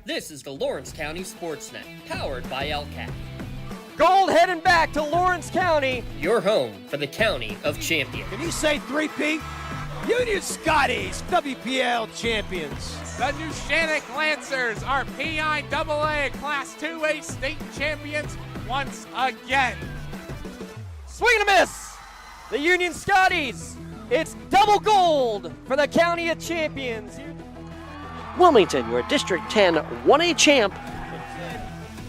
This is the Lawrence County SportsNet, powered by LCAT. Gold heading back to Lawrence County. Your home for the County of Champions. Can you say 3P? Union Scotties, WPIAL champions. The Neshannock Lancers are WPIAL Class 2A state champions once again. Swing and a miss. The Union Scotties. It's double gold for the County of Champions. Wilmington, your District 10 1A champ.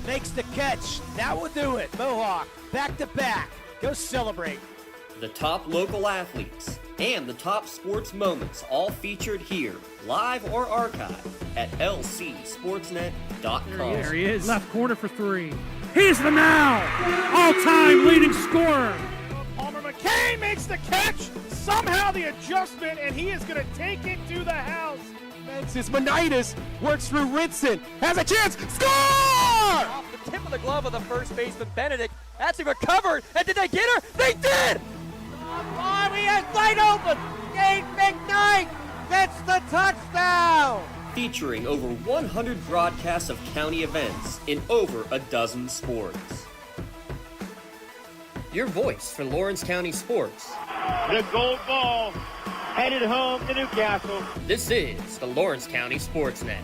Makes the catch. That will do it. Mohawk, back to back. Go celebrate. The top local athletes and the top sports moments all featured here, live or archived at lcsportsnet.com. There he is. Left corner for three. He's the now all-time leading scorer. Palmer McCain makes the catch. Somehow the adjustment, and he is going to take it to the house. Francis Monitis works through Rinson. Has a chance. Score! Off the tip of the glove of the first baseman, Benedict. Actually recovered. And did they get her? They did! Oh, he has wide open. Gabe McKnight gets the touchdown. Featuring over 100 broadcasts of county events in over a dozen sports. Your voice for Lawrence County sports. The gold ball headed home to Newcastle. This is the Lawrence County SportsNet.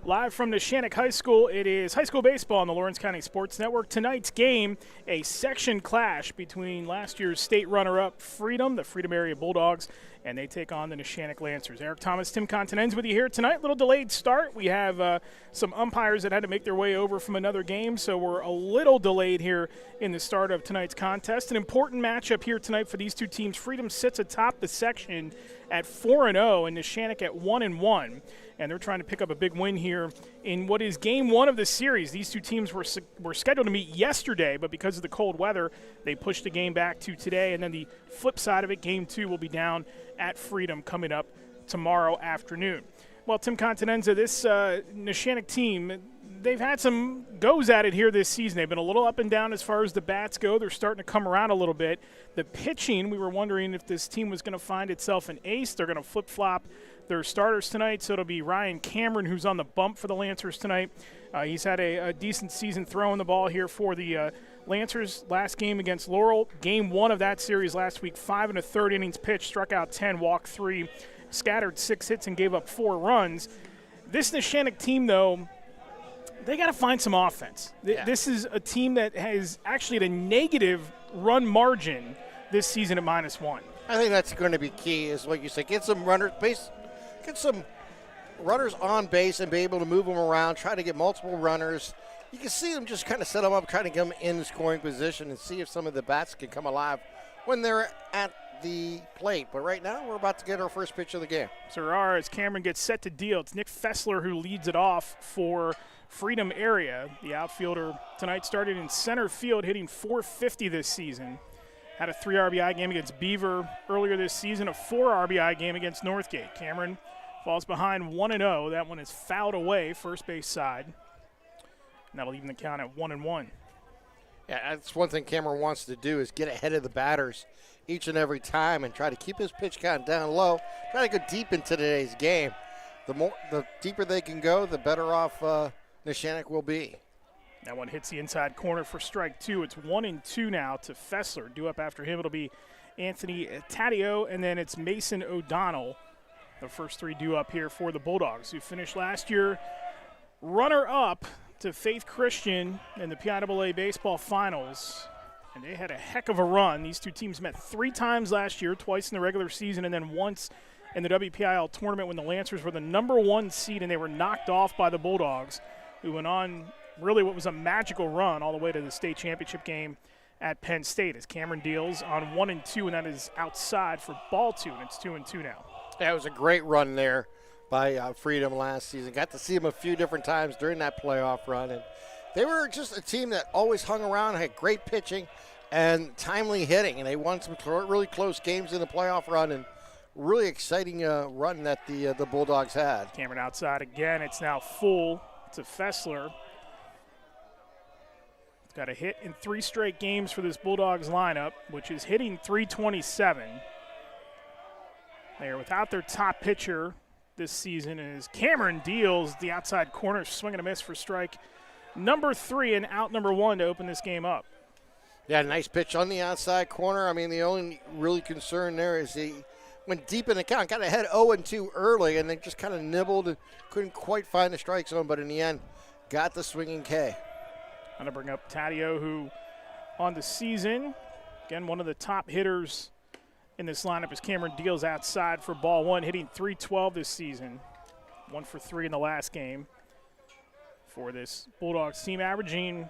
Live from Neshannock High School, it is high school baseball on the Lawrence County Sports Network. Tonight's game, a section clash between last year's state runner-up Freedom, the Freedom area Bulldogs, and they take on the Neshannock Lancers. Eric Thomas, Tim Continenz with you here tonight. Little delayed start. We have some umpires that had to make their way over from another game, so we're a little delayed here in the start of tonight's contest. An important matchup here tonight for these two teams. Freedom sits atop the section at 4-0 and Neshannock at 1-1. And they're trying to pick up a big win here in what is game one of the series. These two teams were scheduled to meet yesterday, but because of the cold weather, they pushed the game back to today. And then the flip side of it, game two will be down at Freedom coming up tomorrow afternoon. Well, Tim Continenza, this Neshannock team, they've had some goes at it here this season. They've been a little up and down as far as the bats go. They're starting to come around a little bit. The pitching, we were wondering if this team was going to find itself an ace. They're going to flip-flop their starters tonight, so it'll be Ryan Cameron who's on the bump for the Lancers tonight. He's had a decent season throwing the ball here for the Lancers. Last game against Laurel, game one of that series last week, 5 1/3 innings pitched, struck out 10, walked 3, scattered 6 hits, and gave up 4 runs. This Neshannock team, though, they got to find some offense. This is a team that has actually had a negative run margin this season at -1. I think that's going to be key, is what you say. Get some runners on base and be able to move them around, try to get multiple runners. You can see them just kind of set them up, trying to get them in the scoring position and see if some of the bats can come alive when they're at the plate. But right now, we're about to get our first pitch of the game. Zerrar, as Cameron gets set to deal, it's Nick Fessler who leads it off for Freedom area. The outfielder tonight started in center field, hitting .450 this season. Had a 3 RBI game against Beaver earlier this season, a 4 RBI game against Northgate. Cameron falls behind 1-0. That one is fouled away, first base side. And that'll even the count at 1-1. Yeah, that's one thing Cameron wants to do, is get ahead of the batters each and every time and try to keep his pitch count down low. Try to go deep into today's game. The deeper they can go, the better off Neshannock will be. That one hits the inside corner for strike 2. It's 1-2 now to Fessler. Due up after him, it'll be Anthony Taddeo, and then it's Mason O'Donnell. The first 3 due up here for the Bulldogs, who finished last year runner-up to Faith Christian in the PIAA baseball finals. And they had a heck of a run. These two teams met 3 times last year, twice in the regular season and then once in the WPIAL tournament when the Lancers were the #1 seed and they were knocked off by the Bulldogs, who went on really what was a magical run all the way to the state championship game at Penn State, as Cameron deals on 1-2, and that is outside for ball 2, and it's 2-2 now. Yeah, it was a great run there by Freedom last season. Got to see them a few different times during that playoff run, and they were just a team that always hung around, had great pitching and timely hitting, and they won some really close games in the playoff run, and really exciting run that the Bulldogs had. Cameron outside again. It's now full to Fessler. He's got a hit in 3 straight games for this Bulldogs lineup, which is hitting .327. They are without their top pitcher this season is Cameron Deals, the outside corner, swing and a miss for strike number 3 and out number 1 to open this game up. Yeah, nice pitch on the outside corner. I mean, the only really concern there is he went deep in the count, got ahead 0-2 early, and then just kind of nibbled and couldn't quite find the strike zone, but in the end, got the swinging K. I'm going to bring up Taddeo, who on the season, again, one of the top hitters in this lineup is Cameron Deals outside for ball 1, hitting .312 this season. 1 for 3 in the last game for this Bulldogs team, averaging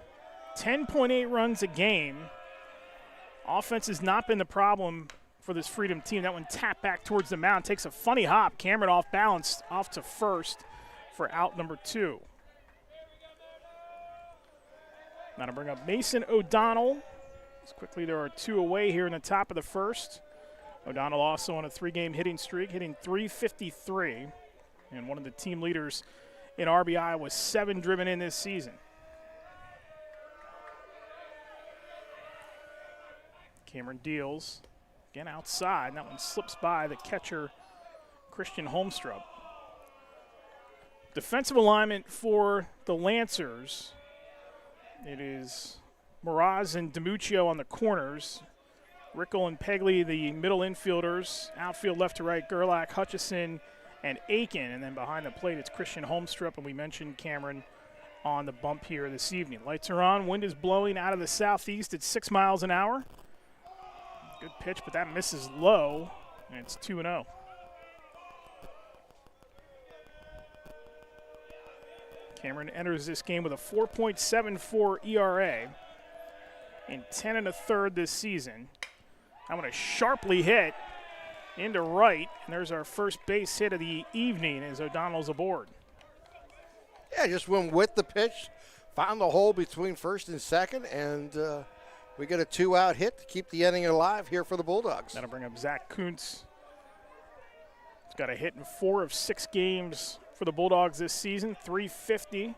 10.8 runs a game. Offense has not been the problem for this Freedom team. That one tapped back towards the mound, takes a funny hop. Cameron off balance, off to first for out number 2. Now to bring up Mason O'Donnell. As quickly, there are 2 away here in the top of the first. O'Donnell also on a 3-game hitting streak, hitting .353, and one of the team leaders in RBI was 7 driven in this season. Cameron Deals, again outside, and that one slips by the catcher, Christian Holmstrup. Defensive alignment for the Lancers. It is Miraz and DiMuccio on the corners. Rickle and Pegley, the middle infielders. Outfield left to right, Gerlach, Hutchison, and Aiken. And then behind the plate, it's Christian Holmstrup, and we mentioned Cameron on the bump here this evening. Lights are on. Wind is blowing out of the southeast at 6 miles an hour. Good pitch, but that misses low, and it's 2-0. Cameron enters this game with a 4.74 ERA in 10 1/3 this season. I'm going to sharply hit into right, and there's our first base hit of the evening as O'Donnell's aboard. Yeah, just went with the pitch, found the hole between first and second, and we get a 2-out hit to keep the inning alive here for the Bulldogs. That'll bring up Zach Kuntz. He's got a hit in 4 of 6 games for the Bulldogs this season, .350.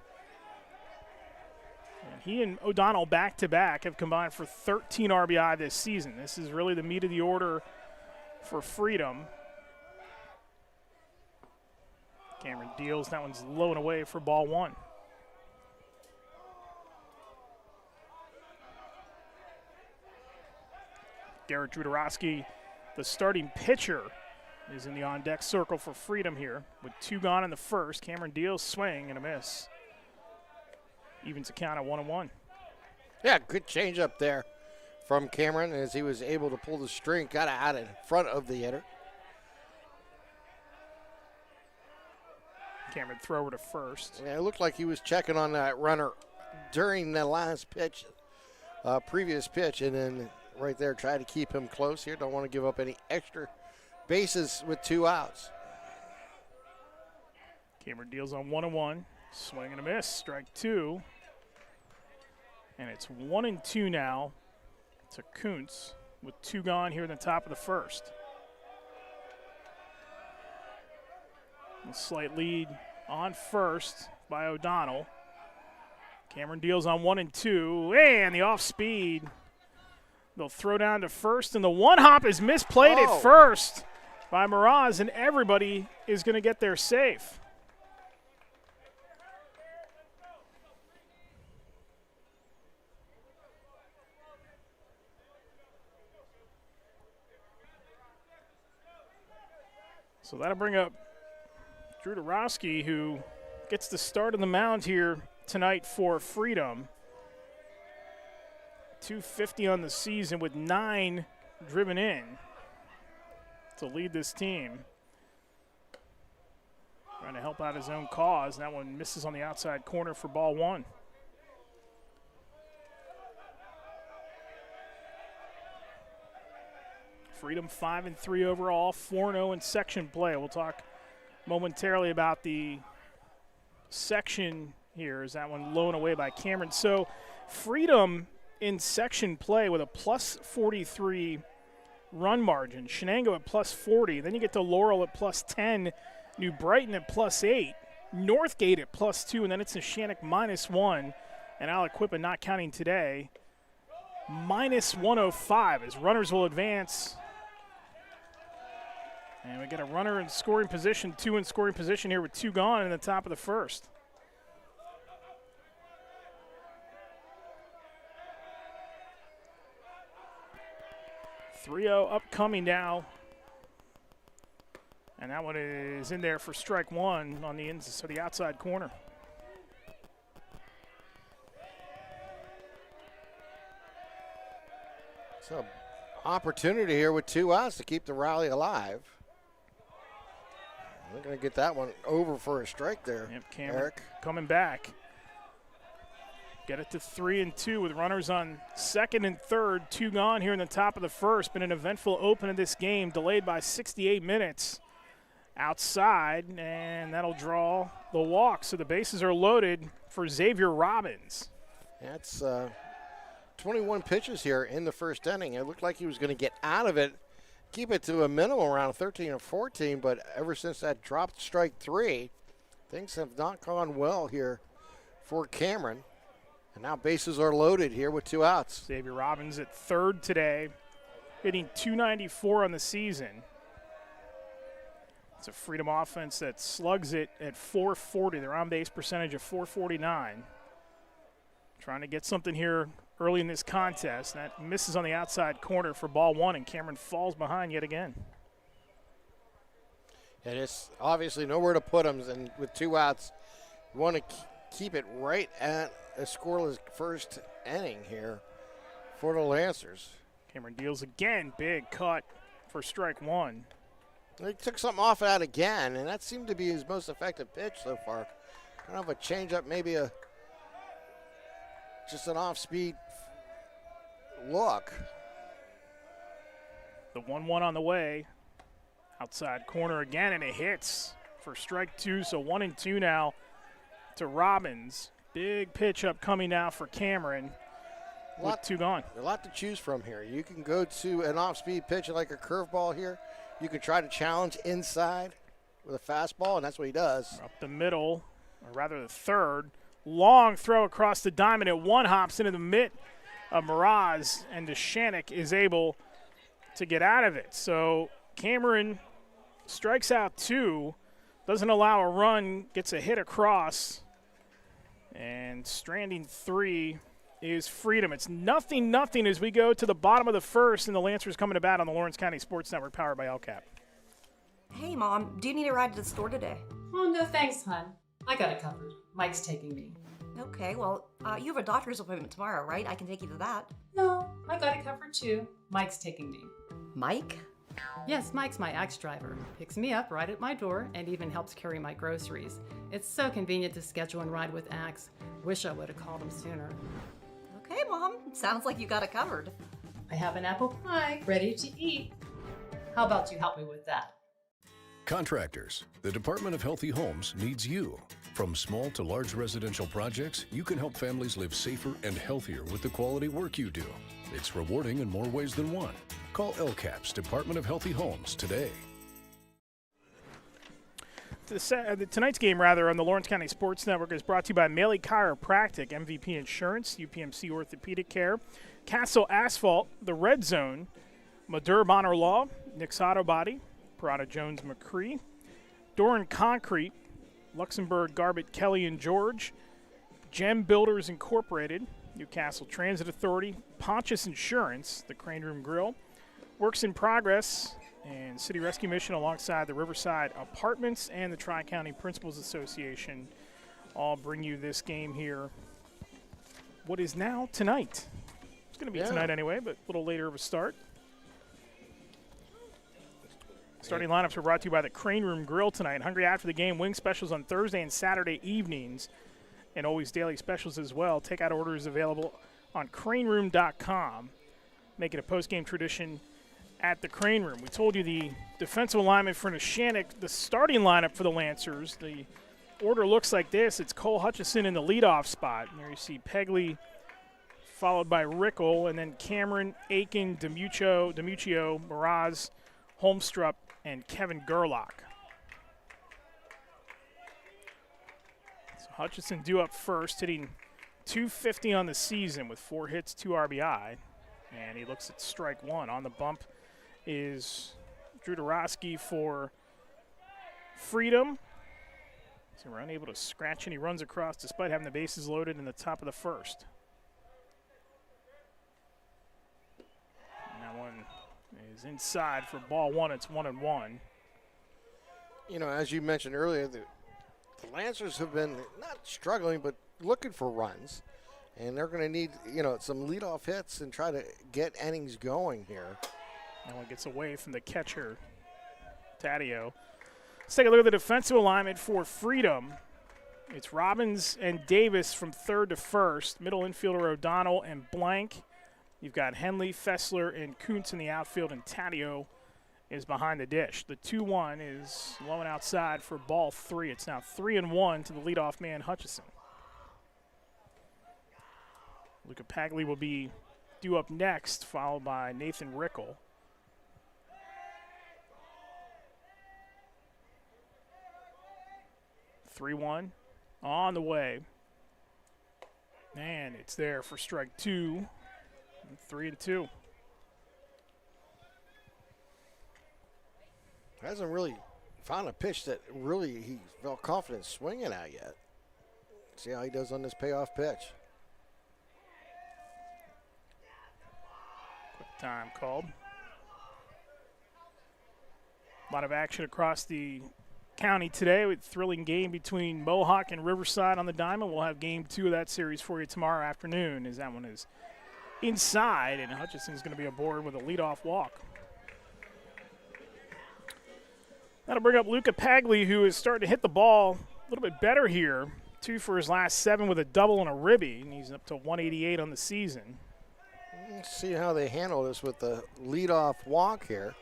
And he and O'Donnell back-to-back have combined for 13 RBI this season. This is really the meat of the order for Freedom. Cameron Deals. That one's low and away for ball 1. Garrett Drudarowski, the starting pitcher, is in the on-deck circle for Freedom here with 2 gone in the first. Cameron Deals swing and a miss. Evens a count at 1-1. Yeah, good change up there from Cameron as he was able to pull the string, got out in front of the hitter. Cameron thrower to first. Yeah, it looked like he was checking on that runner during the last pitch, previous pitch, and then right there try to keep him close here. Don't want to give up any extra bases with 2 outs. Cameron Deals on 1-1. Swing and a miss. Strike 2. And it's 1-2 now to Kuntz with 2 gone here in the top of the first. A slight lead on first by O'Donnell. Cameron Deals on 1-2. And the off speed. They'll throw down to first, and the one hop is misplayed at first by Miraz, and everybody is going to get there safe. So that'll bring up Drudarowski, who gets the start on the mound here tonight for Freedom. .250 on the season with 9 driven in to lead this team. Trying to help out his own cause. That one misses on the outside corner for ball 1. Freedom 5-3 overall, 4-0 in section play. We'll talk momentarily about the section here. Is that one low and away by Cameron? So Freedom in section play with a +43 run margin. Shenango at +40. Then you get to Laurel at +10. New Brighton at +8. Northgate at +2. And then it's Neshannock -1. And Aliquippa, not counting today, -105 as runners will advance And we get a runner in scoring position, 2 in scoring position here with 2 gone in the top of the first. .30 upcoming now. And that one is in there for strike 1 on the outside corner. So, opportunity here with 2 outs to keep the rally alive. They're going to get that one over for a strike there. Yep, Cameron Eric coming back. Get it to 3-2 with runners on second and third. 2 gone here in the top of the first. Been an eventful open of this game, delayed by 68 minutes. Outside, and that'll draw the walk. So the bases are loaded for Xavier Robbins. That's 21 pitches here in the first inning. It looked like he was going to get out of it, keep it to a minimum around 13 or 14, but ever since that dropped strike 3, things have not gone well here for Cameron. And now bases are loaded here with 2 outs. Xavier Robbins at third today, hitting .294 on the season. It's a Freedom offense that slugs it at .440. Their on-base percentage of .449. Trying to get something here early in this contest. That misses on the outside corner for ball 1, and Cameron falls behind yet again. And it's obviously nowhere to put them, and with 2 outs, you want to keep it right at a scoreless first inning here for the Lancers. Cameron deals again. Big cut for strike 1. They took something off of that again, and that seemed to be his most effective pitch so far. Kind of a changeup, maybe just an off-speed look. The 1-1 on the way. Outside corner again, and it hits for strike 2. So 1-2 now to Robbins. Big pitch upcoming now for Cameron with 2 gone. A lot to choose from here. You can go to an off-speed pitch like a curveball here. You can try to challenge inside with a fastball, and that's what he does. Up the middle, or rather the third. Long throw across the diamond. It one hops into the mitt of Miraz, and Neshannock is able to get out of it. So Cameron strikes out 2, doesn't allow a run, gets a hit across, and stranding 3 is Freedom. It's 0-0 as we go to the bottom of the first, and the Lancers coming to bat on the Lawrence County Sports Network, powered by LCAP. Hey, Mom, do you need a ride to the store today? Oh, no thanks, hon. I got it covered. Mike's taking me. Okay, well, you have a doctor's appointment tomorrow, right? I can take you to that. No, I got it covered too. Mike's taking me. Mike? Yes, Mike's my Axe driver. Picks me up right at my door and even helps carry my groceries. It's so convenient to schedule and ride with Axe. Wish I would have called him sooner. Okay, Mom. Sounds like you got it covered. I have an apple pie ready to eat. How about you help me with that? Contractors, the Department of Healthy Homes needs you. From small to large residential projects, you can help families live safer and healthier with the quality work you do. It's rewarding in more ways than one. Call LCAP's Department of Healthy Homes today. Tonight's game, on the Lawrence County Sports Network is brought to you by Maley Chiropractic, MVP Insurance, UPMC Orthopedic Care, Castle Asphalt, The Red Zone, Madur Bonner Law, Nick's Auto Body, Parada Jones McCree, Doran Concrete, Luxembourg Garbett Kelly and George, Gem Builders Incorporated, Newcastle Transit Authority, Pontius Insurance, the Crane Room Grill, Works in Progress, and City Rescue Mission alongside the Riverside Apartments and the Tri-County Principals Association all bring you this game here. What is now tonight? It's going to be tonight anyway, but a little later of a start. Starting lineups are brought to you by the Crane Room Grill tonight. Hungry after the game, wing specials on Thursday and Saturday evenings, and always daily specials as well. Takeout orders available on craneroom.com. Make it a post-game tradition at the Crane Room. We told you the defensive alignment for Neshannock, the starting lineup for the Lancers. The order looks like this. It's Cole Hutchison in the leadoff spot. And there you see Pegley, followed by Rickle, and then Cameron, Aiken, Demuccio, Miraz, Holmstrup, and Kevin Gerlach. So Hutchison due up first, hitting .250 on the season with 4 hits, 2 RBI. And he looks at strike 1. On the bump is Drew Dorosky for Freedom. So we're unable to scratch any runs across despite having the bases loaded in the top of the first. And that one is inside for ball one. It's 1-1. You know, as you mentioned earlier, the Lancers have been not struggling, but looking for runs. And they're going to need, you know, some leadoff hits and try to get innings going here. That one gets away from the catcher, Taddeo. Let's take a look at the defensive alignment for Freedom. It's Robbins and Davis from third to first. Middle infielder O'Donnell and Blank. You've got Henley, Fessler, and Kuntz in the outfield, and Taddeo is behind the dish. The 2-1 is low and outside for ball 3. It's now 3-1 to the leadoff man, Hutchison. Luca Pagli will be due up next, followed by Nathan Rickle. (3-1) on the way. And it's there for strike 2. 3-2. Hasn't really found a pitch that really he felt confident swinging at yet. See how he does on this payoff pitch. Quick time called. A lot of action across the county today with a thrilling game between Mohawk and Riverside on the diamond. We'll have game 2 of that series for you tomorrow afternoon, as that one is inside, and Hutchison's going to be aboard with a leadoff walk. That'll bring up Luca Pagli, who is starting to hit the ball a little bit better here. 2 for his last 7 with a double and a ribby, and he's up to 188 on the season. Let's see how they handle this with the leadoff walk here.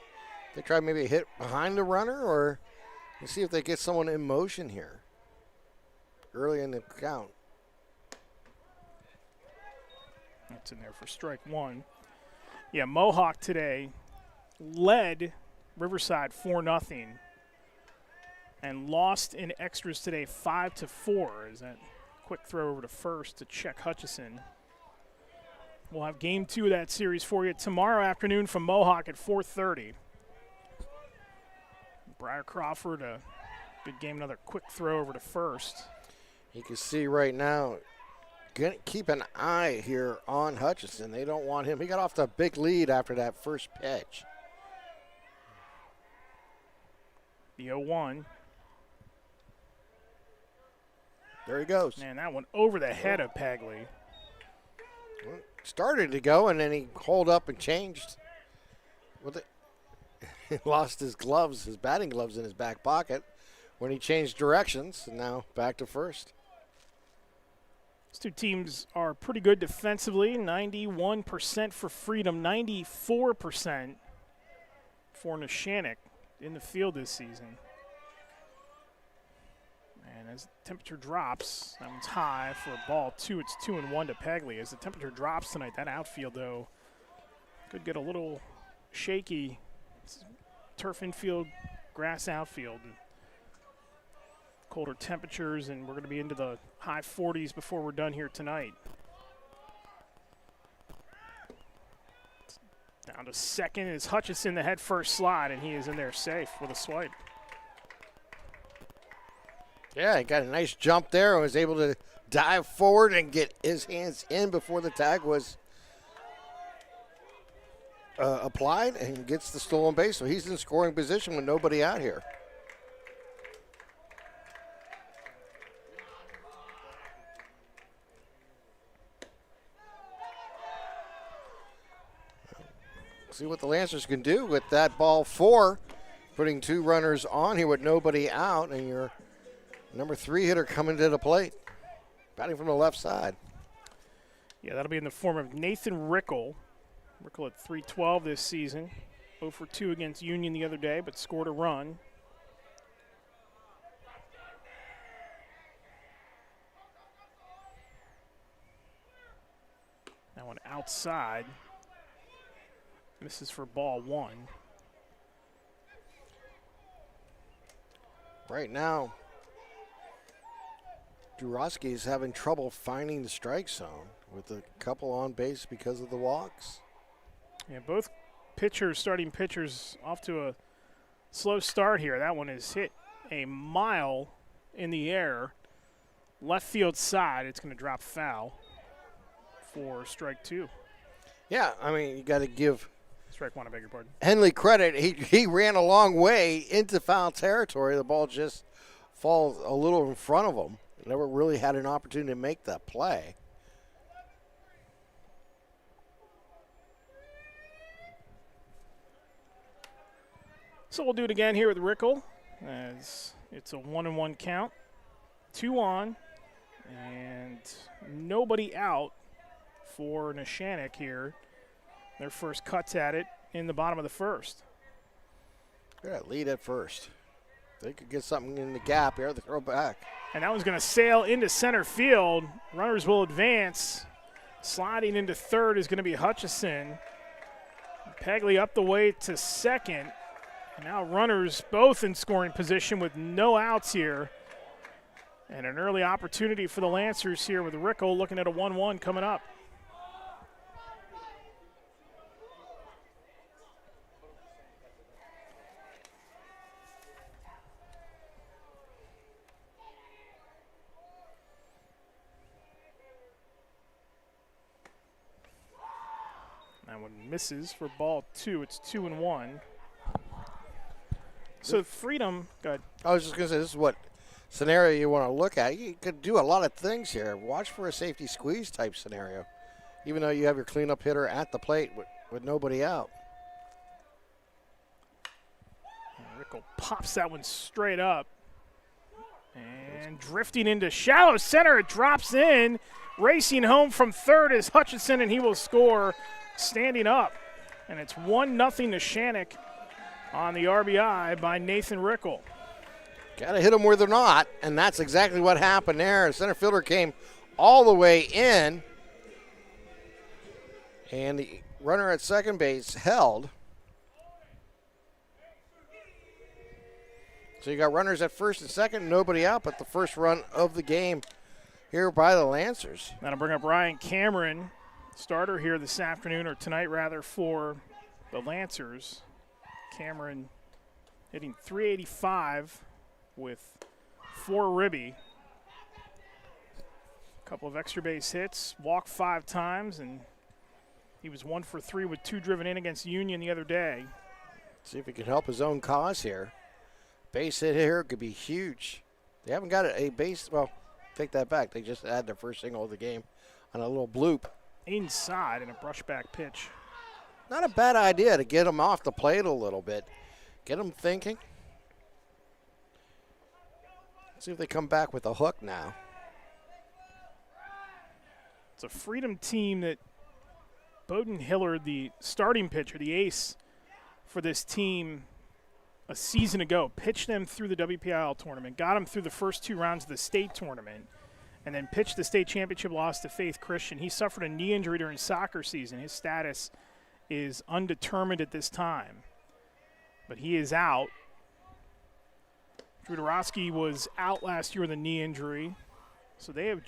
They try maybe a hit behind the runner, or see if they get someone in motion here early in the count. That's in there for strike 1. Yeah, Mohawk today led Riverside 4-0 and lost in extras today 5-4. As that quick throw over to first to check Hutchison. We'll have game 2 of that series for you tomorrow afternoon from Mohawk at 4:30. Briar Crawford, a good game, another quick throw over to first. You can see right now, keep an eye here on Hutchison. They don't want him. He got off the big lead after that first pitch. The 0-1. There he goes. Man, that one over the head of Pagli. Well, started to go, and then he holed up and changed. He lost his gloves, his batting gloves in his back pocket when he changed directions, and now back to first. These two teams are pretty good defensively. 91% for Freedom, 94% for Neshannock in the field this season. And as the temperature drops, that one's high for ball 2. It's 2-1 to Pagli. As the temperature drops tonight, that outfield, though, could get a little shaky. It's turf infield, grass outfield. Colder temperatures, and we're going to be into the high 40s before we're done here tonight. Down to second is Hutchison, the head first slide, and he is in there safe with a swipe. Yeah, he got a nice jump there and was able to dive forward and get his hands in before the tag was applied, and gets the stolen base. So he's in scoring position with nobody out here. See what the Lancers can do with that ball 4, putting 2 runners on here with nobody out, and your number 3 hitter coming to the plate, batting from the left side. Yeah, that'll be in the form of Nathan Rickle. Rickle at .312 this season. 0 for 2 against Union the other day, but scored a run. That one outside. Misses for ball 1. Right now, Durosky is having trouble finding the strike zone with a couple on base because of the walks. Yeah, both pitchers, starting pitchers, off to a slow start here. That one is hit a mile in the air. Left field side. It's going to drop foul for strike 2. Yeah, I mean, you got to give strike 1, I beg your pardon. Henley credit. He ran a long way into foul territory. The ball just falls a little in front of him. Never really had an opportunity to make that play. So we'll do it again here with Rickle, as it's a 1-1 count. 2 on, and nobody out for Neshannock here. Their first cuts at it in the bottom of the first. Yeah, lead at first. They could get something in the gap here. They throw back. And that one's going to sail into center field. Runners will advance. Sliding into third is going to be Hutchison. Pegley up the way to second. And now runners both in scoring position with no outs here. And an early opportunity for the Lancers here with Rickle looking at a 1-1 coming up. That one misses for ball 2. It's 2-1. So Freedom, go ahead. I was just going to say, this is what scenario you want to look at. You could do a lot of things here. Watch for a safety squeeze type scenario, even though you have your cleanup hitter at the plate with nobody out. Rickle pops that one straight up. And drifting into shallow center, it drops in. Racing home from third is Hutchison, and he will score standing up. And it's 1-0 Neshannock on the RBI by Nathan Rickle. Got to hit them where they're not, and that's exactly what happened there. The center fielder came all the way in, and the runner at second base held. So you got runners at first and second, nobody out, but the first run of the game here by the Lancers. That'll bring up Ryan Cameron, starter here this afternoon, or tonight rather, for the Lancers. Cameron hitting .385 with 4 ribby. A couple of extra base hits, walked 5 times, and he was 1 for 3 with 2 driven in against Union the other day. See if he can help his own cause here. Base hit here could be huge. They haven't got a base, well, take that back. They just had their first single of the game on a little bloop. Inside in a brushback pitch. Not a bad idea to get them off the plate a little bit. Get them thinking. See if they come back with a hook now. It's a Freedom team that Bowden Hillard, the starting pitcher, the ace for this team a season ago, pitched them through the WPIAL tournament, got them through the first 2 rounds of the state tournament, and then pitched the state championship loss to Faith Christian. He suffered a knee injury during soccer season. His status is undetermined at this time, but he is out. Drew Dorosky was out last year with a knee injury, so they've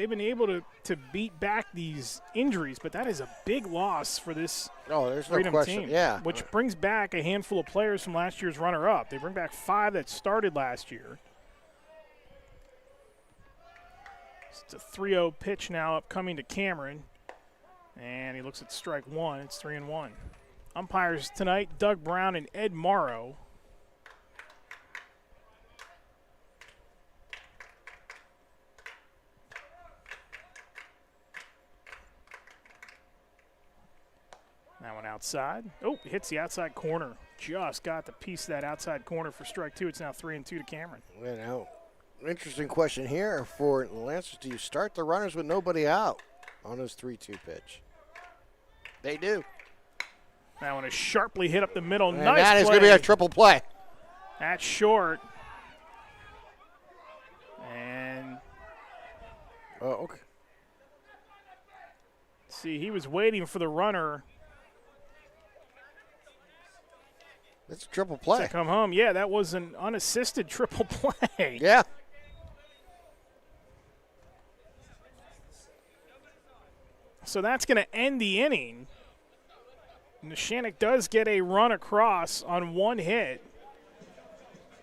been able to beat back these injuries, but that is a big loss for this Freedom team. Yeah, which brings back a handful of players from last year's runner-up. They bring back 5 that started last year. It's a 3-0 pitch now upcoming to Cameron. And he looks at strike 1. It's 3-1. Umpires tonight, Doug Brown and Ed Morrow. That one outside. Oh, hits the outside corner. Just got the piece of that outside corner for strike 2. It's now 3-2 to Cameron. You know, interesting question here for the Lancers. Do you start the runners with nobody out on this 3-2 pitch? They do. That one is sharply hit up the middle. And nice that is play. going to be a triple play. That's short. And okay. See, he was waiting for the runner. It's a triple play. To come home. Yeah, that was an unassisted triple play. Yeah. So that's going to end the inning. Neshannock does get a run across on 1 hit.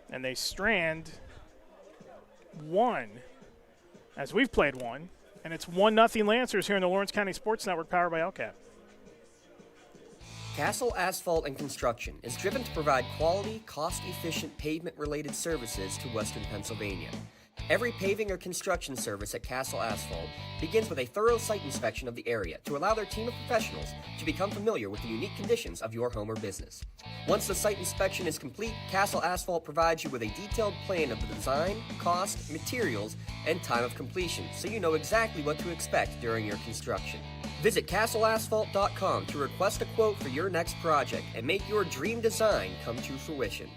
And they strand one as we've played one. And it's 1-0 Lancers here in the Lawrence County Sports Network, powered by LCAP. Castle Asphalt and Construction is driven to provide quality, cost-efficient pavement-related services to Western Pennsylvania. Every paving or construction service at Castle Asphalt begins with a thorough site inspection of the area to allow their team of professionals to become familiar with the unique conditions of your home or business. Once the site inspection is complete, Castle Asphalt provides you with a detailed plan of the design, cost, materials, and time of completion, so you know exactly what to expect during your construction. Visit castleasphalt.com to request a quote for your next project and make your dream design come to fruition.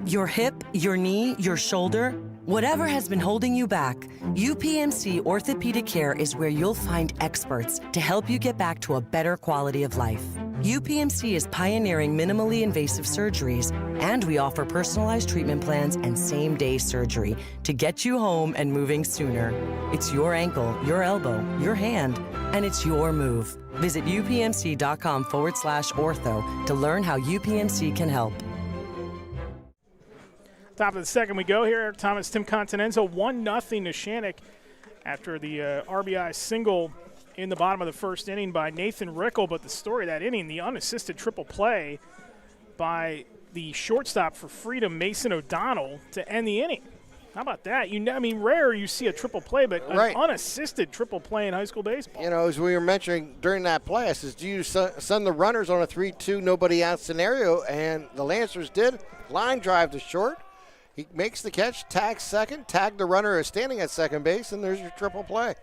Your hip, your knee, your shoulder, whatever has been holding you back, UPMC Orthopedic Care is where you'll find experts to help you get back to a better quality of life. UPMC is pioneering minimally invasive surgeries, and we offer personalized treatment plans and same-day surgery to get you home and moving sooner. It's your ankle, your elbow, your hand, and it's your move. Visit upmc.com/ortho to learn how UPMC can help. Top of the second we go here. Eric Thomas, Tim Continenza, 1-0 Neshannock after the RBI single in the bottom of the first inning by Nathan Rickel. But the story of that inning, the unassisted triple play by the shortstop for Freedom, Mason O'Donnell, to end the inning. How about that? Rare you see a triple play, but an unassisted triple play in high school baseball. You know, as we were mentioning during that play, I says, do you send the runners on a 3-2 nobody out scenario? And the Lancers did. Line drive to short. He makes the catch, tags second, tag the runner is standing at second base, and there's your triple play.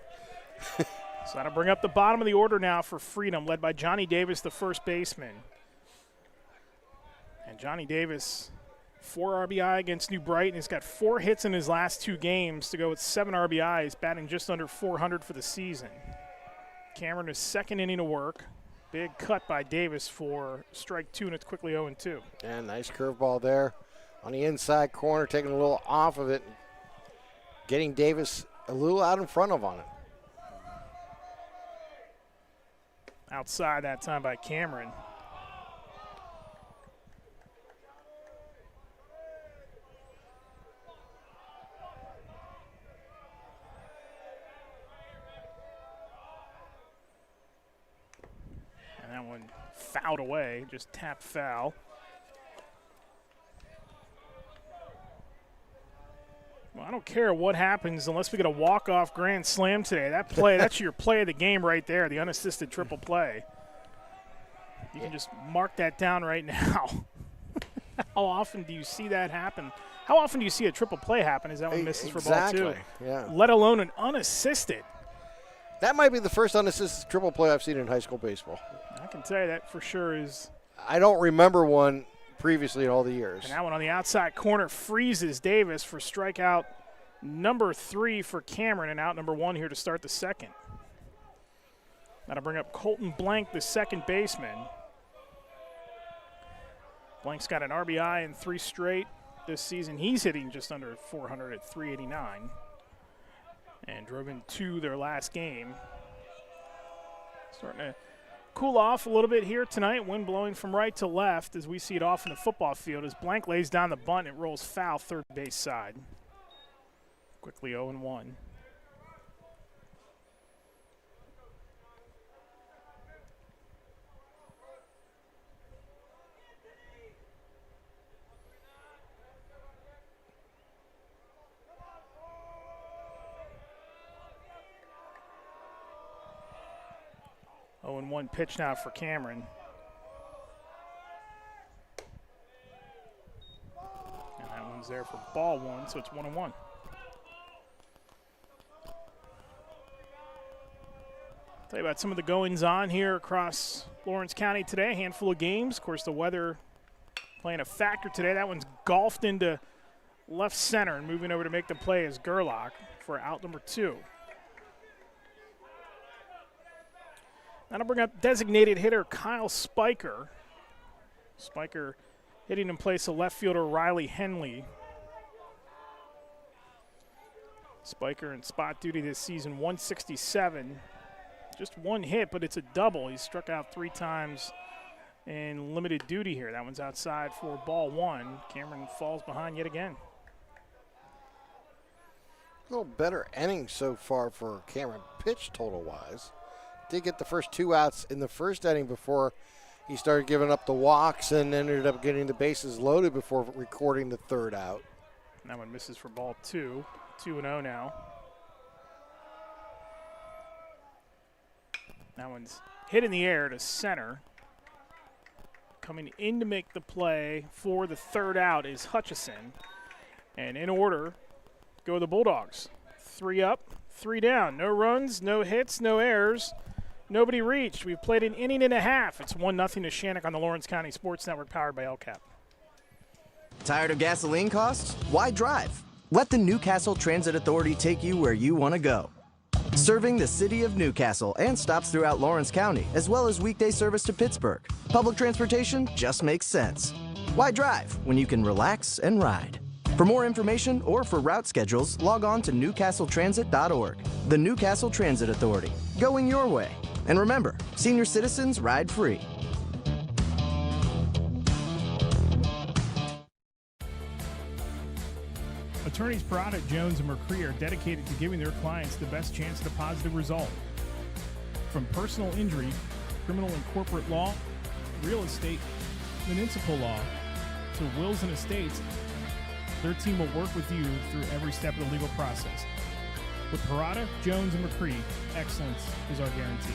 So that'll bring up the bottom of the order now for Freedom, led by Johnny Davis, the first baseman. And Johnny Davis, 4 RBI against New Brighton. He's got 4 hits in his last 2 games to go with 7 RBIs, batting just under 400 for the season. Cameron is second inning of work. Big cut by Davis for strike 2, and it's quickly 0-2. And nice curveball there on the inside corner, taking a little off of it, getting Davis a little out in front of on it. Outside that time by Cameron. And that one fouled away, just tapped foul. Well, I don't care what happens unless we get a walk-off grand slam today. That play, that's your play of the game right there, the unassisted triple play. You can just mark that down right now. How often do you see that happen? How often do you see a triple play happen? Is that one misses for ball 2? Yeah. Let alone an unassisted. That might be the first unassisted triple play I've seen in high school baseball. I can tell you that for sure is. I don't remember one previously in all the years. And that one on the outside corner freezes Davis for strikeout number 3 for Cameron, and out number 1 here to start the second. That'll bring up Colton Blank, the second baseman. Blank's got an RBI in 3 straight this season. He's hitting just under 400 at 389 and drove in 2 their last game. Starting to cool off a little bit here tonight. Wind blowing from right to left as we see it off in the football field as Blank lays down the bunt. It rolls foul third base side. Quickly 0-1. And 1 pitch now for Cameron. And that one's there for ball 1, so it's 1-1. Tell you about some of the goings on here across Lawrence County today. A handful of games. Of course, the weather playing a factor today. That one's golfed into left center, and moving over to make the play is Gerlach for out number 2. That'll bring up designated hitter Kyle Spiker. Spiker hitting in place of left fielder Riley Henley. Spiker in spot duty this season, 167. Just 1 hit, but it's a double. He's struck out 3 times in limited duty here. That one's outside for ball one. Cameron falls behind yet again. A little better inning so far for Cameron, pitch total-wise. Did get the first 2 outs in the first inning before he started giving up the walks and ended up getting the bases loaded before recording the 3rd out. That one misses for ball 2. 2-0 now. That one's hit in the air to center. Coming in to make the play for the 3rd out is Hutchison. And in order go the Bulldogs. 3 up, 3 down. No runs, no hits, no errors. Nobody reached. We've played an inning and a half. It's 1-0 Neshannock on the Lawrence County Sports Network, powered by LCAP. Tired of gasoline costs? Why drive? Let the Newcastle Transit Authority take you where you want to go. Serving the city of Newcastle and stops throughout Lawrence County, as well as weekday service to Pittsburgh. Public transportation just makes sense. Why drive when you can relax and ride? For more information or for route schedules, log on to newcastletransit.org. The Newcastle Transit Authority, going your way. And remember, senior citizens ride free. Attorneys Parada, Jones, and McCree are dedicated to giving their clients the best chance at a positive result. From personal injury, criminal and corporate law, real estate, municipal law, to wills and estates, their team will work with you through every step of the legal process. With Parada, Jones, and McCree, excellence is our guarantee.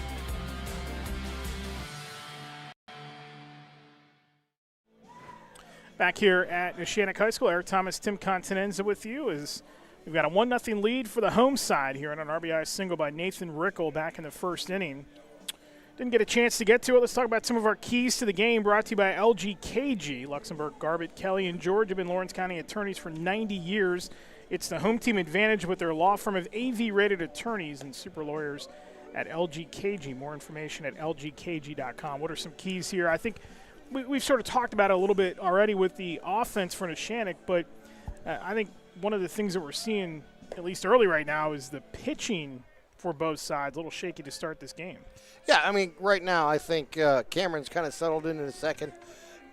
Back here at Neshannock High School, Eric Thomas, Tim Continenza with you as we've got a 1-0 lead for the home side here on an RBI single by Nathan Rickle back in the first inning. Didn't get a chance to get to it. Let's talk about some of our keys to the game, brought to you by LGKG. Luxembourg, Garbett, Kelly, and George have been Lawrence County attorneys for 90 years. It's the home team advantage with their law firm of AV-rated attorneys and super lawyers at LGKG. More information at lgkg.com. What are some keys here? I think we've sort of talked about it a little bit already with the offense for Neshannock, but I think one of the things that we're seeing, at least early right now, is the pitching for both sides. A little shaky to start this game. Yeah, I mean, right now I think Cameron's kind of settled into the second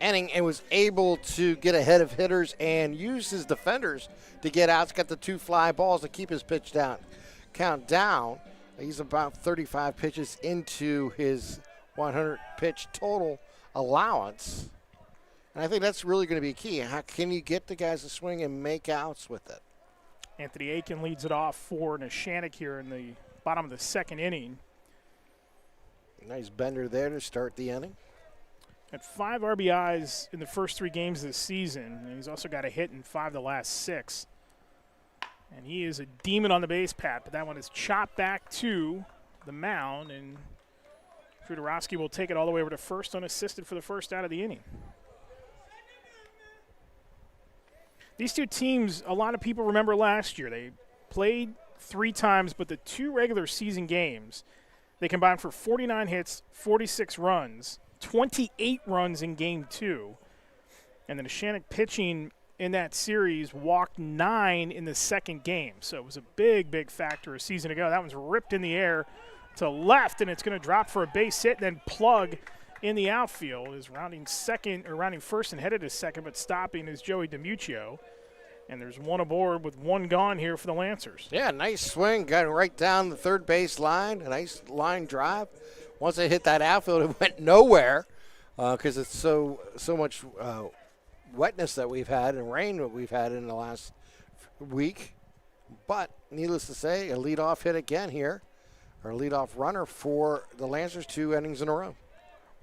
inning and was able to get ahead of hitters and use his defenders to get out. He's got the 2 fly balls to keep his pitch count down. He's about 35 pitches into his 100-pitch total allowance. And I think that's really going to be key. How can you get the guys to swing and make outs with it? Anthony Aiken leads it off for Neshannock here in the bottom of the second inning. Nice bender there to start the inning. Had 5 RBIs in the first 3 games of the season, and he's also got a hit in 5 of the last 6. And he is a demon on the base pad, but that one is chopped back to the mound, and Fruderowski will take it all the way over to first unassisted for the first out of the inning. These two teams, a lot of people remember last year. They played 3 times, but the 2 regular season games, they combined for 49 hits, 46 runs, 28 runs in Game 2. And the Neshannock pitching in that series walked 9 in the second game. So it was a big, big factor a season ago. That one's ripped in the air to left, and it's going to drop for a base hit, and then plug in the outfield is rounding first and headed to second, but stopping is Joey DiMuccio. And there's one aboard with 1 gone here for the Lancers. Yeah, nice swing, got right down the third base line, a nice line drive. Once it hit that outfield, it went nowhere because it's so much wetness that we've had and rain that we've had in the last week. But needless to say, a leadoff hit again here. Our leadoff runner for the Lancers 2 innings in a row.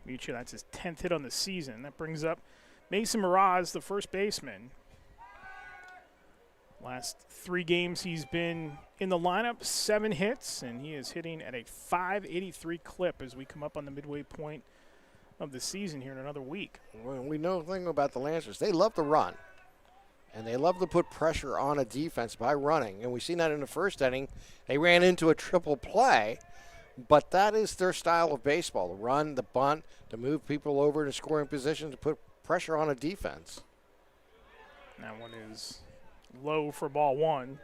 Muccio, that's his 10th hit on the season. That brings up Mason Mraz, the first baseman. Last 3 games he's been in the lineup, 7 hits, and he is hitting at a .583 clip as we come up on the midway point of the season here in another week. Well, we know the thing about the Lancers. They love to run, and they love to put pressure on a defense by running. And we've seen that in the first inning. They ran into a triple play, but that is their style of baseball, the run, the bunt, to move people over to scoring position, to put pressure on a defense. That one is low for ball 1.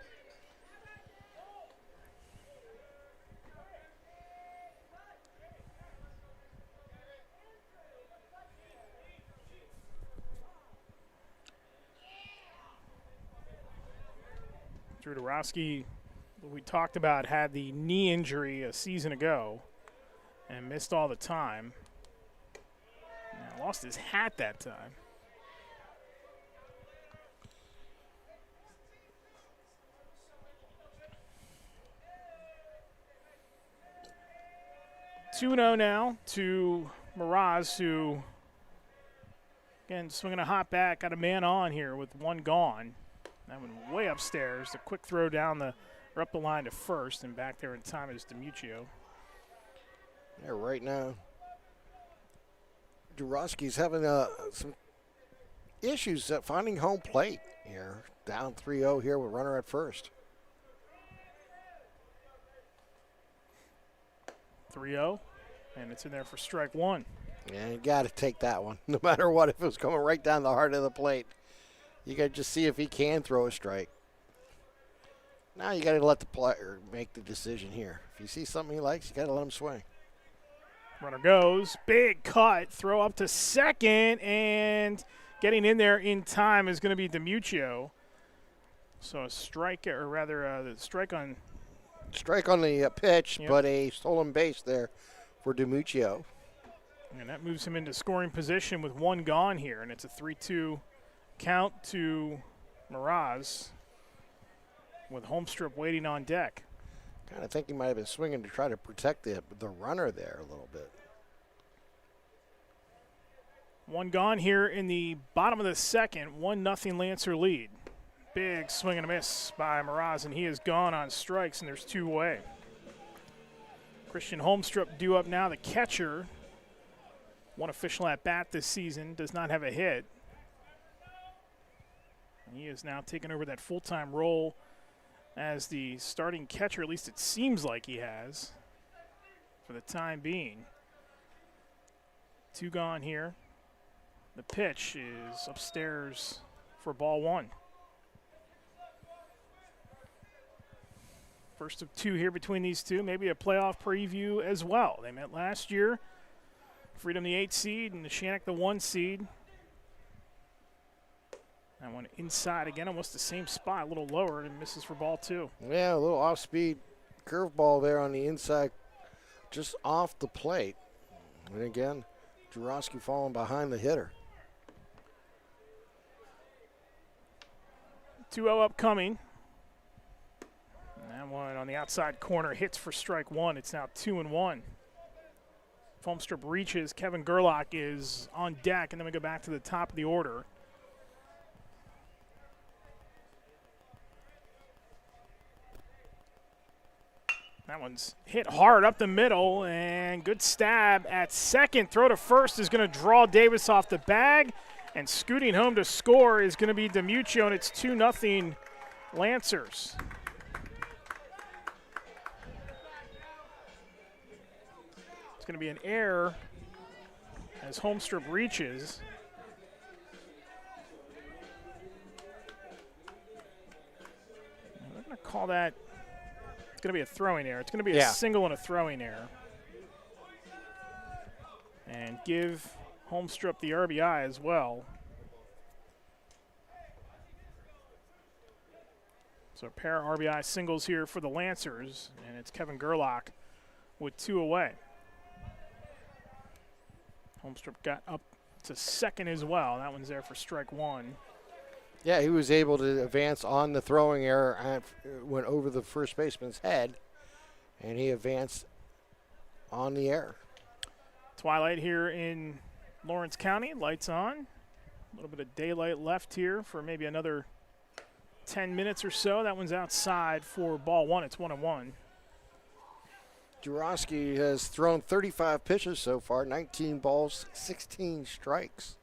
Drew Dorowski, we talked about, had the knee injury a season ago and missed all the time. And lost his hat that time. (2-0) now to Miraz, who, again, swinging a hot bat, got a man on here with one gone. That one way upstairs. A quick throw down or up the line to first, and back there in time is DiMuccio. Yeah, right now, Dorowski's having some issues at finding home plate here. Down 3-0 here with runner at first. 3-0, and it's in there for strike one. Yeah, you got to take that one, no matter what. If it was coming right down the heart of the plate, you got to just see if he can throw a strike. Now you got to let the player make the decision here. If you see something he likes, you got to let him swing. Runner goes, big cut, throw up to second, and getting in there in time is going to be DiMuccio. So a strike, or rather the strike on the pitch, yep. But a stolen base there for DiMuccio. And that moves him into scoring position with one gone here, and it's a 3-2 count to Miraz with Holmstrup waiting on deck. Kind of think he might have been swinging to try to protect the runner there a little bit. One gone here in the bottom of the second, 1-0 Lancer lead. Big swing and a miss by Miraz, and he is gone on strikes, and there's two away. Christian Holmstrup due up now, the catcher. One official at bat this season, does not have a hit. And he is now taking over that full-time role as the starting catcher, at least it seems like he has, for the time being. Two gone here. The pitch is upstairs for ball one. First of two here between these two, maybe a playoff preview as well. They met last year. Freedom the 8 seed and Neshannock the 1 seed. That one inside again, almost the same spot, a little lower, and misses for ball two. Yeah, a little off-speed curveball there on the inside, just off the plate. And again, Dorowski falling behind the hitter. 2-0 upcoming. And that one on the outside corner hits for strike one. It's now 2-1. Holmstrup reaches. Kevin Gerlach is on deck, and then we go back to the top of the order. That one's hit hard up the middle, and good stab at second. Throw to first is going to draw Davis off the bag, and scooting home to score is going to be DiMuccio, and it's 2-0 Lancers. It's going to be an error as Holmstrup reaches. I'm going to call that. It's going to be a throwing error. It's going to be a single and a throwing error. And give Holmstrup the RBI as well. So a pair of RBI singles here for the Lancers, and it's Kevin Gerlach with two away. Holmstrup got up to second as well. That one's there for strike one. Yeah, he was able to advance on the throwing error and went over the first baseman's head, and he advanced on the error. Twilight here in Lawrence County. Lights on. A little bit of daylight left here for maybe another 10 minutes or so. That one's outside for ball one. It's 1-1. Dorowski has thrown 35 pitches so far, 19 balls, 16 strikes.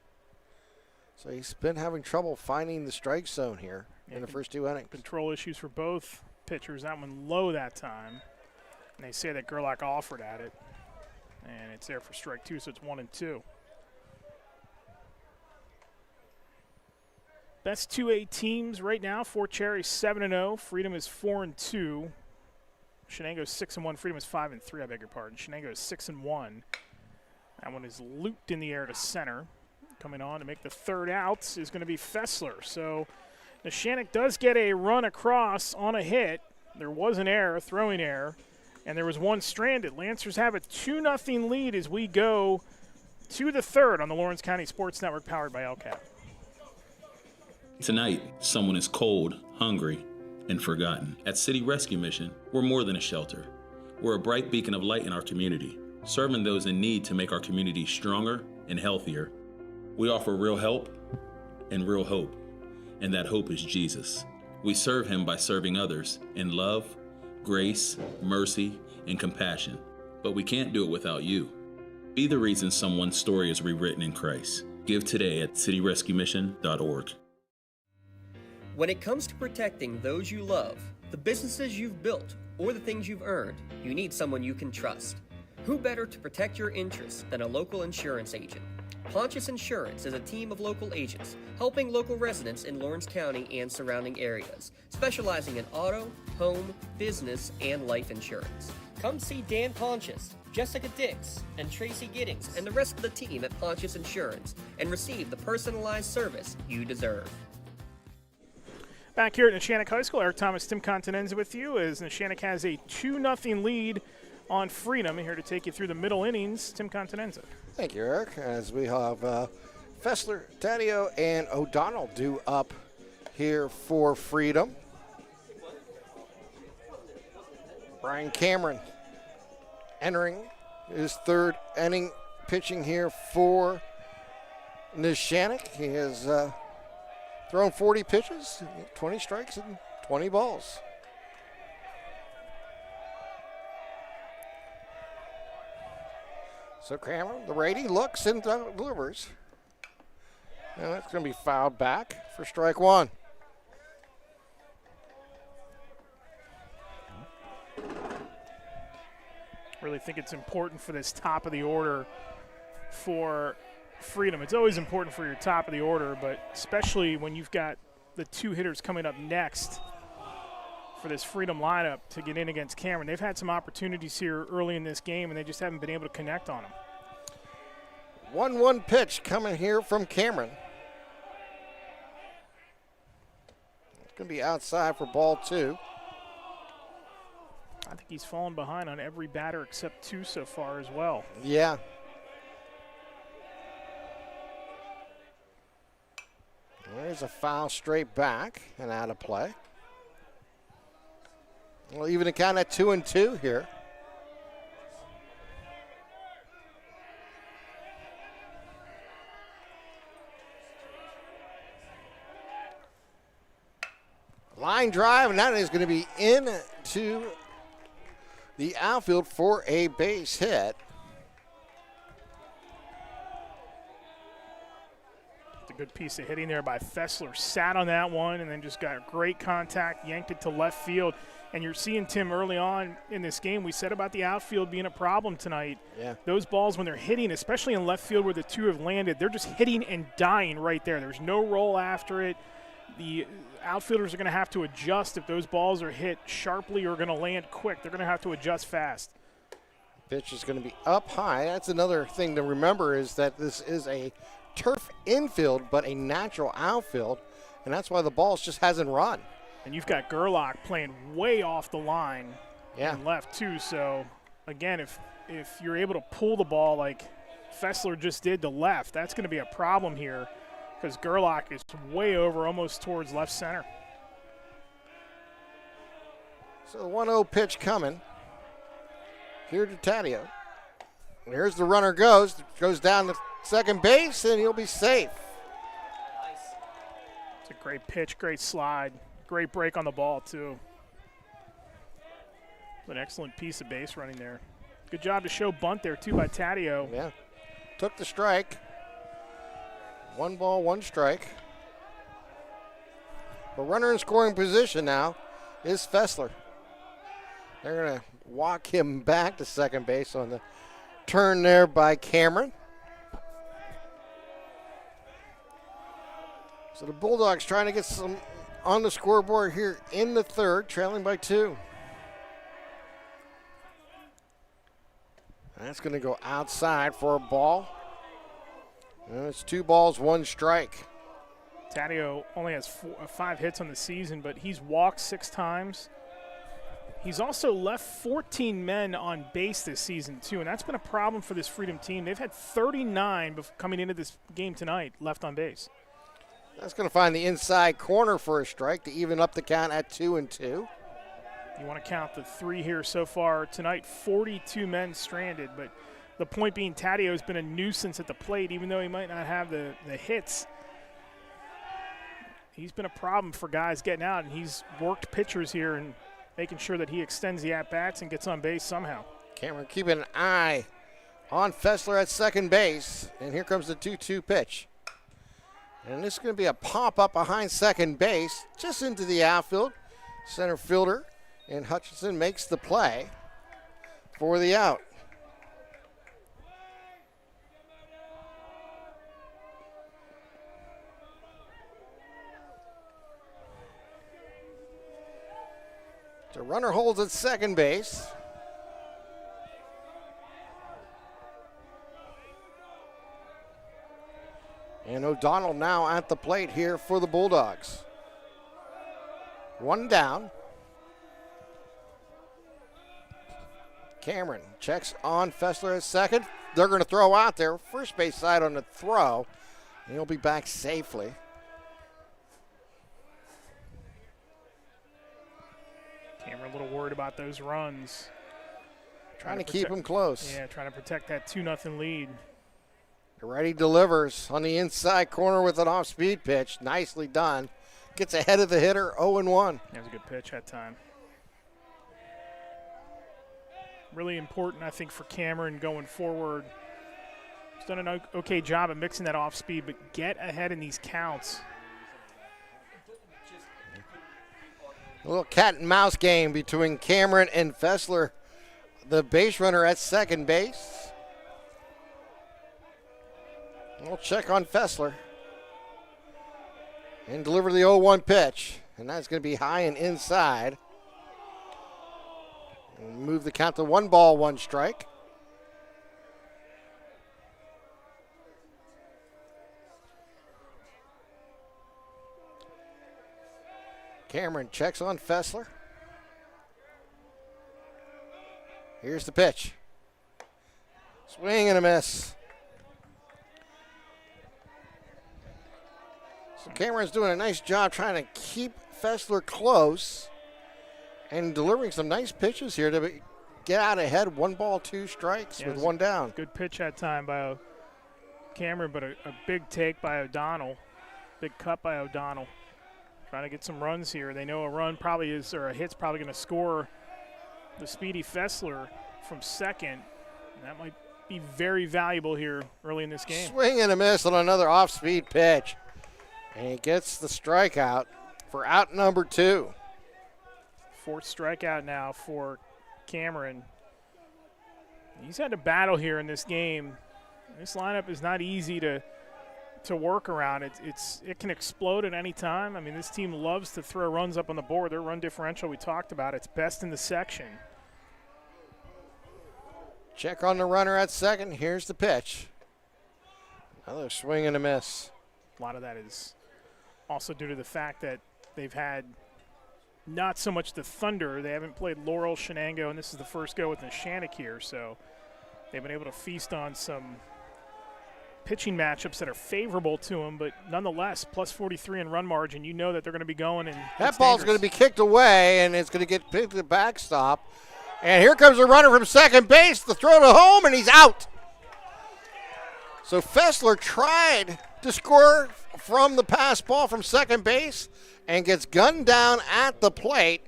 So he's been having trouble finding the strike zone here in the first two innings. Control issues for both pitchers. That one low that time. And they say that Gerlach offered at it. And it's there for strike two, so it's 1-2. Best 2A teams right now. Fort Cherry 7-0. Freedom is 4-2. Shenango is 6-1. Freedom is 5-3. I beg your pardon. Shenango is 6-1. That one is looped in the air to center. Coming on to make the third out is going to be Fessler. So Neshannock does get a run across on a hit. There was an error, throwing error, and there was one stranded. Lancers have a 2-0 lead as we go to the third on the Lawrence County Sports Network, powered by LCAP. Tonight, someone is cold, hungry, and forgotten. At City Rescue Mission, we're more than a shelter. We're a bright beacon of light in our community, serving those in need to make our community stronger and healthier. We offer real help and real hope, and that hope is Jesus. We serve him by serving others in love, grace, mercy, and compassion. But we can't do it without you. Be the reason someone's story is rewritten in Christ. Give today at cityrescuemission.org. When it comes to protecting those you love, the businesses you've built, or the things you've earned, you need someone you can trust. Who better to protect your interests than a local insurance agent? Pontius Insurance is a team of local agents helping local residents in Lawrence County and surrounding areas, specializing in auto, home, business, and life insurance. Come see Dan Pontius, Jessica Dix, and Tracy Giddings, and the rest of the team at Pontius Insurance, and receive the personalized service you deserve. Back here at Neshannock High School, Eric Thomas, Tim Continenza with you as Neshannock has a 2-0 lead on Freedom. Here to take you through the middle innings, Tim Continenza. Thank you, Eric. As we have Fessler, Taddeo, and O'Donnell due up here for Freedom. Brian Cameron entering his third inning, pitching here for Neshannock. He has thrown 40 pitches, 20 strikes, and 20 balls. So Cameron, the righty, looks and delivers. And that's going to be fouled back for strike one. Really think it's important for this top of the order for Freedom. It's always important for your top of the order, but especially when you've got the two hitters coming up next for this Freedom lineup to get in against Cameron. They've had some opportunities here early in this game, and they just haven't been able to connect on them. 1-1 pitch coming here from Cameron. It's going to be outside for ball two. I think he's fallen behind on every batter except two so far as well. Yeah. There's a foul straight back and out of play. Well, even a count at 2-2 here. Line drive, and that is going to be into the outfield for a base hit. It's a good piece of hitting there by Fessler. Sat on that one and then just got great contact, yanked it to left field. And you're seeing, Tim, early on in this game, we said about the outfield being a problem tonight. Yeah. Those balls, when they're hitting, especially in left field where the two have landed, they're just hitting and dying right there. There's no roll after it. The outfielders are going to have to adjust if those balls are hit sharply or going to land quick. They're going to have to adjust fast. Pitch is going to be up high. That's another thing to remember is that this is a turf infield but a natural outfield, and that's why the ball just hasn't run. And you've got Gerlach playing way off the line and left too. So, again, if you're able to pull the ball like Fessler just did to left, that's going to be a problem here because Gerlach is way over almost towards left center. So the 1-0 pitch coming here to Taddeo. Here's the runner goes down to second base, and he'll be safe. It's a great pitch, great slide. Great break on the ball, too. An excellent piece of base running there. Good job to show bunt there, too, by Taddeo. Yeah. Took the strike. 1 ball, 1 strike. The runner in scoring position now is Fessler. They're going to walk him back to second base on the turn there by Cameron. So the Bulldogs trying to get some on the scoreboard here in the third, trailing by 2. That's going to go outside for a ball. And it's 2 balls, 1 strike. Taddeo only has 5 hits on the season, but he's walked 6 times. He's also left 14 men on base this season, too, and that's been a problem for this Freedom team. They've had 39 coming into this game tonight left on base. That's going to find the inside corner for a strike to even up the count at 2-2. You want to count the 3 here so far tonight, 42 men stranded, but the point being Taddeo's been a nuisance at the plate, even though he might not have the hits. He's been a problem for guys getting out, and he's worked pitchers here and making sure that he extends the at-bats and gets on base somehow. Cameron keeping an eye on Fessler at second base, and here comes the 2-2 pitch. And this is going to be a pop-up behind second base, just into the outfield. Center fielder, and Hutchinson makes the play for the out. The runner holds at second base. And O'Donnell now at the plate here for the Bulldogs. 1 down. Cameron checks on Fessler at second. They're going to throw out there. First base side on the throw. And he'll be back safely. Cameron a little worried about those runs. Trying to keep them close. Yeah, trying to protect that 2-0 lead. Ready delivers on the inside corner with an off-speed pitch. Nicely done. Gets ahead of the hitter, 0-1. That was a good pitch that time. Really important, I think, for Cameron going forward. He's done an okay job of mixing that off-speed, but get ahead in these counts. A little cat and mouse game between Cameron and Fessler, the base runner at second base. We'll check on Fessler and deliver the 0-1 pitch, and that's going to be high and inside. And move the count to 1 ball, 1 strike. Cameron checks on Fessler. Here's the pitch. Swing and a miss. So Cameron's doing a nice job trying to keep Fessler close and delivering some nice pitches here to get out ahead. 1 ball, 2 strikes with 1 down. Good pitch that time by Cameron, but a big take by O'Donnell. Big cut by O'Donnell. Trying to get some runs here. They know a run probably is, or a hit's probably going to score the speedy Fessler from second. And that might be very valuable here early in this game. Swing and a miss on another off-speed pitch. And he gets the strikeout for out number 2. 4th strikeout now for Cameron. He's had to battle here in this game. This lineup is not easy to work around. It can explode at any time. I mean, this team loves to throw runs up on the board. Their run differential, we talked about, it's best in the section. Check on the runner at second. Here's the pitch. Another swing and a miss. A lot of that is also due to the fact that they've had not so much the Thunder. They haven't played Laurel, Shenango, and this is the first go with Neshannock here. So they've been able to feast on some pitching matchups that are favorable to them, but nonetheless, plus 43 in run margin. You know that they're going to be going. And that ball's going to be kicked away, and it's going to get picked to the backstop. And here comes a runner from second base. The throw to home, and he's out. So Fessler tried to score from the pass ball from second base and gets gunned down at the plate.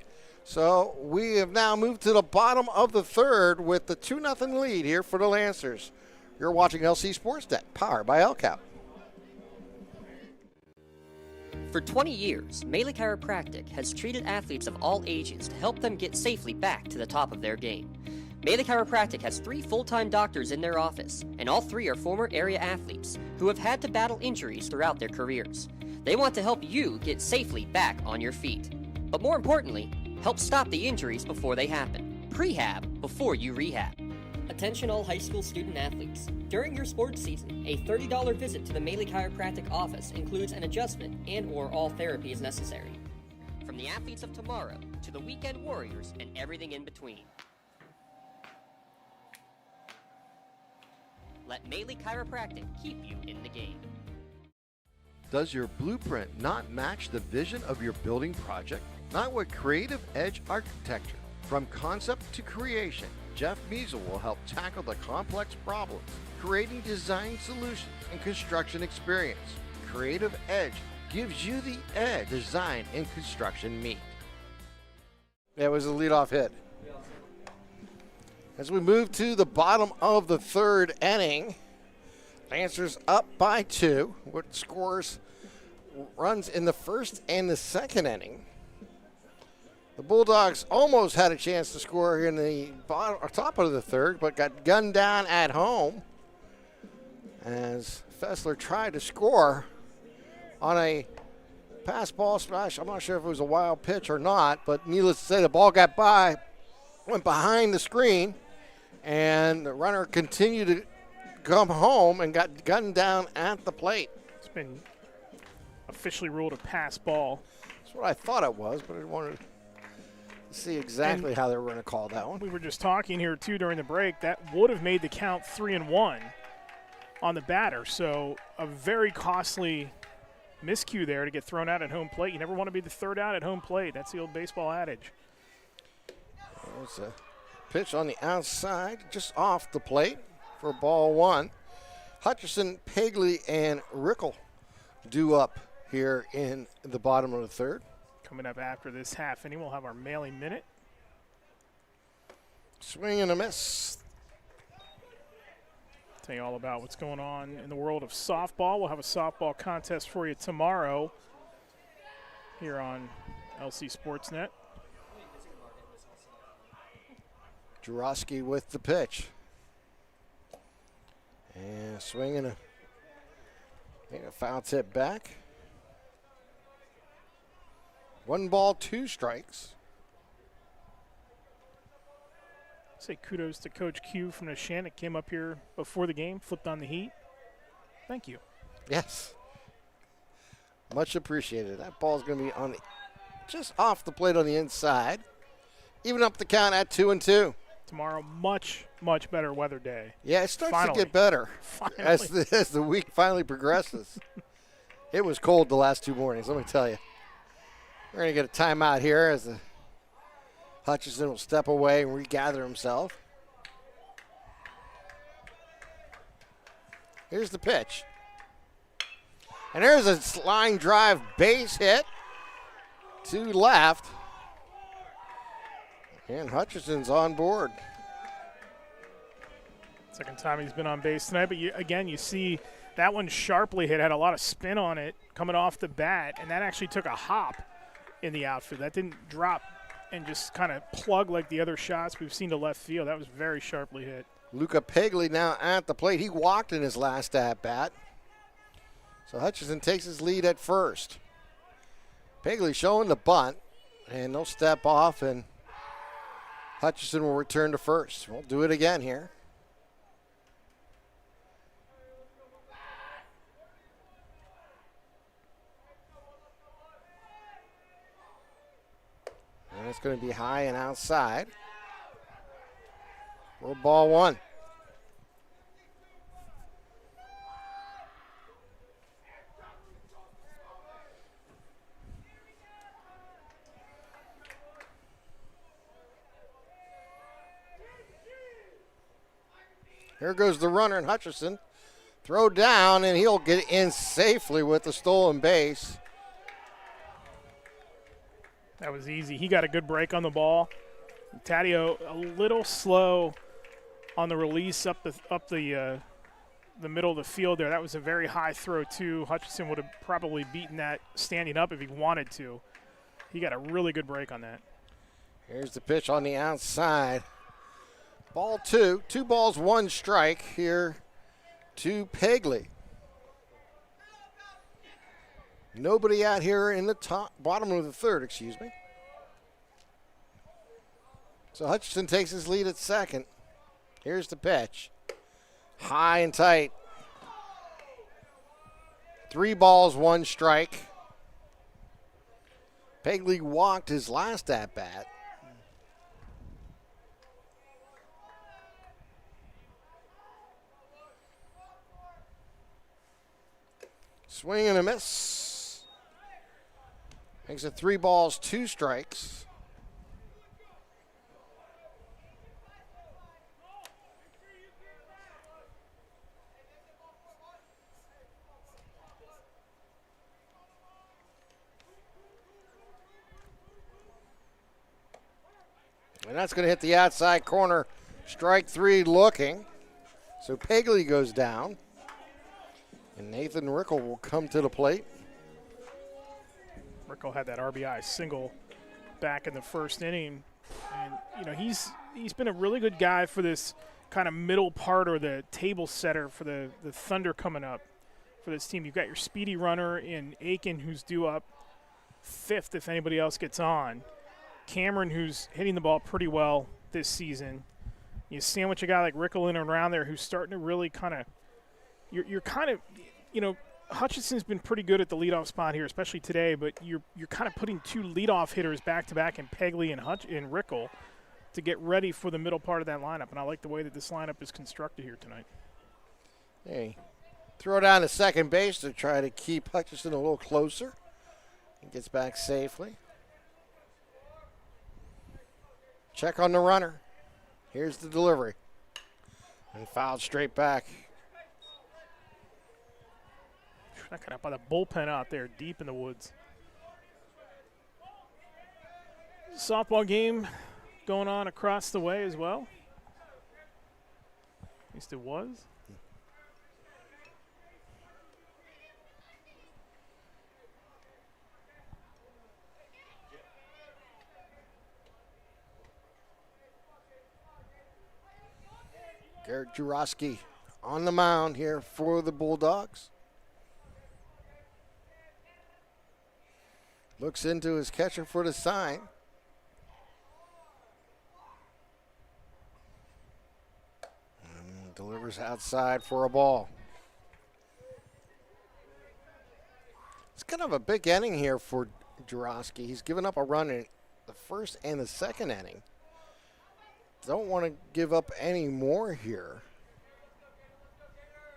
So we have now moved to the bottom of the 3rd with the 2-0 lead here for the Lancers. You're watching LC SportsNet, powered by LCAP. For 20 years, Melee Chiropractic has treated athletes of all ages to help them get safely back to the top of their game. Melee Chiropractic has 3 full-time doctors in their office, and all 3 are former area athletes who have had to battle injuries throughout their careers. They want to help you get safely back on your feet. But more importantly, help stop the injuries before they happen. Prehab before you rehab. Attention all high school student athletes. During your sports season, a $30 visit to the Maley Chiropractic office includes an adjustment and/or all therapy is necessary. From the athletes of tomorrow to the weekend warriors and everything in between. Let Maley Chiropractic keep you in the game. Does your blueprint not match the vision of your building project? Not with Creative Edge Architecture. From concept to creation, Jeff Measle will help tackle the complex problems, creating design solutions and construction experience. Creative Edge gives you the edge design and construction meet. That was a leadoff hit. As we move to the bottom of the third inning, Lancers up by 2. What scores runs in the first and the second inning. The Bulldogs almost had a chance to score in the top of the third, but got gunned down at home as Fessler tried to score on a pass ball smash. I'm not sure if it was a wild pitch or not, but needless to say, the ball got by, went behind the screen, and the runner continued to come home and got gunned down at the plate. It's been officially ruled a pass ball. That's what I thought it was, but I wanted to see exactly how they were going to call that one. We were just talking here, too, during the break. That would have made the count 3-1 on the batter. So a very costly miscue there to get thrown out at home plate. You never want to be the third out at home plate. That's the old baseball adage. There's a pitch on the outside, just off the plate for ball 1. Hutcherson, Pegley, and Rickle due up here in the bottom of the third. Coming up after this half inning, we'll have our mailing minute. Swing and a miss. Tell you all about what's going on in the world of softball. We'll have a softball contest for you tomorrow here on LC SportsNet. Jurowski with the pitch. And swing and a foul tip back. 1 ball, 2 strikes. Say kudos to Coach Q from Neshannock. Came up here before the game, flipped on the heat. Thank you. Yes. Much appreciated. That ball's going to be on just off the plate on the inside. Even up the count at 2-2. Tomorrow, much, much better weather day. Yeah, it starts Finally. to get better as Finally. the week finally progresses. It was cold the last 2 mornings, let me tell you. We're going to get a timeout here as the Hutchinson will step away and regather himself. Here's the pitch. And there's a line drive base hit to left. And Hutchinson's on board. Second time he's been on base tonight, but you see that one sharply hit, had a lot of spin on it coming off the bat, and that actually took a hop in the outfield. That didn't drop and just kind of plug like the other shots we've seen to left field. That was very sharply hit. Luca Pegley now at the plate. He walked in his last at-bat. So Hutchinson takes his lead at first. Pegley showing the bunt, and they'll step off, and Hutchinson will return to first. We'll do it again here. And it's going to be high and outside. For ball 1. Here goes the runner, and Hutchinson. Throw down, and he'll get in safely with the stolen base. That was easy. He got a good break on the ball. Taddeo a little slow on the release up the middle of the field there. That was a very high throw too. Hutchinson would have probably beaten that standing up if he wanted to. He got a really good break on that. Here's the pitch on the outside. Ball 2. 2 balls, 1 strike here to Pegley. Nobody out here in the bottom of the third, excuse me. So Hutchinson takes his lead at second. Here's the pitch. High and tight. 3 balls, 1 strike. Pegley walked his last at-bat. Swing and a miss. Makes it 3 balls, 2 strikes. And that's going to hit the outside corner. Strike 3 looking. So Pegley goes down. And Nathan Rickle will come to the plate. Rickle had that RBI single back in the first inning. And, you know, he's been a really good guy for this kind of middle part or the table setter for the Thunder coming up for this team. You've got your speedy runner in Aiken, who's due up 5th if anybody else gets on. Cameron, who's hitting the ball pretty well this season. You sandwich a guy like Rickle in and around there who's starting to really kind of – you're kind of – you know, Hutchinson's been pretty good at the leadoff spot here, especially today, but you're kind of putting 2 leadoff hitters back-to-back in Pegley and Rickle to get ready for the middle part of that lineup, and I like the way that this lineup is constructed here tonight. Hey, throw down to second base to try to keep Hutchinson a little closer. He gets back safely. Check on the runner. Here's the delivery. And fouled straight back. That got up by the bullpen out there deep in the woods. Softball game going on across the way as well. At least it was. Garrett Jurowski on the mound here for the Bulldogs. Looks into his catcher for the sign. And delivers outside for a ball. It's kind of a big inning here for Jurowski. He's given up a run in the first and the second inning. Don't want to give up any more here.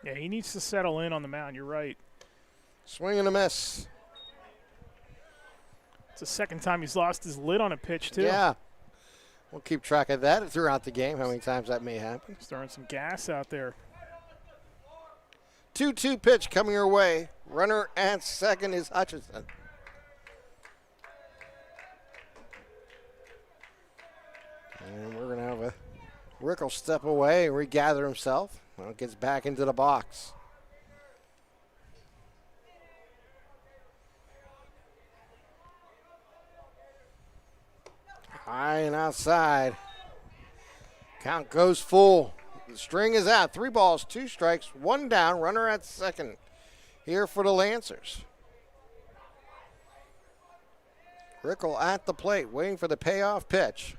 Yeah, he needs to settle in on the mound. You're right. Swing and a miss. It's the second time he's lost his lid on a pitch, too. Yeah. We'll keep track of that throughout the game, how many times that may happen. He's throwing some gas out there. 2-2 pitch coming your way. Runner at second is Hutchinson. And we're going to have a Rickle step away and regather himself. Well, gets back into the box. High and outside. Count goes full. The string is out. 3 balls, 2 strikes, 1 down. Runner at second here for the Lancers. Rickle at the plate, waiting for the payoff pitch.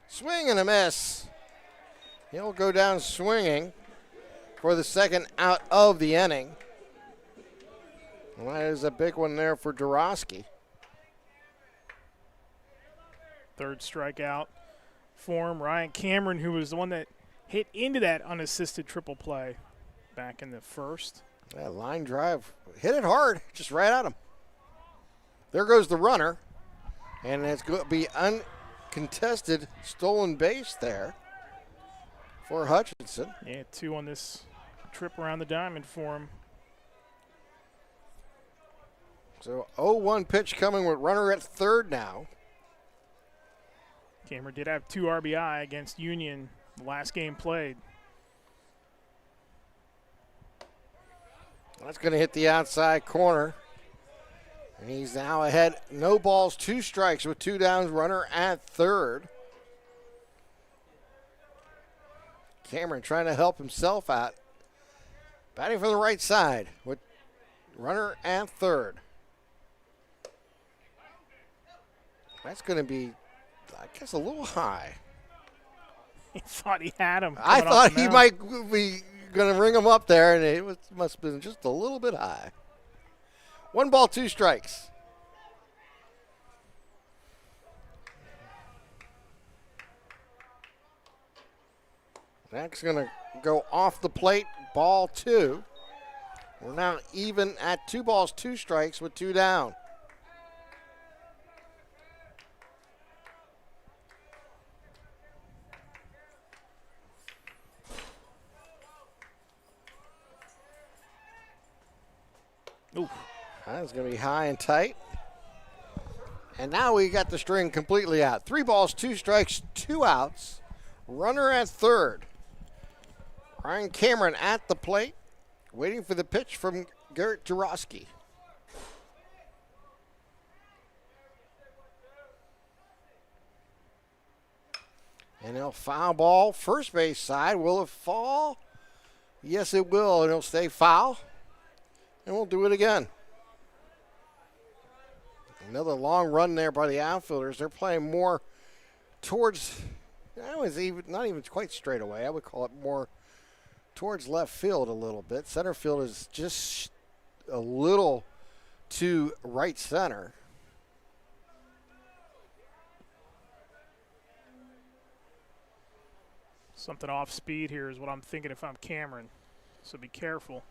Swing and a miss. He'll go down swinging for the second out of the inning. Well, that is a big one there for Jurowski. Third strikeout for him. Ryan Cameron, who was the one that hit into that unassisted triple play back in the first. That line drive, hit it hard, just right at him. There goes the runner, and it's going to be uncontested stolen base there for Hutchinson. Yeah, 2 on this trip around the diamond for him. So 0-1 pitch coming with runner at third now. Cameron did have 2 RBI against Union the last game played. That's going to hit the outside corner. And he's now ahead. No balls, 2 strikes with 2 downs, runner at third. Cameron trying to help himself out. Batting from the right side with runner at third. That's going to be, I guess, a little high. He thought he had him. I thought he might be going to ring him up there, and it must have been just a little bit high. 1 ball, 2 strikes. That's going to go off the plate, ball 2. We're now even at 2 balls, 2 strikes with 2 down. Ooh. That's going to be high and tight. And now we got the string completely out. 3 balls, 2 strikes, 2 outs. Runner at third. Ryan Cameron at the plate, waiting for the pitch from Garrett Jarosky. And he'll foul ball first base side. Will it fall? Yes, it will, and it'll stay foul. And we'll do it again. Another long run there by the outfielders. They're playing more towards, not even quite straight away. I would call it more towards left field a little bit. Center field is just a little to right center. Something off speed here is what I'm thinking if I'm Cameron. So be careful.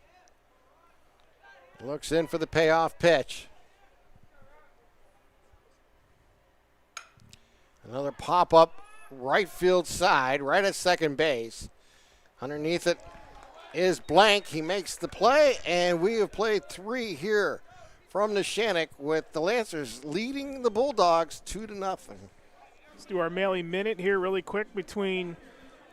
Looks in for the payoff pitch. Another pop-up right field side, right at second base. Underneath it is Blank. He makes the play, and we have played 3 here from Neshannock with the Lancers leading the Bulldogs 2-0. Let's do our Mailey Minute here really quick between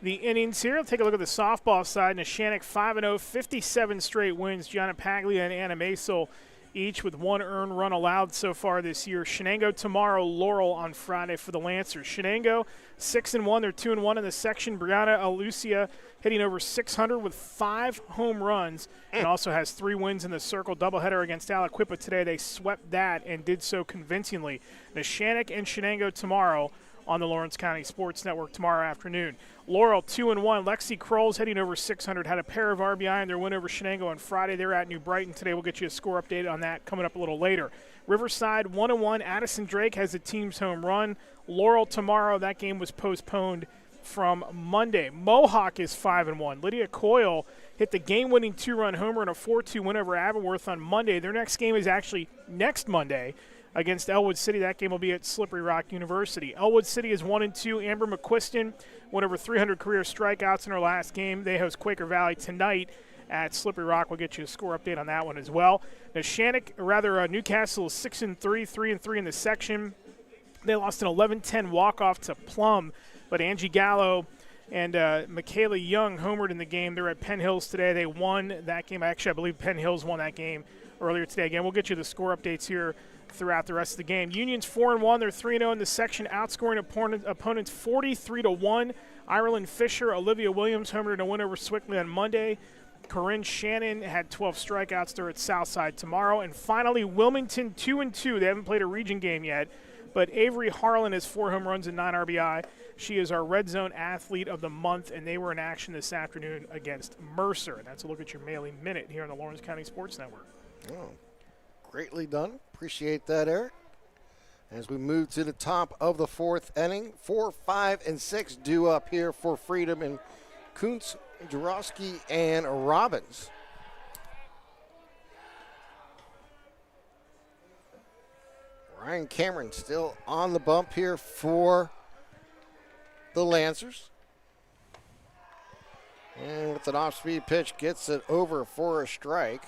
the innings here. Let's take a look at the softball side. Neshannock 5-0, 57 straight wins. Gianna Paglia and Anna Masel each with 1 earned run allowed so far this year. Shenango tomorrow, Laurel on Friday for the Lancers. Shenango 6-1, they're 2-1 in the section. Brianna Alucia hitting over 600 with 5 home runs and also has 3 wins in the circle doubleheader against Aliquippa today. They swept that and did so convincingly. Neshannock and Shenango tomorrow on the Lawrence County Sports Network tomorrow afternoon. Laurel 2-1. Lexi Kroll's heading over 600. Had a pair of RBI in their win over Shenango on Friday. They're at New Brighton today. We'll get you a score update on that coming up a little later. Riverside 1-1. Addison Drake has the team's home run. Laurel tomorrow. That game was postponed from Monday. Mohawk is 5-1. Lydia Coyle hit the game-winning 2-run homer in a 4-2 win over Aberworth on Monday. Their next game is actually next Monday against Elwood City. That game will be at Slippery Rock University. Elwood City is 1-2. Amber McQuiston went over 300 career strikeouts in her last game. They host Quaker Valley tonight at Slippery Rock. We'll get you a score update on that one as well. Newcastle is 6-3, 3-3 in the section. They lost an 11-10 walk-off to Plum, but Angie Gallo and Michaela Young homered in the game. They're at Penn Hills today. They won that game. Actually, I believe Penn Hills won that game earlier today. Again, we'll get you the score updates here throughout the rest of the game. Union's 4-1. They're 3-0 in the section, outscoring opponents 43-1. Ireland Fisher, Olivia Williams homered in a win over Swickley on Monday. Corinne Shannon had 12 strikeouts. They're at Southside tomorrow. And finally, Wilmington 2-2. They haven't played a region game yet, but Avery Harlan has 4 home runs and 9 RBI. She is our Red Zone Athlete of the Month, and they were in action this afternoon against Mercer. And that's a look at your Mailey Minute here on the Lawrence County Sports Network. Oh, greatly done. Appreciate that, Eric. As we move to the top of the 4th inning, 4, 5, and 6 due up here for Freedom in Kuntz, Jarosky, and Robbins. Ryan Cameron still on the bump here for the Lancers. And with an off-speed pitch, gets it over for a strike.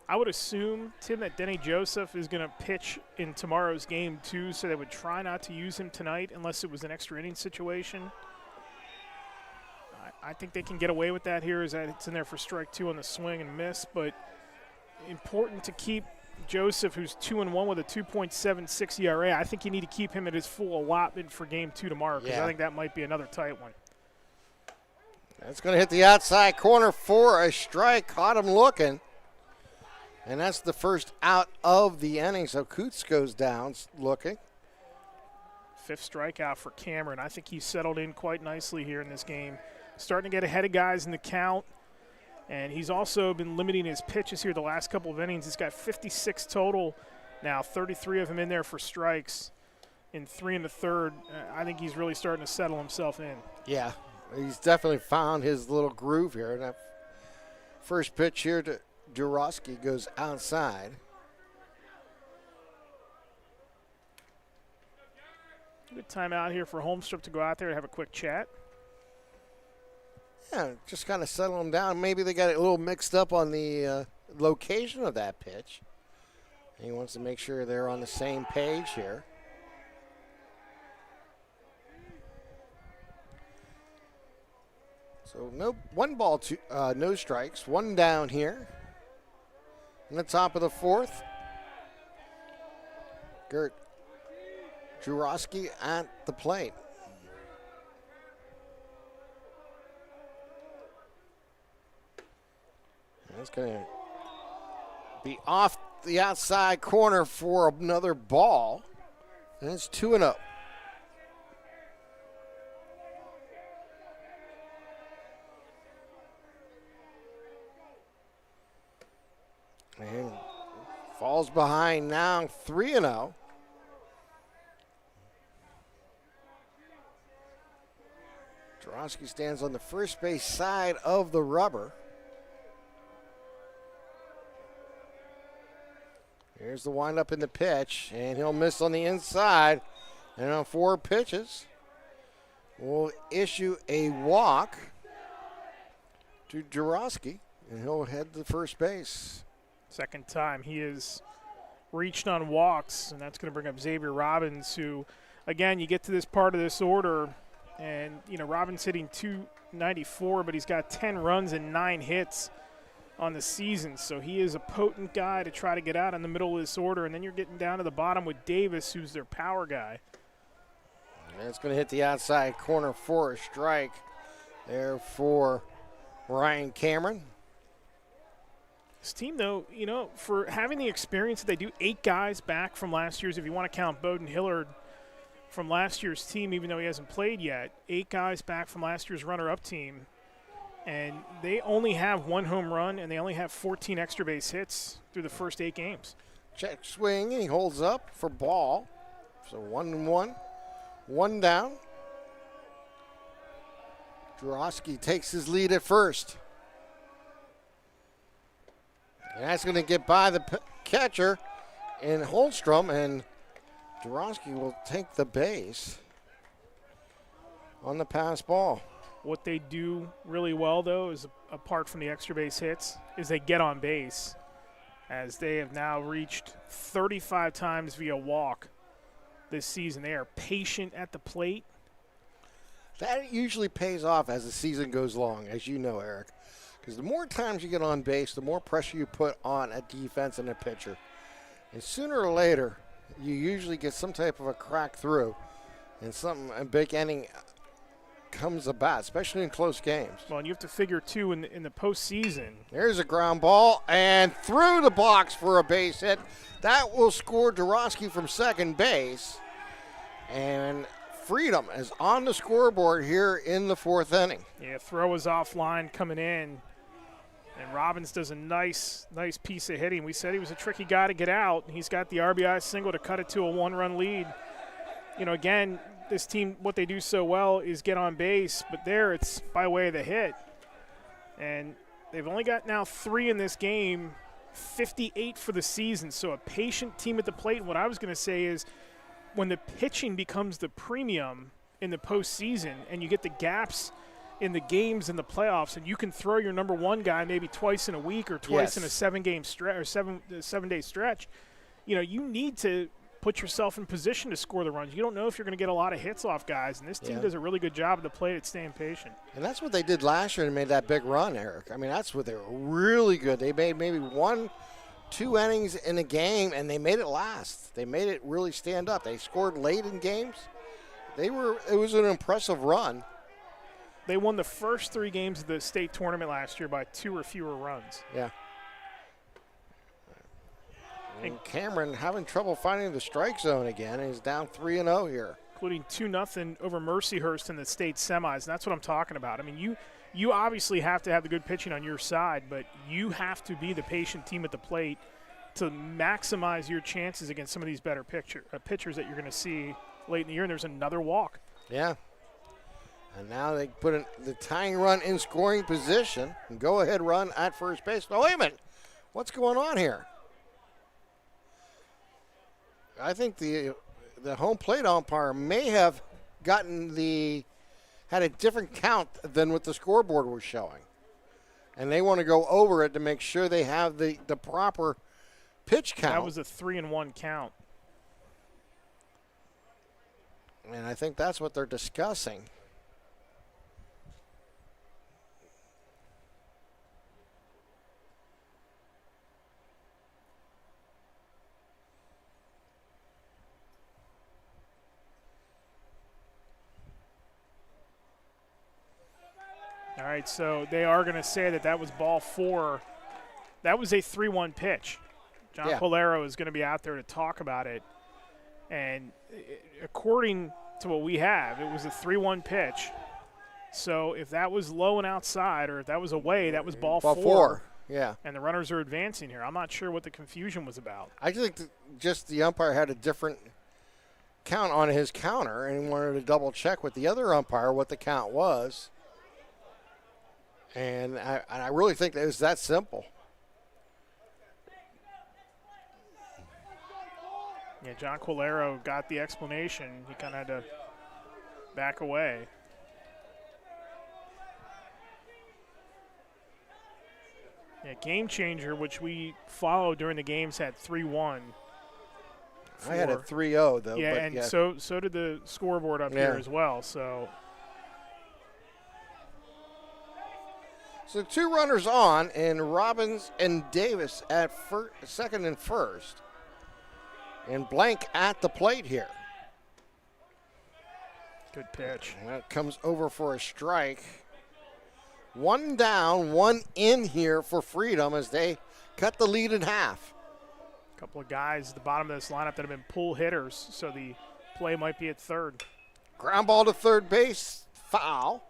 I would assume, Tim, that Denny Joseph is going to pitch in tomorrow's game, too, so they would try not to use him tonight unless it was an extra inning situation. I think they can get away with that here, as that it's in there for strike 2 on the swing and miss, but important to keep Joseph, who's 2-1 with a 2.76 ERA. I think you need to keep him at his full allotment for game 2 tomorrow, because I think that might be another tight one. That's going to hit the outside corner for a strike. Caught him looking. And that's the first out of the inning, so Coots goes down looking. 5th strikeout for Cameron. I think he's settled in quite nicely here in this game. Starting to get ahead of guys in the count. And he's also been limiting his pitches here the last couple of innings. He's got 56 total now, 33 of them in there for strikes in 3 1/3. I think he's really starting to settle himself in. Yeah, he's definitely found his little groove here. And that first pitch here to Jurowski goes outside. Good time out here for Holmstrup to go out there and have a quick chat. Yeah, just kind of settle them down. Maybe they got a little mixed up on the location of that pitch. He wants to make sure they're on the same page here. So no 1 ball, no strikes, 1 down here. In the top of the 4th, Gert Jurowski at the plate. That's going to be off the outside corner for another ball. And it's 2-0. And falls behind now, 3-0. Jurowski stands on the first base side of the rubber. Here's the windup in the pitch, and he'll miss on the inside. And on 4 pitches, will issue a walk to Jurowski, and he'll head to first base. Second time he has reached on walks, and that's going to bring up Xavier Robbins, who, again, you get to this part of this order, and, you know, Robbins hitting .294, but he's got 10 runs and 9 hits on the season. So he is a potent guy to try to get out in the middle of this order. And then you're getting down to the bottom with Davis, who's their power guy. And it's going to hit the outside corner for a strike there for Ryan Cameron. This team, though, you know, for having the experience that they do, 8 guys back from last year's, if you want to count Bowden Hillard from last year's team, even though he hasn't played yet, 8 guys back from last year's runner-up team. And they only have 1 home run, and they only have 14 extra base hits through the first 8 games. Check swing, and he holds up for ball. So 1-1, 1 down. Jurowski takes his lead at first. And that's going to get by the catcher in Holmstrom, and Jurowski will take the base on the pass ball. What they do really well, though, is apart from the extra base hits, is they get on base, as they have now reached 35 times via walk this season. They are patient at the plate. That usually pays off as the season goes along, as you know, Eric. Because the more times you get on base, the more pressure you put on a defense and a pitcher. And sooner or later, you usually get some type of a crack through, and a big inning comes about, especially in close games. Well, and you have to figure, too, in the postseason. There's a ground ball, and through the box for a base hit. That will score Jurowski from second base. And Freedom is on the scoreboard here in the 4th inning. Yeah, throw is offline coming in. And Robbins does a nice piece of hitting. We said he was a tricky guy to get out. He's got the RBI single to cut it to a 1-run lead. You know, again, this team, what they do so well is get on base, but there it's by way of the hit. And they've only got now 3 in this game, 58 for the season. So a patient team at the plate. And what I was going to say is when the pitching becomes the premium in the postseason and you get the gaps in the games in the playoffs, and you can throw your number 1 guy maybe twice in a week or twice in a 7-game stretch or 7-day stretch, you know, you need to put yourself in position to score the runs. You don't know if you're going to get a lot of hits off guys, and this team does a really good job at the plate at staying patient. And that's what they did last year and made that big run, Eric. I mean, that's what they were really good. They made maybe 1-2 innings in a game, and they made it last. They made it really stand up. They scored late in games. It was an impressive run. They won the first 3 games of the state tournament last year by 2 or fewer runs. Yeah. And Cameron having trouble finding the strike zone again. He's down 3-0 here. Including 2-0 over Mercyhurst in the state semis. And that's what I'm talking about. I mean, you obviously have to have the good pitching on your side, but you have to be the patient team at the plate to maximize your chances against some of these better pitchers that you're going to see late in the year. And there's another walk. Yeah. And now they put the tying run in scoring position. And go-ahead run at first base. Oh, wait a minute. What's going on here? I think the home plate umpire may have had a different count than what the scoreboard was showing. And they want to go over it to make sure they have the proper pitch count. That was a 3-1 count. And I think that's what they're discussing. All right, so they are going to say that was ball 4. That was a 3-1 pitch. John Polero is going to be out there to talk about it. And according to what we have, it was a 3-1 pitch. So if that was low and outside, or if that was away, that was ball 4. Yeah. And the runners are advancing here. I'm not sure what the confusion was about. I think just the umpire had a different count on his counter and wanted to double check with the other umpire what the count was. And I really think that it was that simple. Yeah, John Quilero got the explanation. He kind of had to back away. Yeah, Game Changer, which we followed during the games, had 3-1. I had a 3-0 though. Yeah, but and so did the scoreboard up here as well. So 2 runners on, and Robbins and Davis at second and first. And Blank at the plate here. Good pitch. And that comes over for a strike. 1 down, 1 in here for Freedom as they cut the lead in half. A couple of guys at the bottom of this lineup that have been pull hitters, so the play might be at third. Ground ball to third base, foul.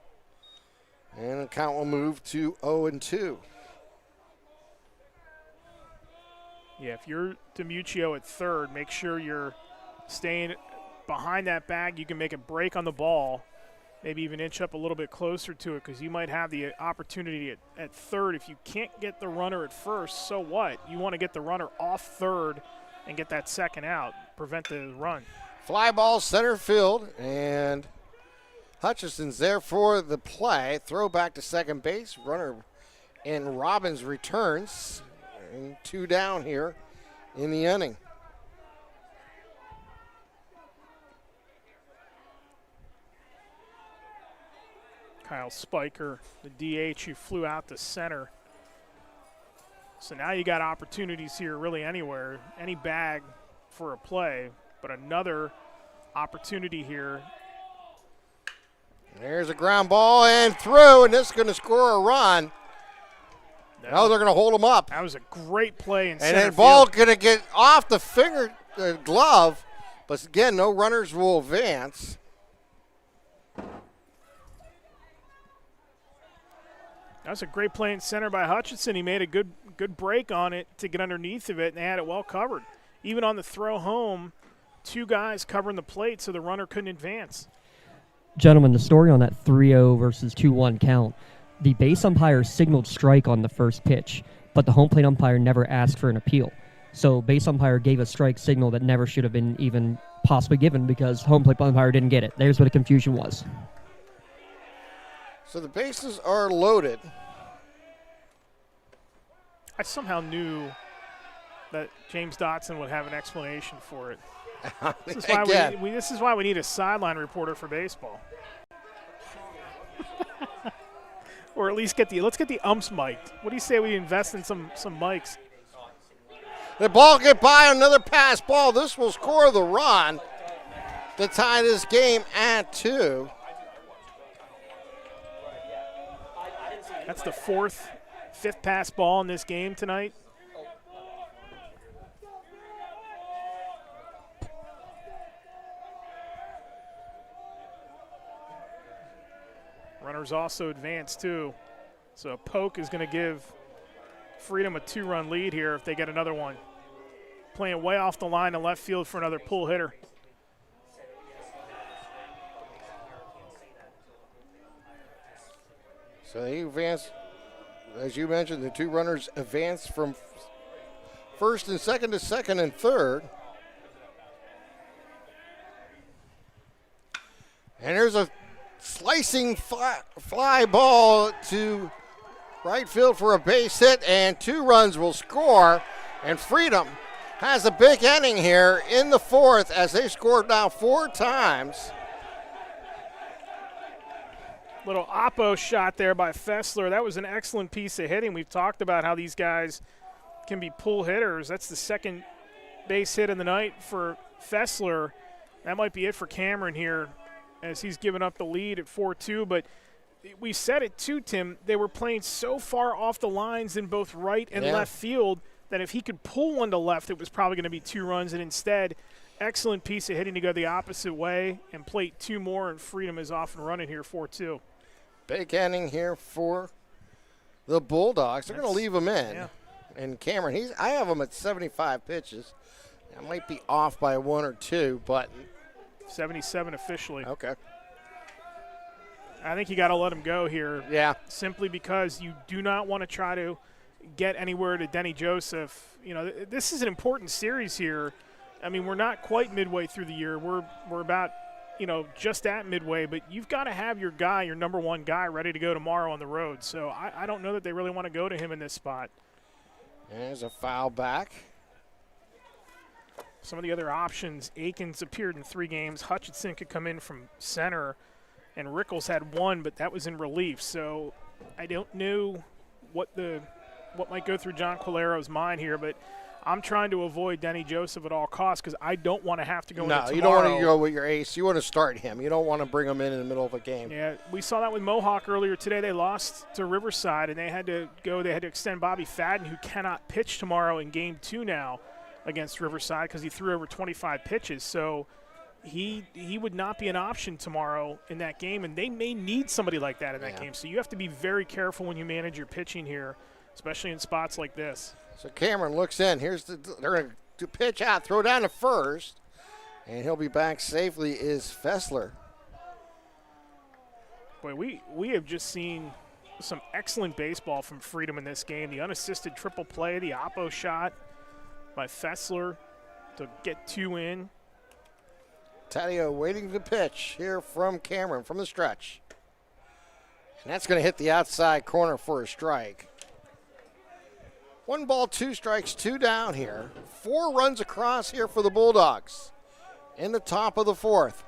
And the count will move to 0-2. Yeah, if you're DiMuccio at third, make sure you're staying behind that bag. You can make a break on the ball, maybe even inch up a little bit closer to it, because you might have the opportunity at third. If you can't get the runner at first, so what? You want to get the runner off third and get that second out, prevent the run. Fly ball center field, and Hutchison's there for the play. Throw back to second base. Runner and Robbins returns. And 2 down here in the inning. Kyle Spiker, the DH, who flew out to center. So now you got opportunities here really anywhere, any bag for a play, but another opportunity here. There's a ground ball and through, and this is going to score a run. Now they're going to hold him up. That was a great play in center field. And the ball going to get off the glove, but again, no runners will advance. That was a great play in center by Hutchinson. He made a good break on it to get underneath of it, and they had it well covered. Even on the throw home, 2 guys covering the plate so the runner couldn't advance. Gentlemen, the story on that 3-0 versus 2-1 count, the base umpire signaled strike on the first pitch, but the home plate umpire never asked for an appeal. So base umpire gave a strike signal that never should have been even possibly given because home plate umpire didn't get it. There's where the confusion was. So the bases are loaded. I somehow knew that James Dotson would have an explanation for it. This is why we need a sideline reporter for baseball. Or at least let's get the umps mic'd. What do you say we invest in some mics? The ball get by, another pass ball. This will score the run to tie this game at 2. That's the 5th pass ball in this game tonight. Runners also advanced too. So Polk is going to give Freedom a 2-run lead here if they get another one. Playing way off the line in left field for another pull hitter. So they advance, as you mentioned, the 2 runners advance from first and second to second and third. And there's a slicing fly ball to right field for a base hit, and 2 runs will score. And Freedom has a big inning here in the 4th as they scored now 4 times. Little oppo shot there by Fessler. That was an excellent piece of hitting. We've talked about how these guys can be pull hitters. That's the second base hit of the night for Fessler. That might be it for Cameron here as he's given up the lead at 4-2. But we said it too, Tim. They were playing so far off the lines in both right and left field that if he could pull one to left, it was probably going to be 2 runs. And instead, excellent piece of hitting to go the opposite way and plate 2 more, and Freedom is off and running here 4-2. Big inning here for the Bulldogs. They're going to leave him in. Yeah. And Cameron, I have him at 75 pitches. I might be off by 1 or 2, but 77 officially. Okay. I think you got to let him go here. Yeah. Simply because you do not want to try to get anywhere to Denny Joseph. You know, this is an important series here. I mean, we're not quite midway through the year. We're about, just at midway, but you've got to have your guy, your number 1 guy, ready to go tomorrow on the road. So I don't know that they really want to go to him in this spot. There's a foul back. Some of the other options, Akins appeared in 3 games. Hutchinson could come in from center, and Rickles had 1, but that was in relief. So I don't know what might go through John Colero's mind here, but I'm trying to avoid Denny Joseph at all costs because I don't want to have to go into tomorrow. No, you don't want to go with your ace. You want to start him. You don't want to bring him in the middle of a game. Yeah, we saw that with Mohawk earlier today. They lost to Riverside, and they had to extend Bobby Fadden, who cannot pitch tomorrow in Game 2 now against Riverside because he threw over 25 pitches. So he would not be an option tomorrow in that game, and they may need somebody like that in that game. So you have to be very careful when you manage your pitching here, especially in spots like this. So Cameron looks in. They're going to pitch out, throw down to first, and he'll be back safely is Fessler. Boy, we have just seen some excellent baseball from Freedom in this game. The unassisted triple play, the oppo shot by Fessler to get 2 in. Taddeo waiting to pitch here from Cameron from the stretch. And that's going to hit the outside corner for a strike. 1 ball, 2 strikes, 2 down here. 4 runs across here for the Bulldogs in the top of the 4th.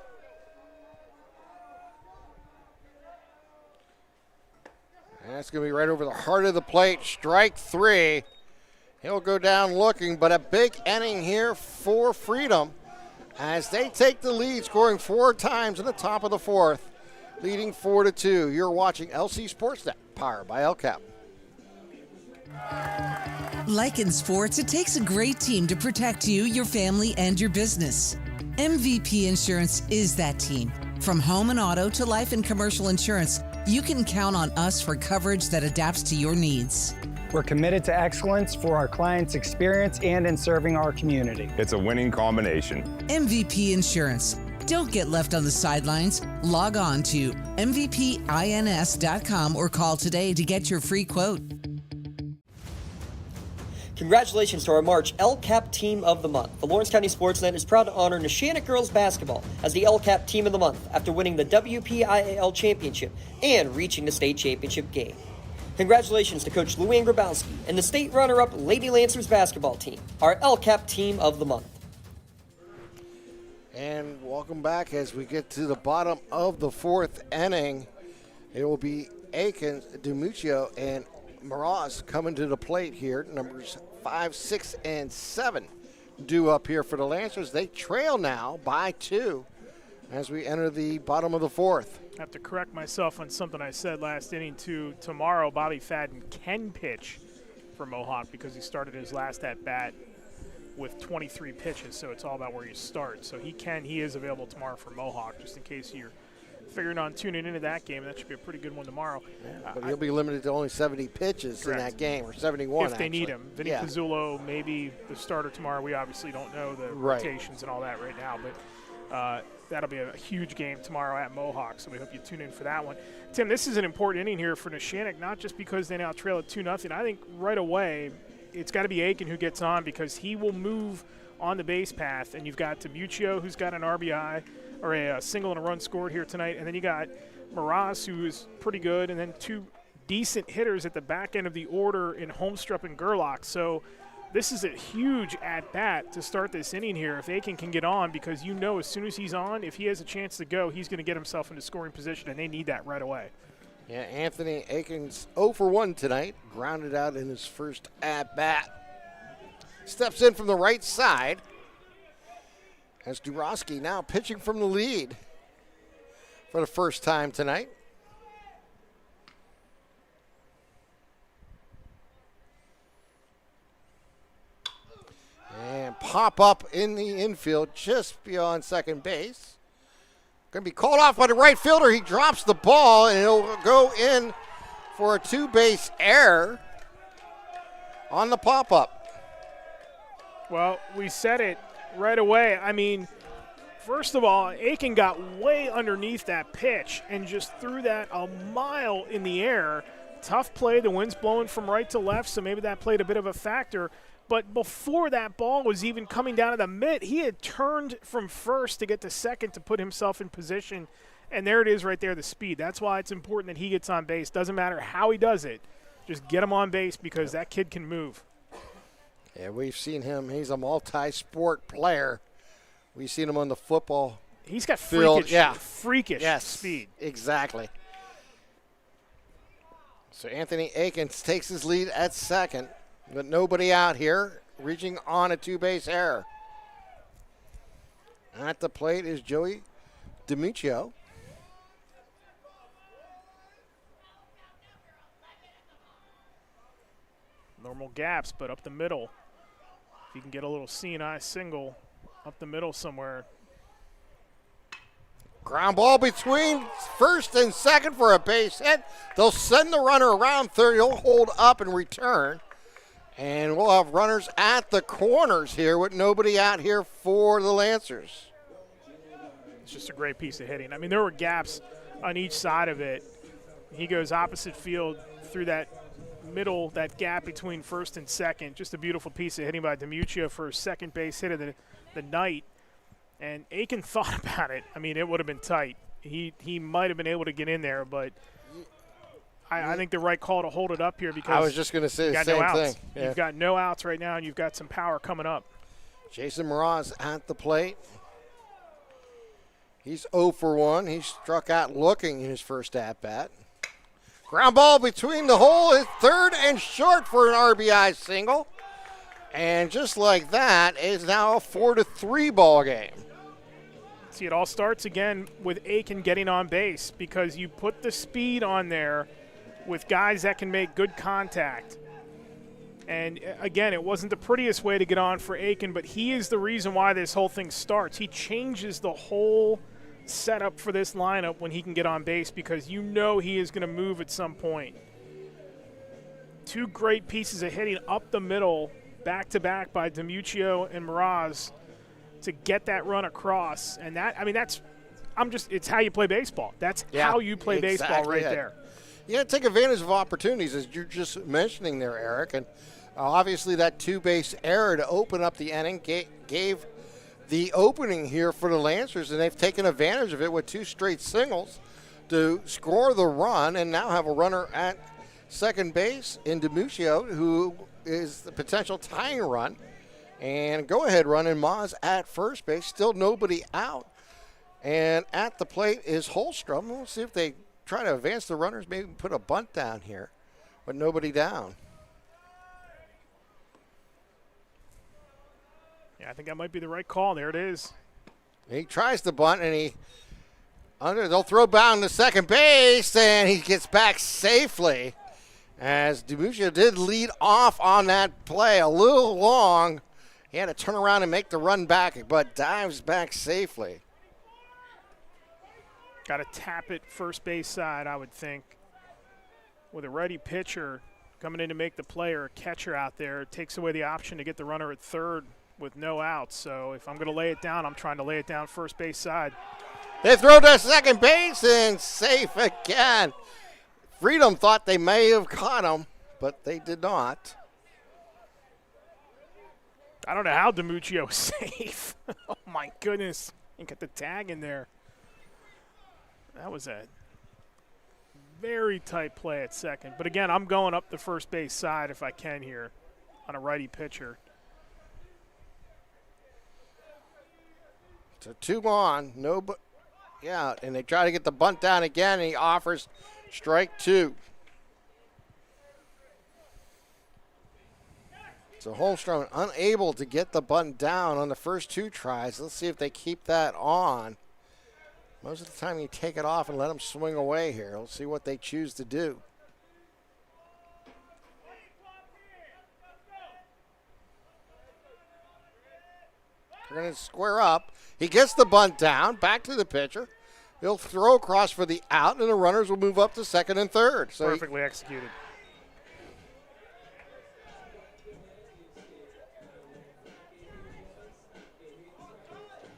And that's going to be right over the heart of the plate. Strike 3. He'll go down looking, but a big inning here for Freedom as they take the lead, scoring 4 times in the top of the 4th, leading 4-2. You're watching LC SportsNet, powered by LCAP. Like in sports, it takes a great team to protect you, your family, and your business. MVP Insurance is that team. From home and auto to life and commercial insurance, you can count on us for coverage that adapts to your needs. We're committed to excellence for our clients' experience and in serving our community. It's a winning combination. MVP Insurance. Don't get left on the sidelines. Log on to mvpins.com or call today to get your free quote. Congratulations to our March LCAP Team of the Month. The Lawrence County SportsNet is proud to honor Neshannock Girls Basketball as the LCAP Team of the Month after winning the WPIAL Championship and reaching the state championship game. Congratulations to Coach Luann Grabowski and the state runner-up Lady Lancers basketball team, our LCAP Team of the Month. And welcome back as we get to the bottom of the 4th inning. It will be Akins, DiMuccio, and Mraz coming to the plate here. Numbers 5, 6, and 7 due up here for the Lancers. They trail now by 2 as we enter the bottom of the 4th. I have to correct myself on something I said last inning too. Tomorrow, Bobby Fadden can pitch for Mohawk because he started his last at-bat with 23 pitches, so it's all about where you start. So he is available tomorrow for Mohawk, just in case you're figuring on tuning into that game. That should be a pretty good one tomorrow. Yeah, but he'll be limited to only 70 pitches in that game, or 71 if they need him. Vinny yeah. Pizzullo, maybe the starter tomorrow. We obviously don't know the rotations and all that right now, but that'll be a huge game tomorrow at Mohawk, so we hope you tune in for that one. Tim, this is an important inning here for Neshannock, not just because they now trail at 2-0. I think right away it's got to be Aiken who gets on, because he will move on the base path, and you've got Tabuccio, who's got an RBI or a single and a run scored here tonight, and then you got Miraz, who is pretty good, and then two decent hitters at the back end of the order in Holmstrup and Gerlach. So this is a huge at-bat to start this inning here if Aiken can get on, because you know as soon as he's on, if he has a chance to go, he's going to get himself into scoring position, and they need that right away. Yeah, Anthony Aiken's 0 for 1 tonight, grounded out in his first at-bat. Steps in from the right side as Durowski now pitching from the lead for the first time tonight. And pop up in the infield just beyond second base. Going to be called off by the right fielder. He drops the ball, and it'll go in for a two-base error on the pop-up. Well, we said it right away. I mean, first of all, Aiken got way underneath that pitch and just threw that a mile in the air. Tough play. The wind's blowing from right to left, so maybe that played a bit of a factor. But before that ball was even coming down to the mitt, he had turned from first to get to second to put himself in position. And there it is right there, the speed. That's why it's important that he gets on base. Doesn't matter how he does it. Just get him on base, because that kid can move. Yeah, we've seen him. He's a multi-sport player. We've seen him on the football He's got field. freakish speed. Exactly. So Anthony Aikens takes his lead at second, but nobody out here, reaching on a two-base error. At the plate is Joey Demuccio. Normal gaps, but up the middle. If you can get a little C&I single up the middle somewhere. Ground ball between first and second for a base hit. They'll send the runner around third. He'll hold up and return. And we'll have runners at the corners here with nobody out here for the Lancers. It's just a great piece of hitting. I mean, there were gaps on each side of it. He goes opposite field through that middle, that gap between first and second. Just a beautiful piece of hitting by Demuccio for his second base hit of the night. And Aiken thought about it. I mean, it would have been tight. He might have been able to get in there, but I think the right call to hold it up here, because I was just going to say the same thing. Yeah. You've got no outs right now, and you've got some power coming up. Jason Miraz at the plate. He's 0 for 1. He struck out looking in his first at-bat. Ground ball between the hole is third and short for an RBI single. And just like that, it's now a 4-3 ball game. See, it all starts again with Aiken getting on base, because you put the speed on there with guys that can make good contact. And again, it wasn't the prettiest way to get on for Aiken, but he is the reason why this whole thing starts. He changes the whole setup for this lineup when he can get on base, because you know he is going to move at some point. Two great pieces of hitting up the middle, back-to-back by Demuccio and Miraz to get that run across. And that, I mean, it's how you play baseball. That's how you play baseball right there. You got to take advantage of opportunities, as you're just mentioning there, Eric. And obviously that two-base error to open up the inning gave the opening here for the Lancers, and they've taken advantage of it with two straight singles to score the run and now have a runner at second base in Demuccio, who is the potential tying run, and go-ahead run in Maz at first base. Still nobody out. And at the plate is Holstrom. We'll see if they try to advance the runners, maybe put a bunt down here, but nobody down. Yeah, I think that might be the right call. There it is. He tries to bunt, and they'll throw down to second base, and he gets back safely, as Demuccio did lead off on that play a little long. He had to turn around and make the run back, but dives back safely. Got to tap it first base side, I would think. With a ready pitcher coming in to make the play or a catcher out there, it takes away the option to get the runner at third with no outs. So if I'm going to lay it down, I'm trying to lay it down first base side. They throw to second base and safe again. Freedom thought they may have caught him, but they did not. I don't know how DiMuccio was safe. Oh, my goodness. And got the tag in there. That was a very tight play at second. But, again, I'm going up the first base side if I can here on a righty pitcher. So 2 on, no but. Yeah, and they try to get the bunt down again, and he offers strike 2. So Holmstrom unable to get the bunt down on the first 2 tries. Let's see if they keep that on. Most of the time you take it off and let them swing away here. Let's see what they choose to do. They're going to square up. He gets the bunt down, back to the pitcher. He'll throw across for the out, and the runners will move up to second and third. So perfectly executed.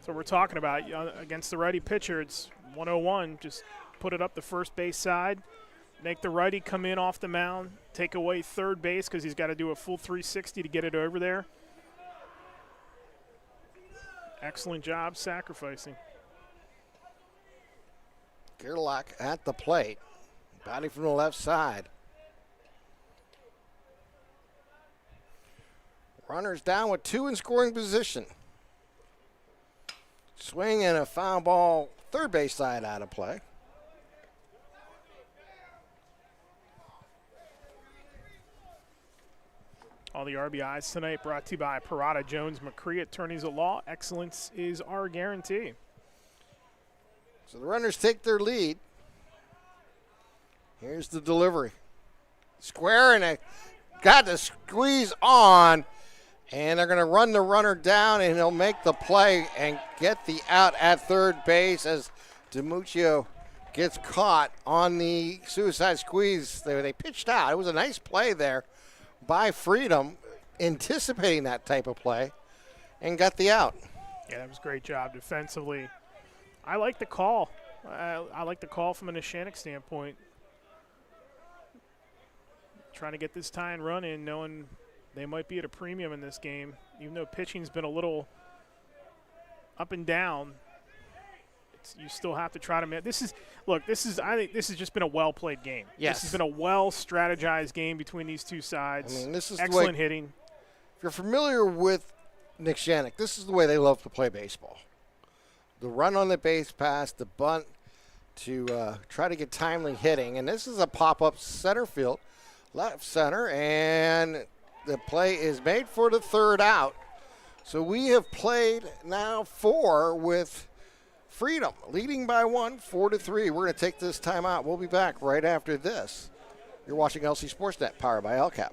So we're talking about against the righty pitcher, it's 101. Just put it up the first base side, make the righty come in off the mound, take away third base because he's got to do a full 360 to get it over there. Excellent job sacrificing. Gerlach at the plate, batting from the left side. Runners down with 2 in scoring position. Swing and a foul ball, third base side out of play. All the RBIs tonight brought to you by Parada Jones McCree, attorneys at law. Excellence is our guarantee. So the runners take their lead. Here's the delivery. Square, and they got to squeeze on. And they're going to run the runner down, and he'll make the play and get the out at third base as DiMuccio gets caught on the suicide squeeze. They pitched out. It was a nice play there by Freedom, anticipating that type of play, and got the out. Yeah, that was a great job defensively. I like the call. I like the call from a Neshannock standpoint. Trying to get this tie and run in, knowing they might be at a premium in this game. Even though pitching's been a little up and down, you still have to try to make. I think this has just been a well-played game. Yes. This has been a well-strategized game between these two sides. I mean, this is excellent hitting. If you're familiar with Neshannock, this is the way they love to play baseball. The run on the base pass, the bunt to try to get timely hitting. And this is a pop-up center field, left center, and the play is made for the third out. So we have played now 4 with Freedom, leading by 1, 4-3. We're going to take this time out. We'll be back right after this. You're watching LC SportsNet, powered by LCAP.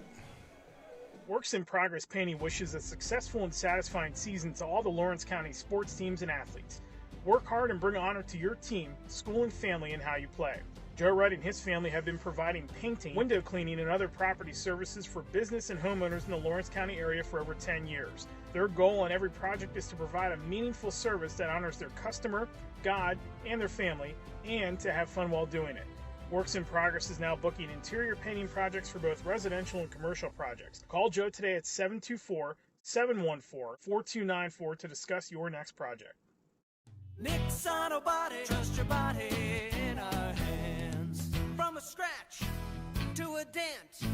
Works in Progress Painting wishes a successful and satisfying season to all the Lawrence County sports teams and athletes. Work hard and bring honor to your team, school, and family in how you play. Joe Wright and his family have been providing painting, window cleaning, and other property services for business and homeowners in the Lawrence County area for over 10 years. Their goal on every project is to provide a meaningful service that honors their customer, God, and their family, and to have fun while doing it. Works in Progress is now booking interior painting projects for both residential and commercial projects. Call Joe today at 724-714-4294 to discuss your next project. Nick's Auto Body, trust your body in our hands. From a scratch to a dent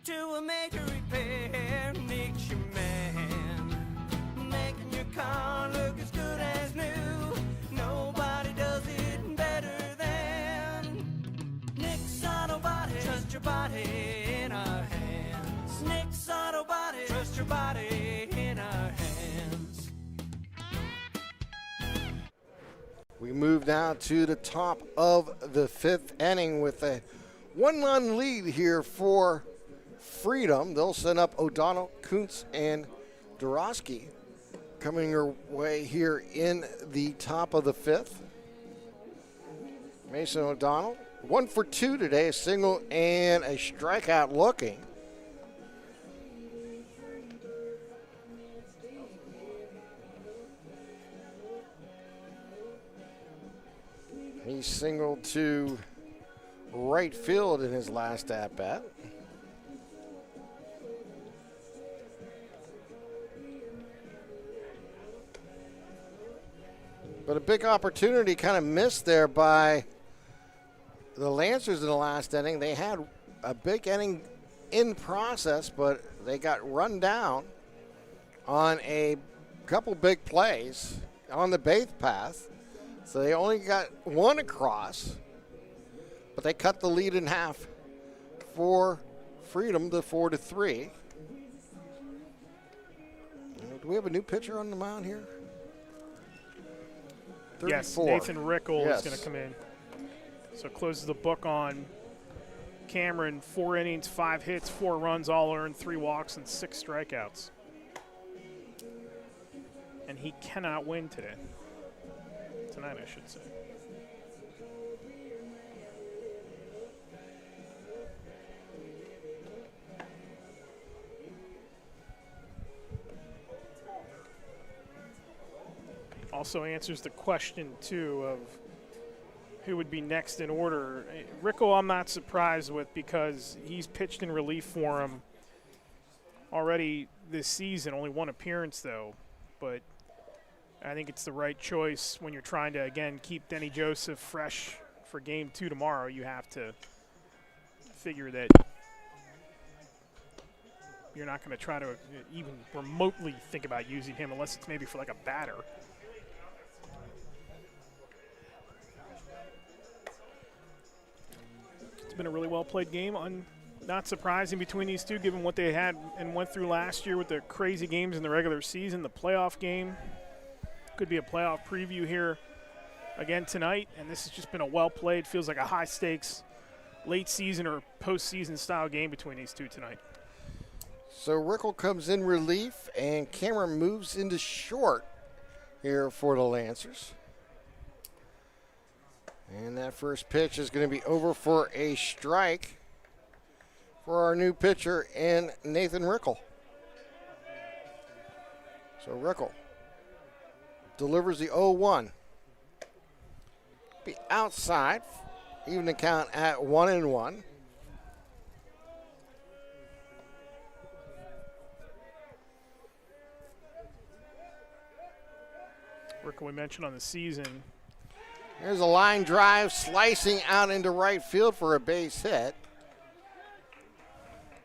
to a major repair, Nick's your man. Making your car look as good as new. Nobody does it better than Nick's Auto Body. Trust your body in our hands. Nick's Auto Body, trust your body in our hands. We move now to the top of the 5th inning with a 1-run lead here for Freedom. They'll send up O'Donnell, Kuntz, and Dorosky coming your way here in the top of the 5th. Mason O'Donnell, 1 for 2 today, a single and a strikeout looking. He singled to right field in his last at-bat. But a big opportunity kind of missed there by the Lancers in the last inning. They had a big inning in process, but they got run down on a couple big plays on the base path. So they only got one across, but they cut the lead in half for Freedom to 4-3. Do we have a new pitcher on the mound here? 34. Yes, Nathan Rickel is going to come in. So closes the book on Cameron. 4 innings, 5 hits, 4 runs, all earned, 3 walks, and 6 strikeouts. And he cannot win today. Tonight, I should say. Also answers the question, too, of who would be next in order. Rickel, I'm not surprised with because he's pitched in relief for him already this season. Only 1 appearance, though. But I think it's the right choice when you're trying to, again, keep Denny Joseph fresh for Game 2 tomorrow. You have to figure that you're not going to try to even remotely think about using him unless it's maybe for like a batter. It's been a really well-played game. Not surprising between these two, given what they had and went through last year with the crazy games in the regular season, the playoff game. Could be a playoff preview here again tonight, and this has just been a well-played, feels like a high-stakes late season or postseason style game between these two tonight. So Rickel comes in relief, and Cameron moves into short here for the Lancers. And that first pitch is going to be over for a strike for our new pitcher in Nathan Rickel. So Rickel delivers the 0-1. Be outside, even the count at 1-1. Rickel, we mentioned on the season. There's a line drive slicing out into right field for a base hit.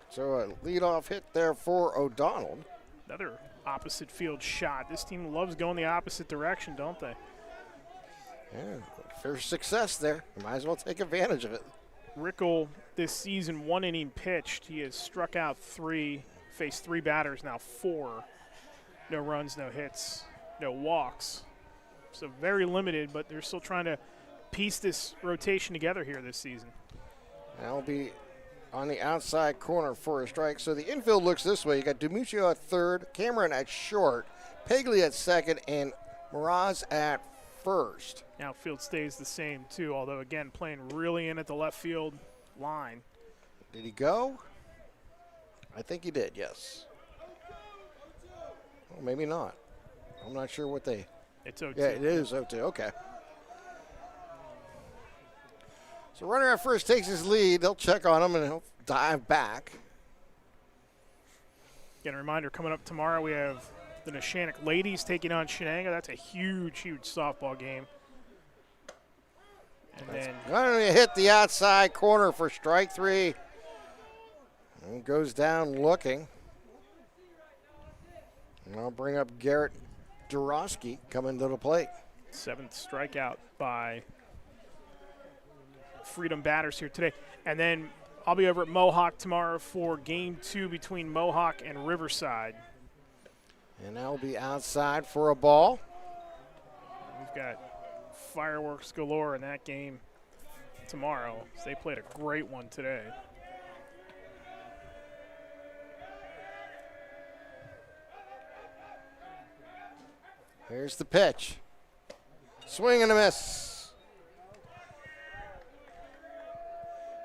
So a leadoff hit there for O'Donnell. Another opposite field shot. This team loves going the opposite direction, don't they? Yeah, fair success there. You might as well take advantage of it. Rickel this season, 1 inning pitched. He has struck out 3, faced 3 batters, now 4. No runs, no hits, no walks. So very limited, but they're still trying to piece this rotation together here this season. That'll be on the outside corner for a strike. So the infield looks this way. You got DiMuccio at third, Cameron at short, Pegley at second, and Mraz at first. Outfield stays the same, too, although, again, playing really in at the left field line. Did he go? I think he did, yes. Well, maybe not. I'm not sure what they... It's 0-2. Yeah, it is 0-2. Okay. So runner at first takes his lead. They'll check on him, and he'll dive back. Again, a reminder, coming up tomorrow, we have the Neshannock ladies taking on Shenango. That's a huge, huge softball game. And then going to hit the outside corner for strike 3. And goes down looking. And I'll bring up Garrett Dorosky coming to the plate. 7th strikeout by Freedom batters here today. And then I'll be over at Mohawk tomorrow for Game 2 between Mohawk and Riverside. And that'll be outside for a ball. We've got fireworks galore in that game tomorrow. They played a great one today. Here's the pitch. Swing and a miss.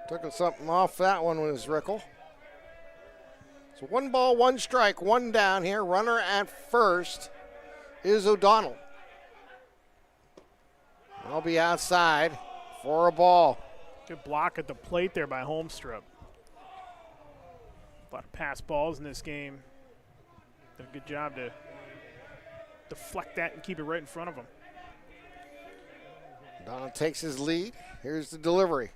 Took something off that one was Rickle. So 1 ball, 1 strike, 1 down here. Runner at first is O'Donnell. I'll be outside for a ball. Good block at the plate there by Holmstrup. A lot of pass balls in this game. Did a good job to deflect that and keep it right in front of him. O'Donnell takes his lead. Here's the delivery.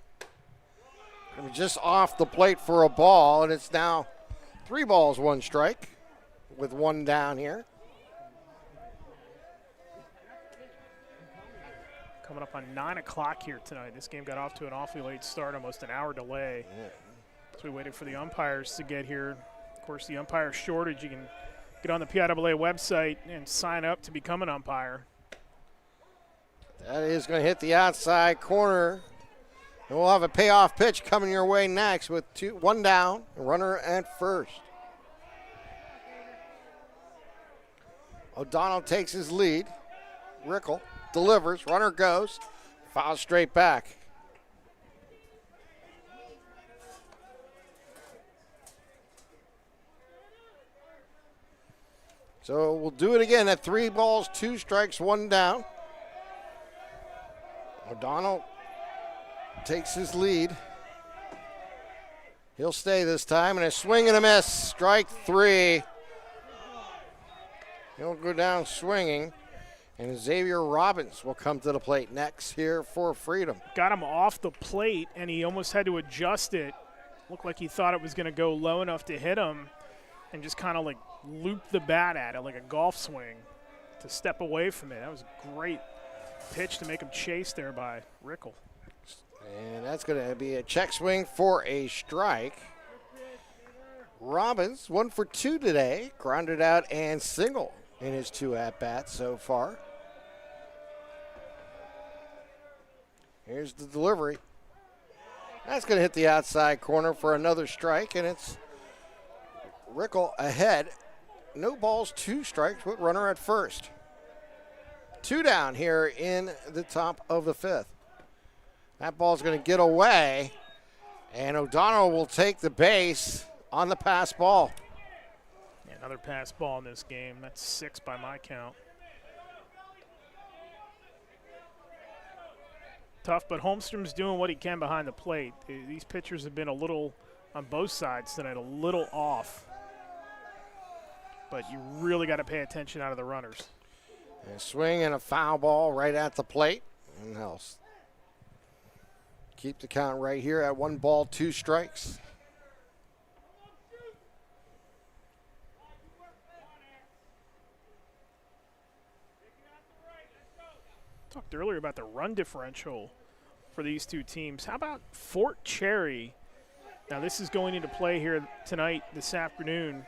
Just off the plate for a ball, and it's now 3 balls, 1 strike with 1 down here. Coming up on 9 o'clock here tonight. This game got off to an awfully late start, almost an hour delay. So we waited for the umpires to get here. Of course, the umpire shortage, you can get on the PIAA website and sign up to become an umpire. That is going to hit the outside corner. And we'll have a payoff pitch coming your way next with 1 down, runner at first. O'Donnell takes his lead. Rickle delivers, runner goes, foul straight back. So we'll do it again at 3 balls, 2 strikes, 1 down. O'Donnell takes his lead. He'll stay this time, and a swing and a miss. Strike 3. He'll go down swinging, and Xavier Robbins will come to the plate next here for Freedom. Got him off the plate, and he almost had to adjust it. Looked like he thought it was going to go low enough to hit him, and just kind of like looped the bat at it like a golf swing to step away from it. That was a great pitch to make him chase there by Rickle. And that's going to be a check swing for a strike. Robbins, 1 for 2 today, grounded out and single in his 2 at-bats so far. Here's the delivery. That's going to hit the outside corner for another strike, and it's Rickle ahead. No balls, 2 strikes with runner at first. 2 down here in the top of the 5th. That ball's going to get away, and O'Donnell will take the base on the pass ball. Yeah, another pass ball in this game. That's 6 by my count. Tough, but Holmstrom's doing what he can behind the plate. These pitchers have been a little, on both sides tonight, a little off. But you really got to pay attention out of the runners. A swing and a foul ball right at the plate. And they'll keep the count right here at 1 ball, 2 strikes. Talked earlier about the run differential for these 2 teams. How about Fort Cherry? Now this is going into play here tonight, this afternoon.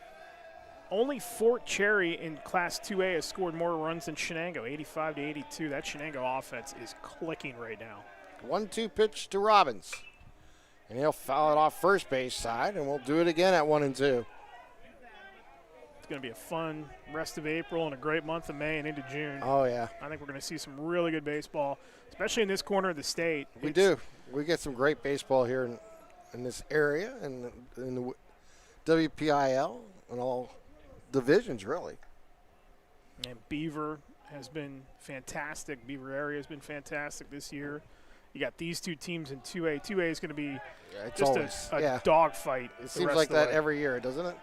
Only Fort Cherry in Class 2A has scored more runs than Shenango, 85-82. That Shenango offense is clicking right now. 1-2 pitch to Robbins. And he'll foul it off first base side, and we'll do it again at 1-2. It's going to be a fun rest of April and a great month of May and into June. Oh, yeah. I think we're going to see some really good baseball, especially in this corner of the state. We do. We get some great baseball here in this area and in the WPIAL and all divisions, really. And Beaver has been fantastic. Beaver area has been fantastic this year. You got these 2 teams in 2A. 2A is going to be just a dogfight. It seems like that every year, doesn't it?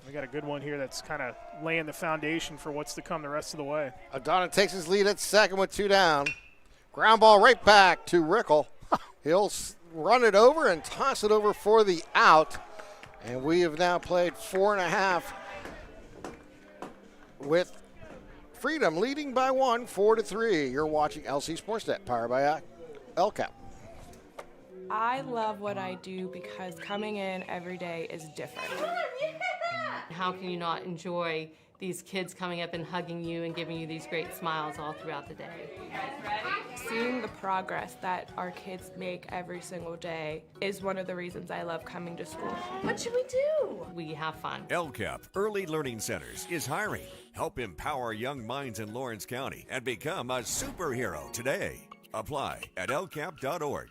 We got a good one here that's kind of laying the foundation for what's to come the rest of the way. O'Donnell takes his lead at second with 2 down. Ground ball right back to Rickle. He'll run it over and toss it over for the out. And we have now played 4.5 with Freedom leading by 1, 4-3. You're watching LC SportsNet, powered by LCAP. I love what I do because coming in every day is different. How can you not enjoy these kids coming up and hugging you and giving you these great smiles all throughout the day? Seeing the progress that our kids make every single day is one of the reasons I love coming to school. What should we do? We have fun. LCAP Early Learning Centers is hiring. Help empower young minds in Lawrence County and become a superhero today. Apply at lcap.org.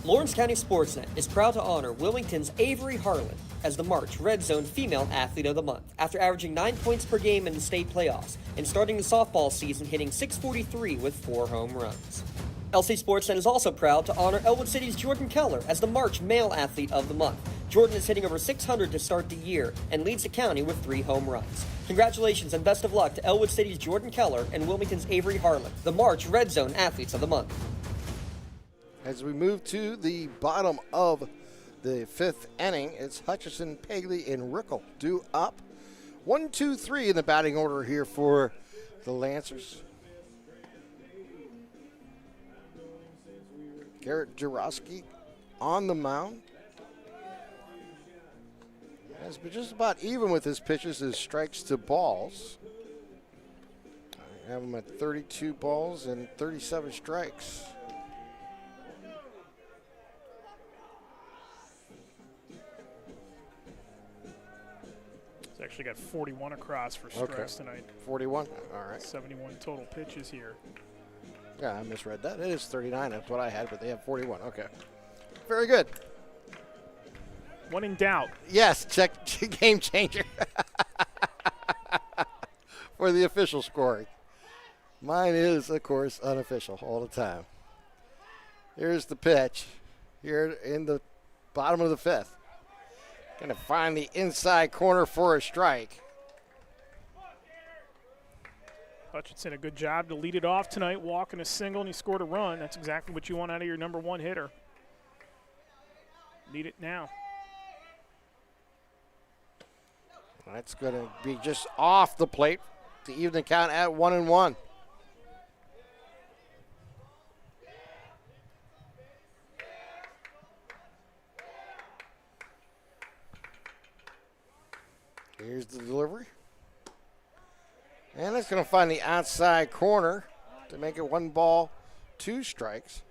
Lawrence County SportsNet is proud to honor Wilmington's Avery Harlan as the March Red Zone Female Athlete of the Month after averaging 9 points per game in the state playoffs and starting the softball season hitting .643 with 4 home runs. LC SportsNet is also proud to honor Elwood City's Jordan Keller as the March Male Athlete of the Month. Jordan is hitting over .600 to start the year and leads the county with 3 home runs. Congratulations and best of luck to Elwood City's Jordan Keller and Wilmington's Avery Harlan, the March Red Zone Athletes of the Month. As we move to the bottom of the 5th inning, it's Hutchison, Pegley, and Rickle due up. 1, 2, 3 in the batting order here for the Lancers. Garrett Jurowski on the mound. Has been just about even with his pitches, his strikes to balls. I have him at 32 balls and 37 strikes. He's actually got 41 across for strikes tonight. 41? All right. 71 total pitches here. Yeah, I misread that. It is 39. That's what I had, but they have 41. Okay. Very good. When in doubt. Yes, check game changer for the official scoring. Mine is, of course, unofficial all the time. Here's the pitch here in the bottom of the 5th. Going to find the inside corner for a strike. Hutchinson, a good job to lead it off tonight, walking a single, and he scored a run. That's exactly what you want out of your number 1 hitter. Need it now. That's going to be just off the plate to even the count at 1-1. Here's the delivery. And it's going to find the outside corner to make it 1 ball, 2 strikes.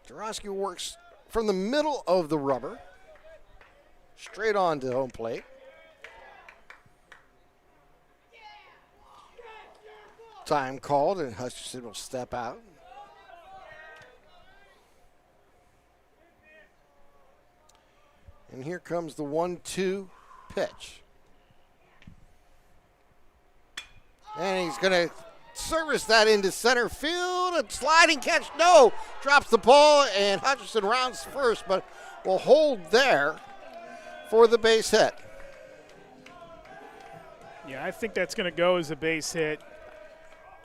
Jurowski works from the middle of the rubber, straight on to home plate. Time called, and Hutchinson will step out. And here comes the 1-2 pitch. And he's going to service that into center field. A sliding catch. No. Drops the ball, and Hutchinson rounds first, but will hold there for the base hit. Yeah, I think that's going to go as a base hit.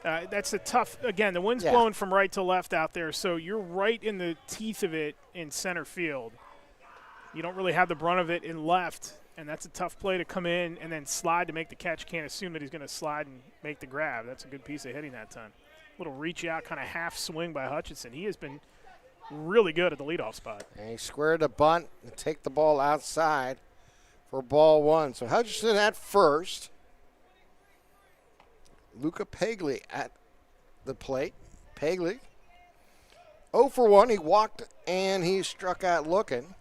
That's a tough, again, the wind's blowing from right to left out there, so you're right in the teeth of it in center field. You don't really have the brunt of it in left, and that's a tough play to come in and then slide to make the catch. Can't assume that he's going to slide and make the grab. That's a good piece of hitting that time. Little reach out, kind of half swing by Hutchinson. He has been really good at the leadoff spot. And he squared a bunt and take the ball outside for ball 1. So Hutchinson at first. Luca Pegley at the plate. Pegley 0 for 1. He walked and he struck out looking.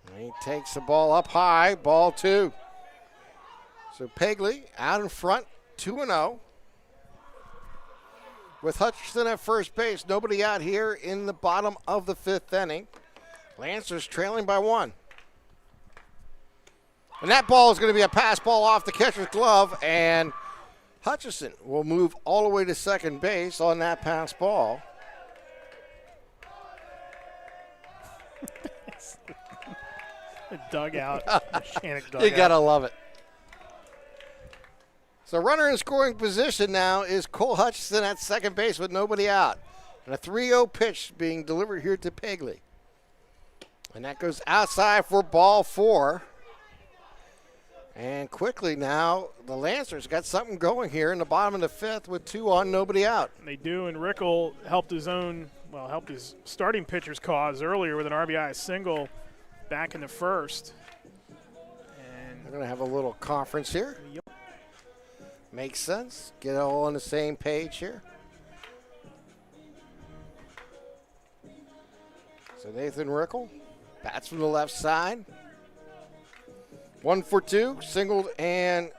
And he takes the ball up high, ball 2. So Pegley out in front, 2-0. With Hutchinson at first base, nobody out here in the bottom of the 5th inning. Lancers trailing by 1. And that ball is going to be a pass ball off the catcher's glove, and Hutchinson will move all the way to second base on that pass ball. The dugout, Neshannock dugout. You got to love it. So runner in scoring position now is Cole Hutchinson at second base with nobody out. And a 3-0 pitch being delivered here to Pegley. And that goes outside for ball 4. And quickly now, the Lancers got something going here in the bottom of the 5th with 2 on, nobody out. They do, and Rickle helped his starting pitcher's cause earlier with an RBI single back in the 1st. And they're going to have a little conference here. Yep. Makes sense. Get all on the same page here. So Nathan Rickle bats from the left side. 1 for 2, singled and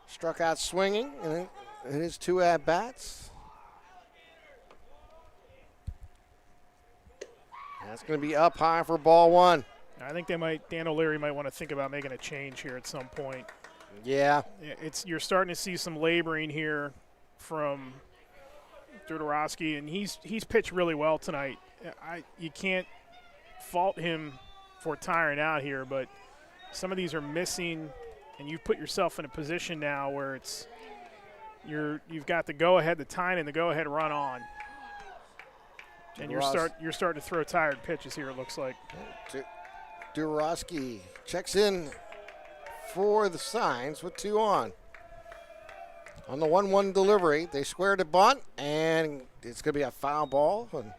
struck out swinging in his 2 at-bats. That's going to be up high for ball one. I think Dan O'Leary might want to think about making a change here at some point. Yeah. You're starting to see some laboring here from Dudarowski, and he's pitched really well tonight. You can't fault him for tiring out here, but some of these are missing, and you've put yourself in a position now where you've got the go-ahead, the tying, and the go-ahead run on. And you're starting to throw tired pitches here, it looks like. Dudarowski checks in for the signs with 2 on. On the 1-1 delivery, they squared a bunt, and it's going to be a foul ball and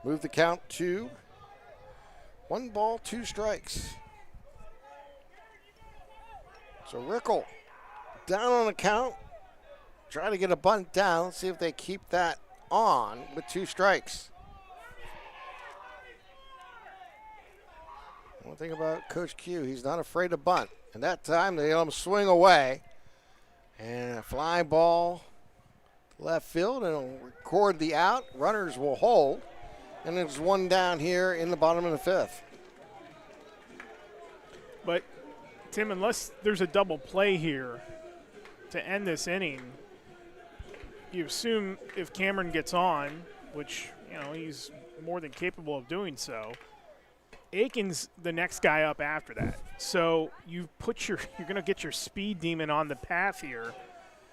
move the count to 1 ball, 2 strikes. So Rickle down on the count, trying to get a bunt down. Let's see if they keep that on with 2 strikes. One thing about Coach Q, he's not afraid to bunt. And that time they let him swing away. And a fly ball left field, and it'll record the out. Runners will hold. And there's 1 down here in the bottom of the 5th. But, Tim, unless there's a double play here to end this inning, you assume if Cameron gets on, which, he's more than capable of doing so, Aiken's the next guy up after that. So you're going to get your speed demon on the path here,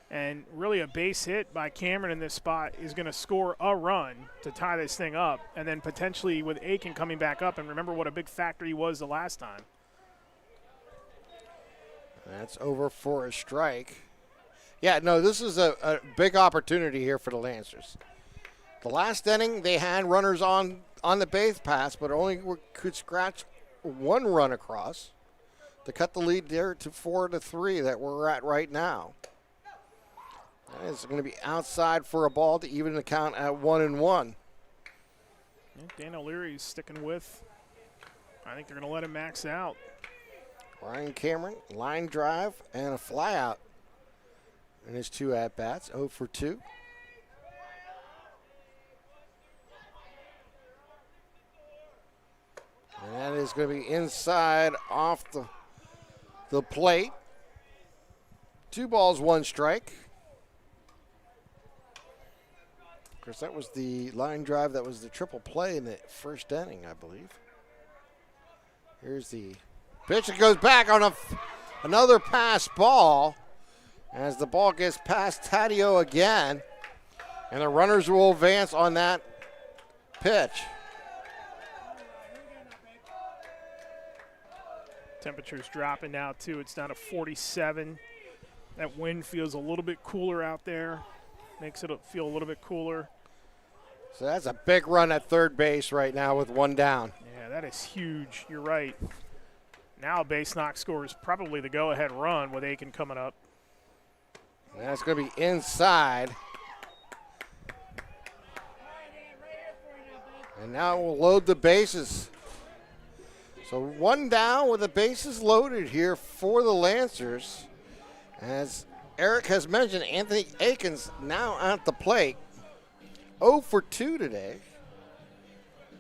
and really a base hit by Cameron in this spot is going to score a run to tie this thing up, and then potentially with Aiken coming back up, and remember what a big factor he was the last time. That's over for a strike. Yeah, no, this is a big opportunity here for the Lancers. The last inning, they had runners on the base pass, but only could scratch 1 run across to cut the lead there to 4-3 that we're at right now. That is going to be outside for a ball to even the count at 1-1. Dan O'Leary's sticking with. I think they're going to let him max out. Ryan Cameron, line drive and a fly out in his 2 at-bats, 0 for 2. And that is going to be inside off the plate. 2 balls, 1 strike. Of course, that was the line drive. That was the triple play in the first inning, I believe. Here's the pitch that goes back on another pass ball as the ball gets past Taddeo again. And the runners will advance on that pitch. Temperature's dropping now, too. It's down to 47. That wind feels a little bit cooler out there. Makes it feel a little bit cooler. So that's a big run at third base right now with 1 down. Yeah, that is huge. You're right. Now base knock scores probably the go-ahead run with Aiken coming up. And that's going to be inside. And now we'll load the bases. So 1 down with the bases loaded here for the Lancers. As Eric has mentioned, Anthony Aiken's now at the plate. 0 for 2 today.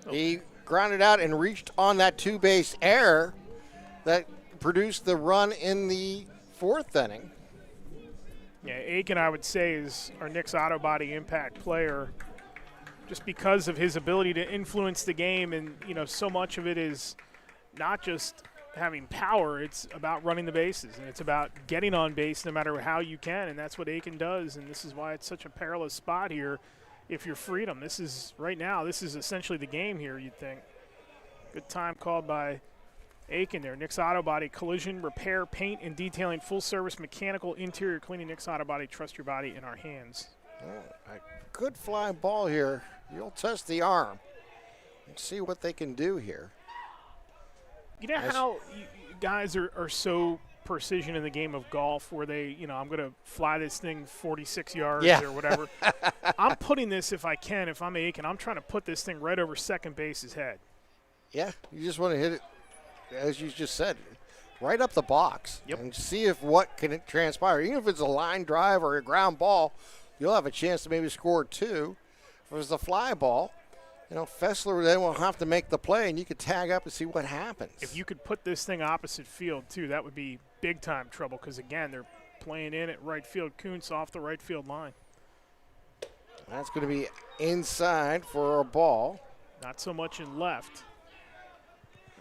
He grounded out and reached on that 2-base error that produced the run in the 4th inning. Yeah, Aiken, I would say, is our Nick's Auto Body impact player just because of his ability to influence the game. And, so much of it is not just having power, it's about running the bases, and it's about getting on base no matter how you can, and that's what Aiken does, and this is why it's such a perilous spot here if you're Freedom. This is essentially the game here, you'd think. Good time called by Aiken there. Nick's Auto Body, collision, repair, paint, and detailing, full-service mechanical interior cleaning. Nick's Auto Body, trust your body in our hands. Oh, a good fly ball here. You'll test the arm and see what they can do here. You know how guys are so precision in the game of golf where they, I'm going to fly this thing 46 yards or whatever. I'm putting this, if I can, if I'm Aiken, I'm trying to put this thing right over second base's head. Yeah, you just want to hit it, as you just said, right up the box and see if what can transpire. Even if it's a line drive or a ground ball, you'll have a chance to maybe score 2. If it was a fly ball, Fessler then will have to make the play, and you could tag up and see what happens. If you could put this thing opposite field, too, that would be big-time trouble because, again, they're playing in at right field. Kuntz off the right field line. That's going to be inside for a ball. Not so much in left.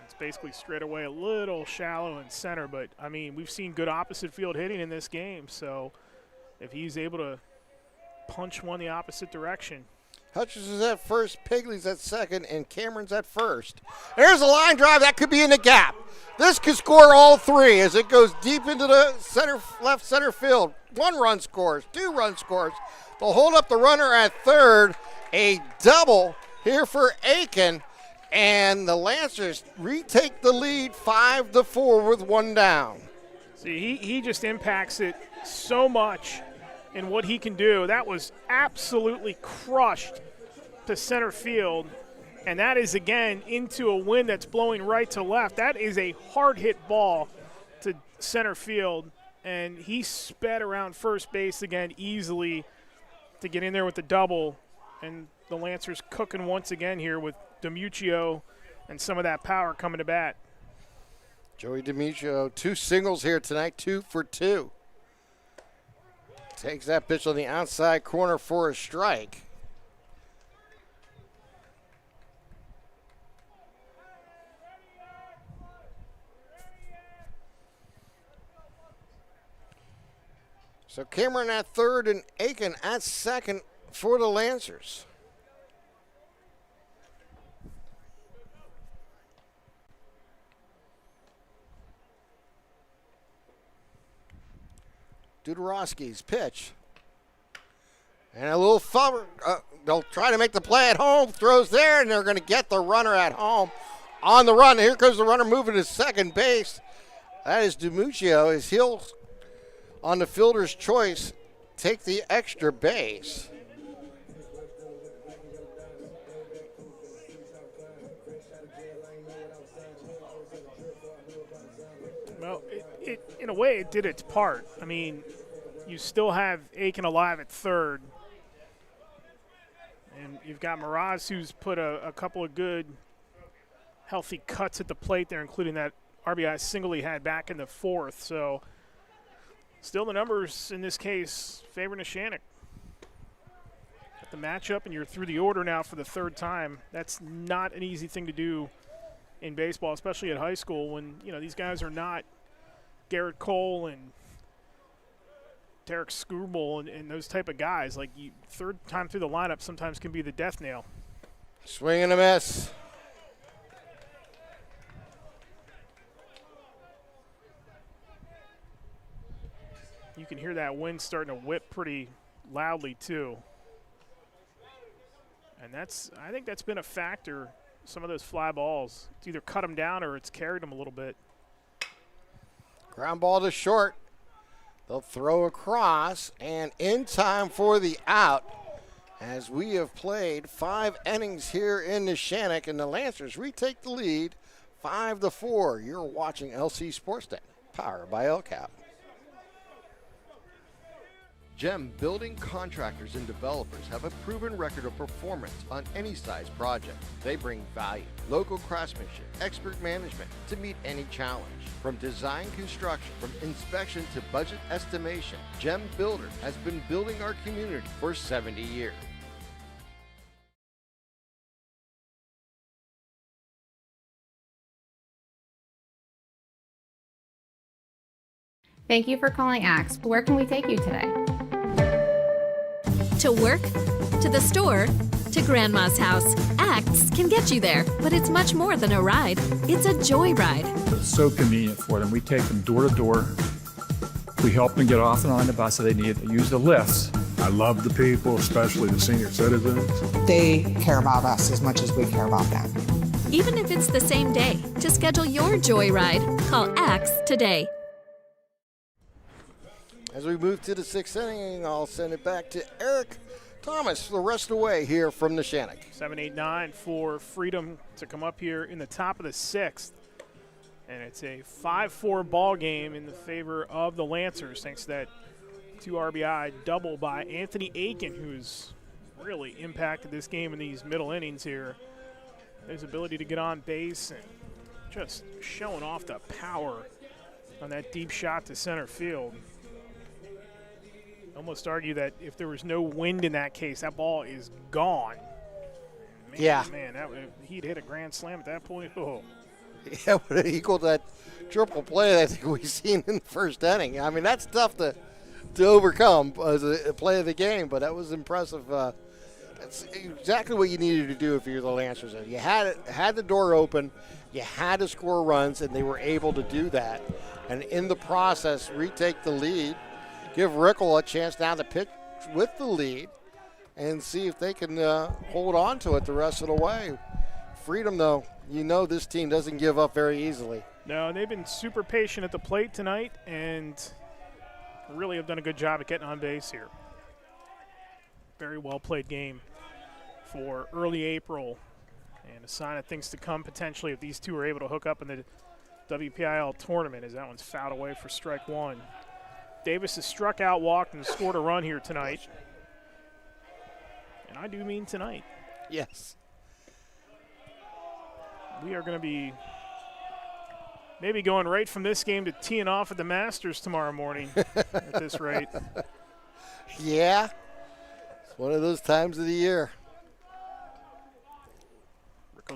It's basically straight away a little shallow in center, but, I mean, we've seen good opposite field hitting in this game, so if he's able to punch one the opposite direction. Hutchinson's at first, Pigley's at second, and Cameron's at first. There's a line drive. That could be in the gap. This could score all three as it goes deep into the left center field. 1 run scores, 2 run scores. They'll hold up the runner at third. A double here for Aiken, and the Lancers retake the lead 5-4 with 1 down. See, he just impacts it so much in what he can do. That was absolutely crushed to center field, and that is, again, into a wind that's blowing right to left. That is a hard-hit ball to center field, and he sped around first base again easily to get in there with the double, and the Lancers cooking once again here with DiMuccio and some of that power coming to bat. Joey DiMuccio, 2 singles here tonight, 2 for 2. Takes that pitch on the outside corner for a strike. So Cameron at third and Aiken at second for the Lancers. Dudorowski's pitch. And a little thumb. They'll try to make the play at home. Throws there, and they're going to get the runner at home on the run. Here comes the runner moving to second base. That is DiMuccio, as he'll, on the fielder's choice, take the extra base. Well, in a way, it did its part. I mean, you still have Aiken alive at third. And you've got Mraz, who's put a couple of good, healthy cuts at the plate there, including that RBI single he had back in the fourth. So still the numbers in this case favor Neshannock. Got the matchup, and you're through the order now for the third time. That's not an easy thing to do in baseball, especially at high school when, these guys are not Garrett Cole and Derek Skubal and those type of guys. Like, third time through the lineup sometimes can be the death nail. Swing and a miss. You can hear that wind starting to whip pretty loudly too. And I think that's been a factor. Some of those fly balls, it's either cut them down or it's carried them a little bit. Ground ball to short. They'll throw across, and in time for the out, as we have played 5 innings here in Neshannock, and the Lancers retake the lead 5-4. You're watching LC SportsNet, powered by LCAP. GEM building contractors and developers have a proven record of performance on any size project. They bring value, local craftsmanship, expert management to meet any challenge. From design construction, from inspection to budget estimation, GEM Builder has been building our community for 70 years. Thank you for calling Axe. Where can we take you today? To work, to the store, to Grandma's house. Axe can get you there, but it's much more than a ride. It's a joyride. It's so convenient for them. We take them door to door. We help them get off and on the bus if they need to use the lifts. I love the people, especially the senior citizens. They care about us as much as we care about them. Even if it's the same day, to schedule your joyride, call Axe today. As we move to the 6th inning, I'll send it back to Eric Thomas the rest of the way here from Neshannock. 7-8-9 for Freedom to come up here in the top of the 6th. And it's a 5-4 ball game in the favor of the Lancers, thanks to that 2 RBI double by Anthony Aiken, who's really impacted this game in these middle innings here. His ability to get on base and just showing off the power on that deep shot to center field. Almost argue that if there was no wind in that case, that ball is gone. Man, yeah. Man, he'd hit a grand slam at that point. Oh. Yeah, would have equaled that triple play that I think we've seen in the first inning. I mean, that's tough to overcome as a play of the game, but that was impressive. That's exactly what you needed to do if you're the Lancers. You had the door open, you had to score runs, and they were able to do that. And in the process, retake the lead, give Rickle a chance now to pitch with the lead, and see if they can hold on to it the rest of the way. Freedom, though, you know this team doesn't give up very easily. No, they've been super patient at the plate tonight and really have done a good job at getting on base here. Very well played game for early April, and a sign of things to come potentially if these two are able to hook up in the WPIAL tournament, as that one's fouled away for strike one. Davis has struck out, walked, and scored a run here tonight. And I do mean tonight. Yes. We are going to be maybe going right from this game to teeing off at the Masters tomorrow morning at this rate. Yeah. It's one of those times of the year.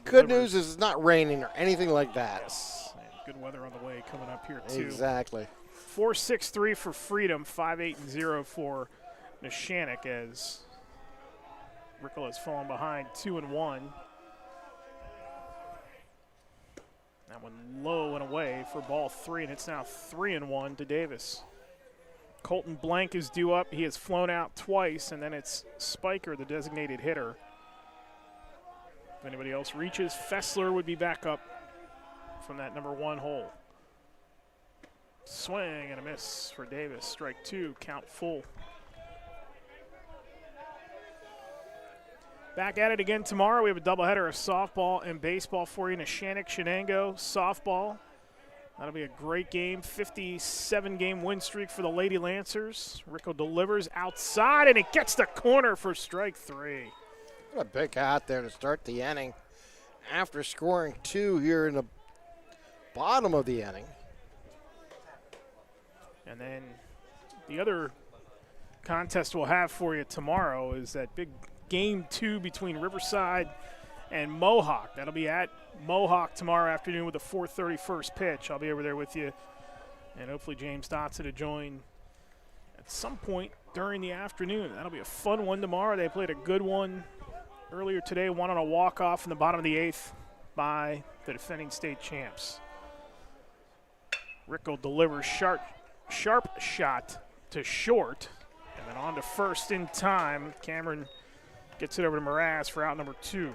Good news is it's not raining or anything like that. Yes. And good weather on the way coming up here, too. Exactly. 4-6-3 for Freedom, 5-8-0 for Neshannock, as Rickle has fallen behind 2-1. That one low and away for ball three, and it's now 3-1 to Davis. Colton Blank is due up. He has flown out twice, and then it's Spiker, the designated hitter. If anybody else reaches, Fessler would be back up from that number one hole. Swing and a miss for Davis. Strike two, count full. Back at it again tomorrow. We have a doubleheader of softball and baseball for you. Neshannock, Shenango, softball. That'll be a great game. 57-game win streak for the Lady Lancers. Rickle delivers outside, and it gets the corner for strike three. What a big out there to start the inning. After scoring two here in the bottom of the inning. And then the other contest we'll have for you tomorrow is that big game two between Riverside and Mohawk. That'll be at Mohawk tomorrow afternoon with a 4:30 first pitch. I'll be over there with you, and hopefully James Dotson to join at some point during the afternoon. That'll be a fun one tomorrow. They played a good one earlier today, one on a walk-off in the bottom of the eighth by the defending state champs. Rickle delivers sharp shot to short, and then on to first in time. Cameron gets it over to Mraz for out number two.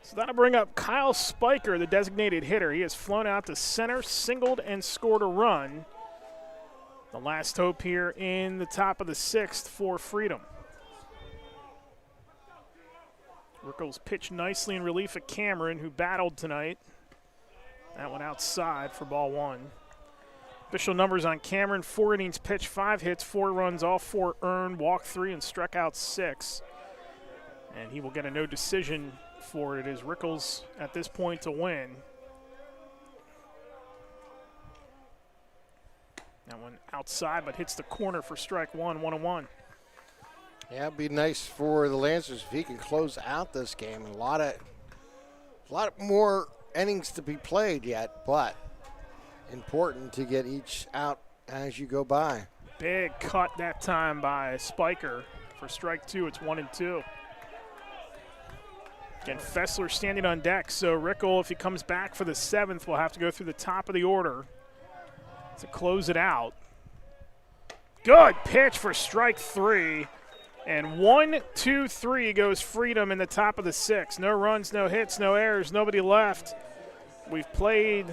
So that'll bring up Kyle Spiker, the designated hitter. He has flown out to center, singled, and scored a run. The last hope here in the top of the sixth for Freedom. Rickles pitched nicely in relief of Cameron, who battled tonight. That one outside for ball one. Official numbers on Cameron: 4 innings pitched, 5 hits, 4 runs, all 4 earned, walked 3, and struck out 6. And he will get a no decision for it. It is Rickles at this point to win. That one outside, but hits the corner for strike one, 1-1. Yeah, it'd be nice for the Lancers if he can close out this game. A lot more innings to be played yet, but important to get each out as you go by. Big cut that time by Spiker for strike two. It's 1-2. Again, Fessler standing on deck, so Rickle, if he comes back for the 7th, will have to go through the top of the order to close it out. Good pitch for strike three. And 1-2-3 goes Freedom in the top of the 6th. No runs, no hits, no errors, nobody left. We've played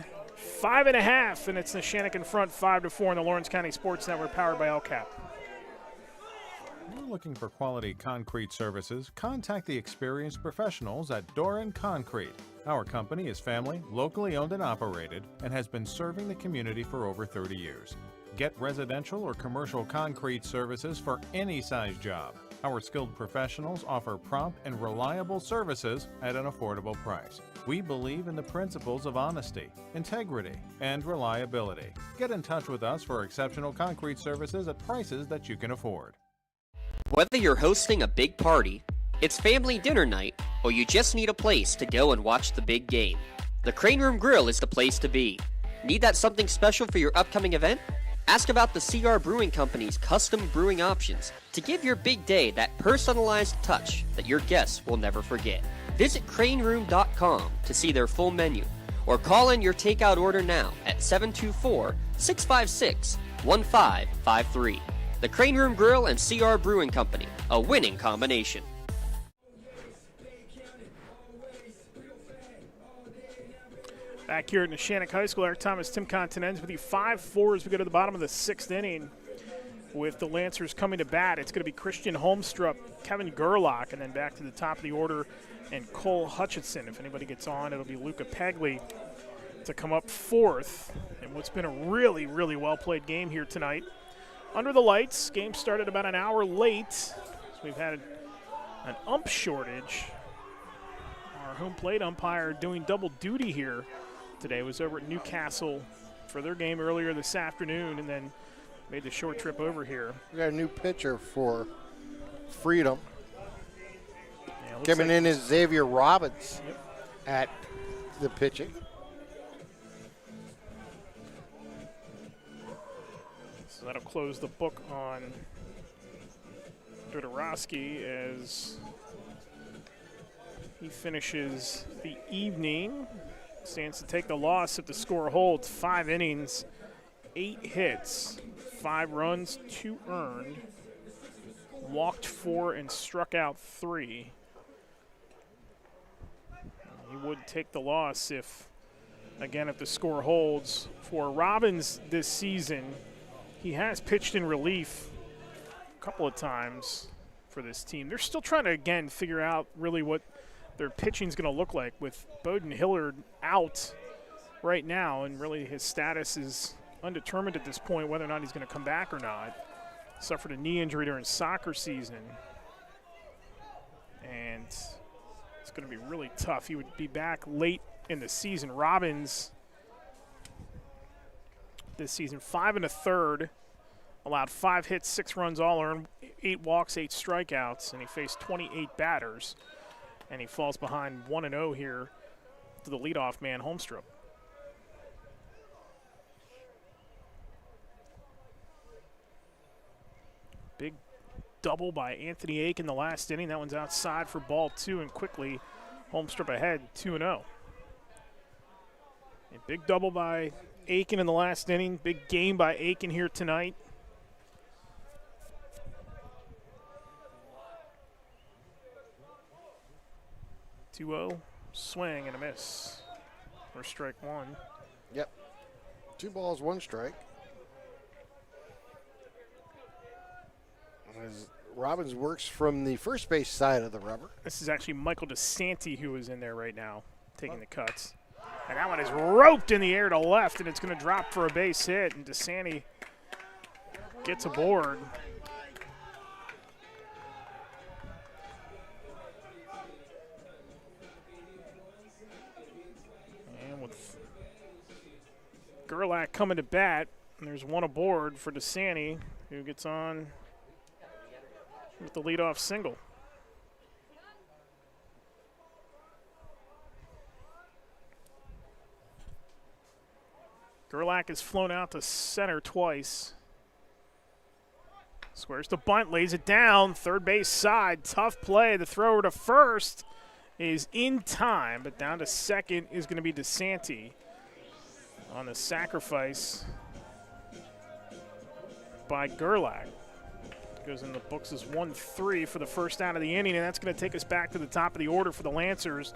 5.5, and it's Neshannock in front 5-4 in the Lawrence County Sports Network, powered by LCAP. You're looking for quality concrete services? Contact the experienced professionals at Doran Concrete. Our company is family, locally owned and operated, and has been serving the community for over 30 years. Get residential or commercial concrete services for any size job. Our skilled professionals offer prompt and reliable services at an affordable price. We believe in the principles of honesty, integrity, and reliability. Get in touch with us for exceptional concrete services at prices that you can afford. Whether you're hosting a big party, it's family dinner night, or you just need a place to go and watch the big game, the Crane Room Grill is the place to be. Need that something special for your upcoming event? Ask about the CR Brewing Company's custom brewing options to give your big day that personalized touch that your guests will never forget. Visit craneroom.com to see their full menu, or call in your takeout order now at 724-656-1553. The Crane Room Grill and CR Brewing Company, a winning combination. Back here at Neshannock High School, Eric Thomas, Tim Continenz with you. 5-4 as we go to the bottom of the 6th inning with the Lancers coming to bat. It's going to be Christian Holmstrup, Kevin Gerlach, and then back to the top of the order, and Cole Hutchinson. If anybody gets on, it'll be Luca Pegli to come up fourth in what's been a really, really well-played game here tonight. Under the lights, game started about an hour late. So we've had an ump shortage. Our home plate umpire doing double duty here today was over at Newcastle for their game earlier this afternoon, and then made the short trip over here. We got a new pitcher for Freedom. Yeah, Coming in is Xavier Robbins at the pitching. So that'll close the book on Dudorowski as he finishes the evening. Stands to take the loss if the score holds. 5 innings, 8 hits, 5 runs, 2 earned, walked 4 and struck out 3. He would take the loss if the score holds. For Robbins this season, he has pitched in relief a couple of times for this team. They're still trying to, again, figure out really what their pitching is going to look like with Bowden Hillard out right now, and really his status is undetermined at this point whether or not he's going to come back or not. Suffered a knee injury during soccer season, and it's going to be really tough. He would be back late in the season. Robbins this season 5 1/3, allowed 5 hits, 6 runs all earned, 8 walks, 8 strikeouts, and he faced 28 batters. And he falls behind 1-0 here to the leadoff man, Holmstrup. Big double by Anthony Ake in the last inning. That one's outside for ball 2, and quickly Holmstrup ahead 2-0. A big double by Aiken in the last inning. Big game by Aiken here tonight. Swing and a miss for strike 1. Yep. 2 balls, 1 strike. As Robbins works from the first base side of the rubber. This is actually Michael DeSanti who is in there right now, taking the cuts. And that one is roped in the air to left, and it's going to drop for a base hit, and DeSanti gets aboard. Gerlach coming to bat, and there's one aboard for DeSanti, who gets on with the leadoff single. Gerlach has flown out to center twice. Squares the bunt, lays it down, third base side, tough play. The thrower to first is in time, but down to second is going to be DeSanti on the sacrifice by Gerlach. Goes in the books as 1-3 for the first out of the inning, and that's going to take us back to the top of the order for the Lancers.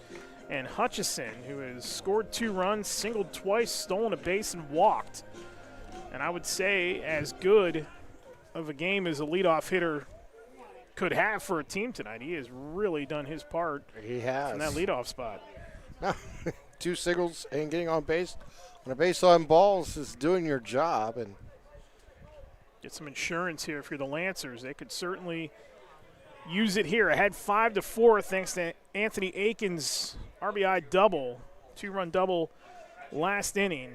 And Hutchison, who has scored 2 runs, singled twice, stolen a base, and walked. And I would say as good of a game as a leadoff hitter could have for a team tonight. He has really done his part. He has. In that leadoff spot. 2 singles and getting on base. On a base on balls is doing your job, and Get some insurance here if you're the Lancers. They could certainly use it here. Ahead 5-4 thanks to Anthony Aiken's RBI double, 2-run double last inning.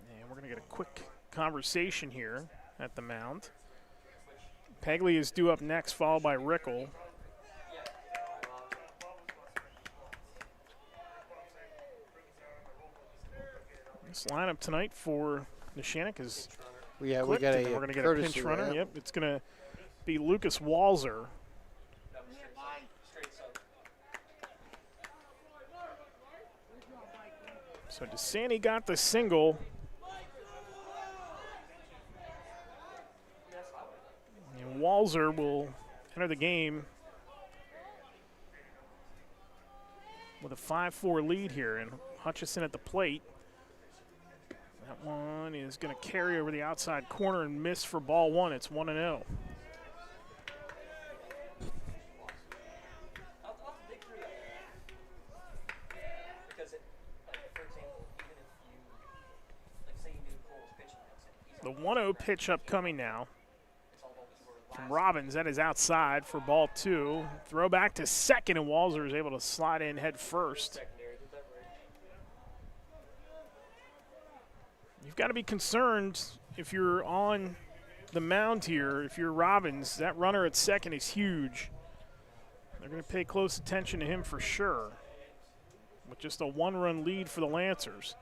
And we're going to get a quick conversation here at the mound. Pegley is due up next, followed by Rickle. This lineup tonight for Neshannock is we got we're going to get a pinch runner. Yeah. Yep, it's going to be Lucas Walzer. So DeSanti got the single. And Walzer will enter the game with a 5-4 lead here, and Hutchison at the plate. That one is going to carry over the outside corner and miss for ball one. It's 1-0. The 1-0 pitch upcoming now from Robbins. That is outside for ball two. Throw back to second, and Walzer is able to slide in head first. You've got to be concerned if you're on the mound here. If you're Robbins, that runner at second is huge. They're going to pay close attention to him for sure, with just a 1-run lead for the Lancers.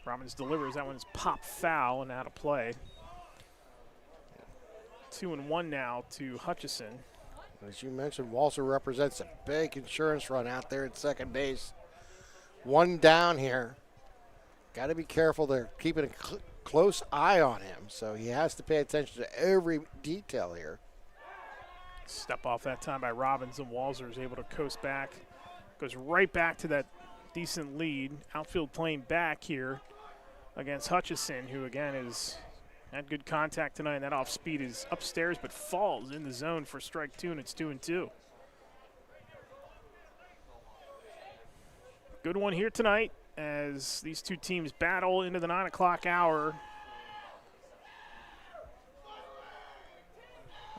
Robbins delivers. That one's pop foul and out of play. 2-1 now to Hutchison. As you mentioned, Walzer represents a big insurance run out there at second base. One down here. Got to be careful. They're keeping a close eye on him, so he has to pay attention to every detail here. Step off that time by Robbins, and Walzer is able to coast back. Goes right back to that decent lead. Outfield playing back here against Hutchison, who again has had good contact tonight. That off speed is upstairs but falls in the zone for strike two, and it's 2-2. Good one here tonight as these two teams battle into the 9 o'clock hour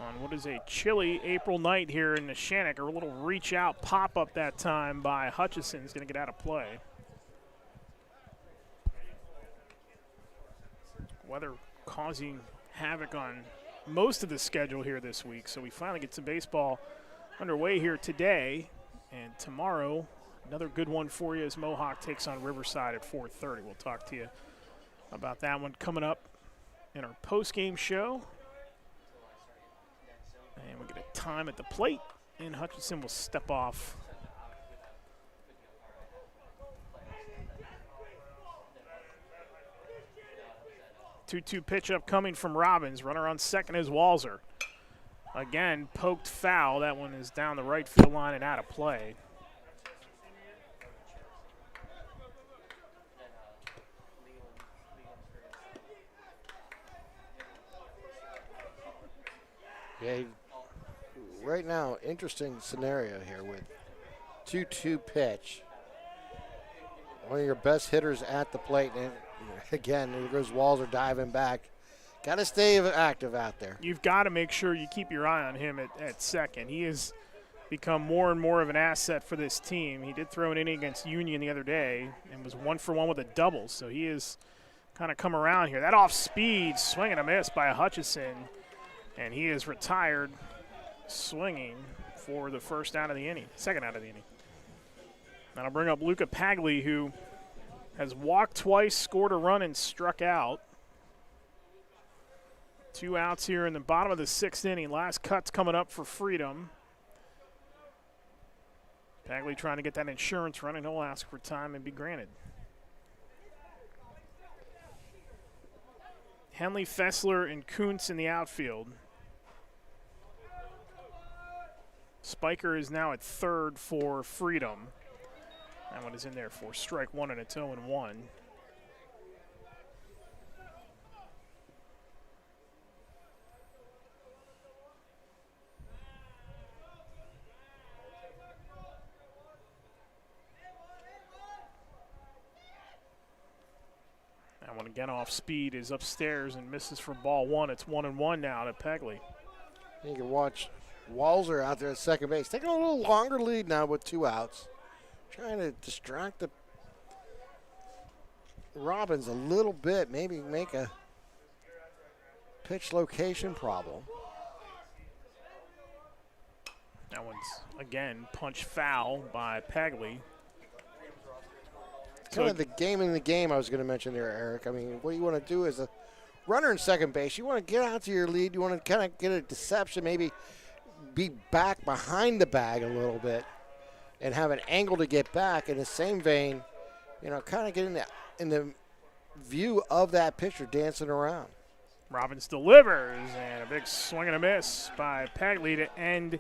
on what is a chilly April night here in Neshannock. A little reach out pop up that time by Hutchison is going to get out of play. Weather causing havoc on most of the schedule here this week, so we finally get some baseball underway here today, and tomorrow another good one for you as Mohawk takes on Riverside at 4:30. We'll talk to you about that one coming up in our post-game show. And we get a time at the plate, and Hutchison will step off. Two-two pitch up coming from Robbins. Runner on second is Walzer. Again, poked foul. That one is down the right field line and out of play. Yeah, right now, interesting scenario here with 2-2 pitch. One of your best hitters at the plate, and again, there goes Walzer diving back. Got to stay active out there. You've got to make sure you keep your eye on him at second. He has become more and more of an asset for this team. He did throw an inning against Union the other day and was 1-for-1 with a double, so he has kind of come around here. That off-speed swing and a miss by Hutchison, and he is retired swinging for the second out of the inning. That'll bring up Luca Pagli, who has walked twice, scored a run, and struck out. 2 outs here in the bottom of the 6th inning. Last cut's coming up for Freedom. Pagli trying to get that insurance run, and he'll ask for time and be granted. Henley, Fessler, and Kuntz in the outfield. Spiker is now at third for Freedom. That one is in there for strike one, and it's 0-1. again off speed is upstairs and misses for ball one. It's 1-1 now to Pegley. You can watch Walzer out there at second base. Taking a little longer lead now with 2 outs. Trying to distract the Robbins a little bit. Maybe make a pitch location problem. That one's, again, punch foul by Pegley. Kind of the game in the game I was going to mention there, Eric. I mean, what you want to do is a runner in second base. You want to get out to your lead. You want to kind of get a deception, maybe be back behind the bag a little bit and have an angle to get back. In the same vein, you know, kind of get in the view of that pitcher dancing around. Robbins delivers, and a big swing and a miss by Pegley to end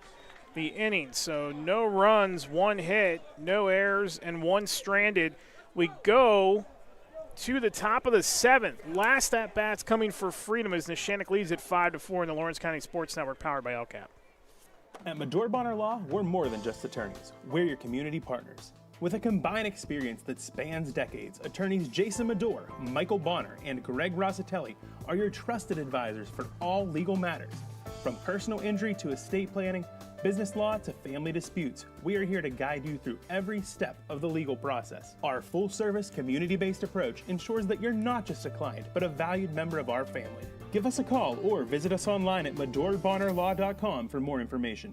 the inning. So no runs, 1 hit, no errors, and 1 stranded. We go to the top of the 7th. Last at-bats coming for Freedom as Neshannock leads at 5-4 in the Lawrence County Sports Network, powered by LCAP. At Medore Bonner Law, we're more than just attorneys. We're your community partners. With a combined experience that spans decades, attorneys Jason Medore, Michael Bonner, and Greg Rossitelli are your trusted advisors for all legal matters. From personal injury to estate planning, business law to family disputes, we are here to guide you through every step of the legal process. Our full-service, community-based approach ensures that you're not just a client, but a valued member of our family. Give us a call or visit us online at MedoreBonnerLaw.com for more information.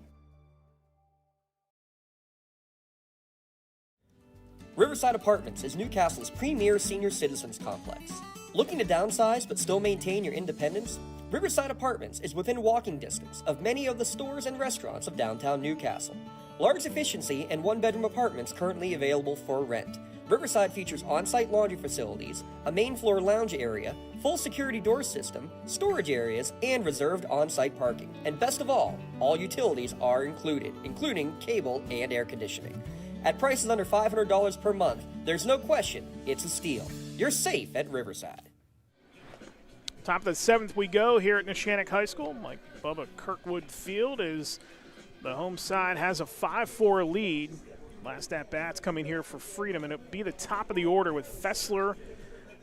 Riverside Apartments is Newcastle's premier senior citizens complex. Looking to downsize but still maintain your independence? Riverside Apartments is within walking distance of many of the stores and restaurants of downtown Newcastle. Large efficiency and 1-bedroom apartments currently available for rent. Riverside features on-site laundry facilities, a main floor lounge area, full security door system, storage areas, and reserved on-site parking. And best of all utilities are included, including cable and air conditioning. At prices under $500 per month, there's no question it's a steal. You're safe at Riverside. Top of the 7th we go here at Neshannock High School. Mike Bubba Kirkwood Field is the home side has a 5-4 lead. Last at-bats coming here for Freedom, and it'll be the top of the order with Fessler,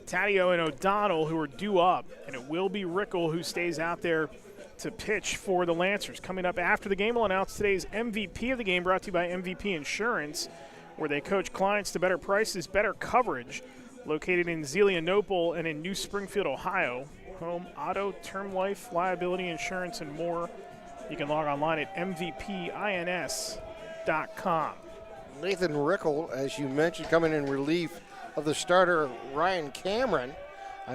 Taddeo, and O'Donnell, who are due up. And it will be Rickle who stays out there to pitch for the Lancers. Coming up after the game, we'll announce today's MVP of the game, brought to you by MVP Insurance, where they coach clients to better prices, better coverage. Located in Zelienople and in New Springfield, Ohio. Home, auto, term life, liability insurance, and more. You can log online at mvpins.com. Nathan Rickle, as you mentioned, coming in relief of the starter Ryan Cameron.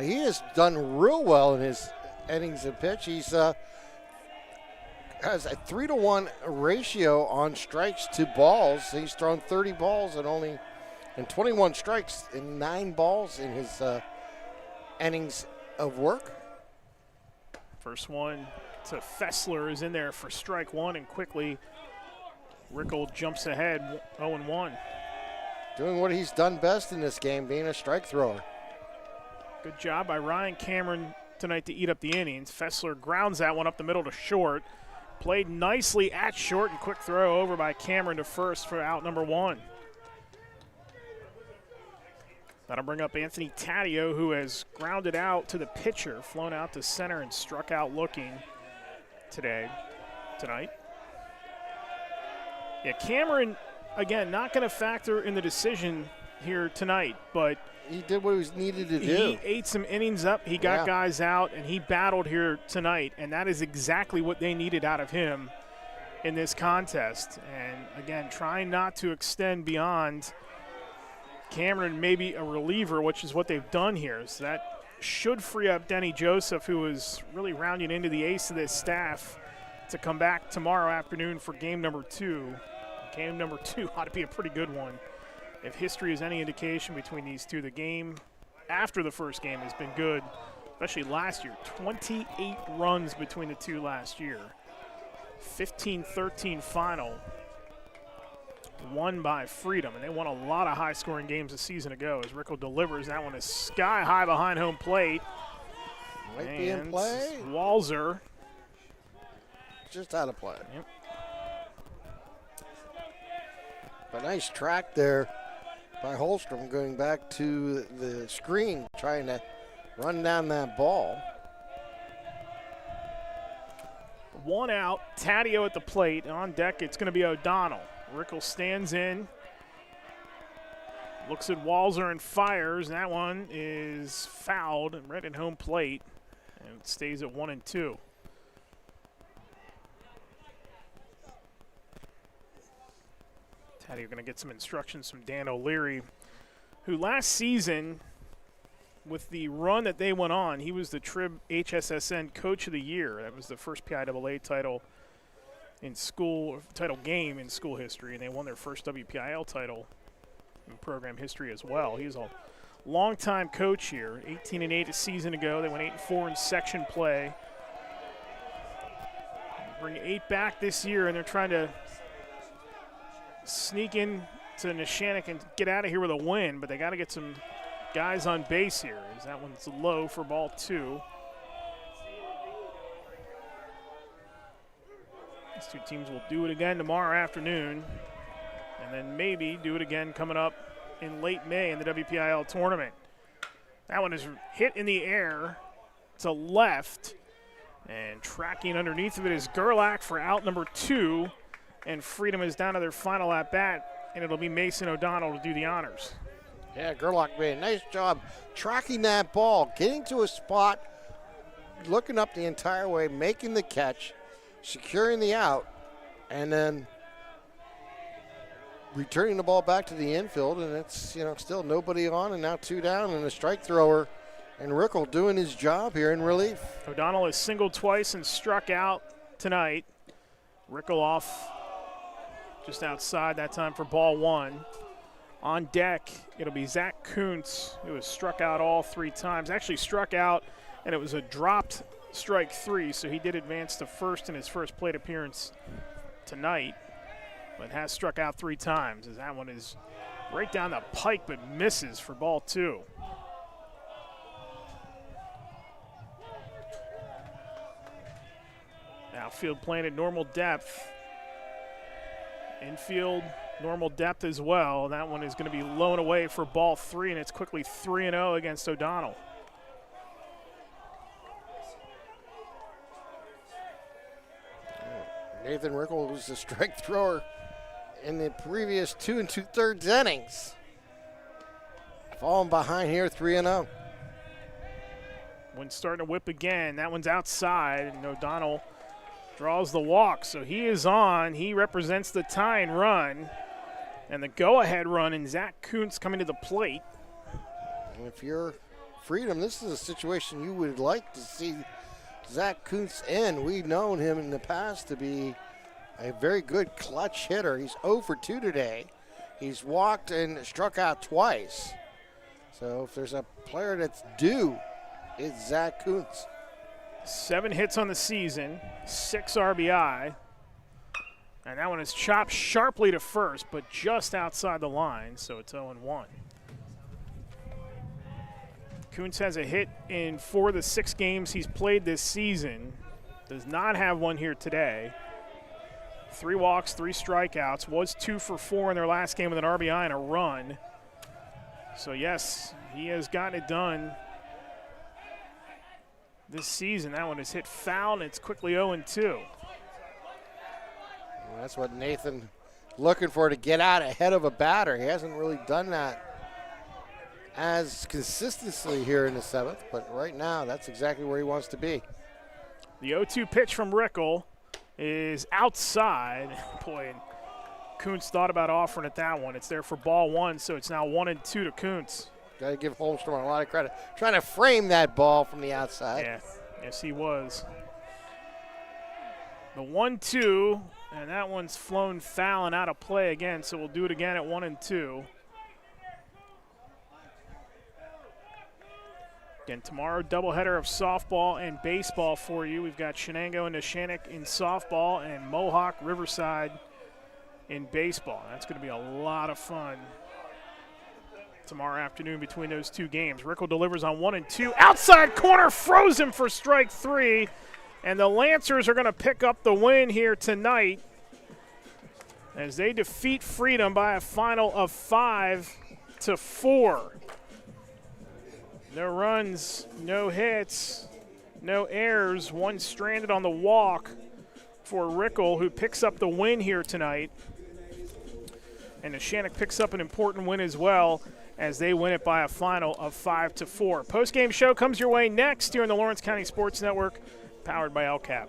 He has done real well in his innings of pitch. He's has a 3-to-1 ratio on strikes to balls. He's thrown 30 balls and 21 strikes and 9 balls in his innings of work. First one to Fessler is in there for strike 1, and quickly Rickle jumps ahead 0-1. Doing what he's done best in this game, being a strike thrower. Good job by Ryan Cameron tonight to eat up the innings. Fessler grounds that one up the middle to short. Played nicely at short, and quick throw over by Cameron to first for out number 1. That'll bring up Anthony Taddeo, who has grounded out to the pitcher, flown out to center, and struck out looking tonight. Yeah, Cameron, again, not going to factor in the decision here tonight, but he did what he was needed to do. He ate some innings up. He got guys out, and he battled here tonight, and that is exactly what they needed out of him in this contest. And, again, trying not to extend beyond Cameron, maybe a reliever, which is what they've done here. So that should free up Denny Joseph, who is really rounding into the ace of this staff, to come back tomorrow afternoon for game number 2. Game number 2 ought to be a pretty good one. If history is any indication between these two, the game after the first game has been good, especially last year. 28 runs between the two last year. 15-13 final. Won by Freedom, and they won a lot of high-scoring games a season ago as Rickle delivers. That one is sky-high behind home plate. Might be in play. Walzer. Just out of play. Yep. A nice track there by Holstrom, going back to the screen, trying to run down that ball. 1 out, Taddeo at the plate. On deck, it's going to be O'Donnell. Rickle stands in, looks at Walzer and fires. That one is fouled right at home plate, and it stays at 1-2. Taddeo going to get some instructions from Dan O'Leary, who last season, with the run that they went on, he was the Trib HSSN Coach of the Year. That was the first PIAA title game in school history, and they won their first WPIAL title in program history as well. He's a longtime coach here. 18-8 a season ago. They went 8-4 in section play. Bring 8 back this year, and they're trying to sneak in to Neshannock and get out of here with a win, but they got to get some guys on base here. As that one's low for ball 2. These two teams will do it again tomorrow afternoon, and then maybe do it again coming up in late May in the WPIAL tournament. That one is hit in the air to left, and tracking underneath of it is Gerlach for out number 2, and Freedom is down to their final at-bat, and it'll be Mason O'Donnell to do the honors. Yeah, Gerlach made a nice job tracking that ball, getting to a spot, looking up the entire way, making the catch, securing the out, and then returning the ball back to the infield, and it's, still nobody on, and now 2 down, and a strike thrower, and Rickle doing his job here in relief. O'Donnell has singled twice and struck out tonight. Rickle off just outside that time for ball 1. On deck, it'll be Zach Kuntz, who has struck out all 3 times. Actually struck out, and it was a dropped strike 3, so he did advance to first in his first plate appearance tonight, but has struck out 3 times, as that one is right down the pike but misses for ball 2. Outfield playing at normal depth. Infield, normal depth as well. That one is going to be low and away for ball 3, and it's quickly 3-0 against O'Donnell. Nathan Rickle was the strike thrower in the previous 2 2/3 innings. Falling behind here, 3-0. One's starting to whip again. That one's outside, and O'Donnell draws the walk, so he is on. He represents the tying run, and the go-ahead run, and Zach Kuntz coming to the plate. And if you're Freedom, this is a situation you would like to see Zach Kuntz in. We've known him in the past to be a very good clutch hitter. He's 0 for 2 today. He's walked and struck out twice. So if there's a player that's due, it's Zach Kuntz. 7 hits on the season, 6 RBI. And that one is chopped sharply to first, but just outside the line, so it's 0-1. Kuntz has a hit in 4 of the 6 games he's played this season. Does not have one here today. 3 walks, 3 strikeouts. Was 2 for 4 in their last game with an RBI and a run. So yes, he has gotten it done this season. That one is hit foul, and it's quickly 0-2. Well, that's what Nathan looking for, to get out ahead of a batter. He hasn't really done that as consistently here in the 7th, but right now that's exactly where he wants to be. The 0-2 pitch from Rickle is outside. Boy, and Kuntz thought about offering it that one. It's there for ball 1, so it's now 1-2 to Kuntz. Got to give Holmstrom a lot of credit. Trying to frame that ball from the outside. Yeah, yes he was. The 1-2, and that one's flown foul and out of play again, so we'll do it again at 1-2. Again, tomorrow, doubleheader of softball and baseball for you. We've got Shenango and Neshannock in softball and Mohawk Riverside in baseball. That's going to be a lot of fun tomorrow afternoon between those 2 games. Rickle delivers on 1-2. Outside corner, froze him for strike 3. And the Lancers are going to pick up the win here tonight as they defeat Freedom by a final of 5-4. No runs, no hits, no errors. One stranded on the walk for Rickle, who picks up the win here tonight. And Neshannock picks up an important win as well as they win it by a final of 5-4. Post-game show comes your way next here on the Lawrence County Sports Network, powered by LCAP.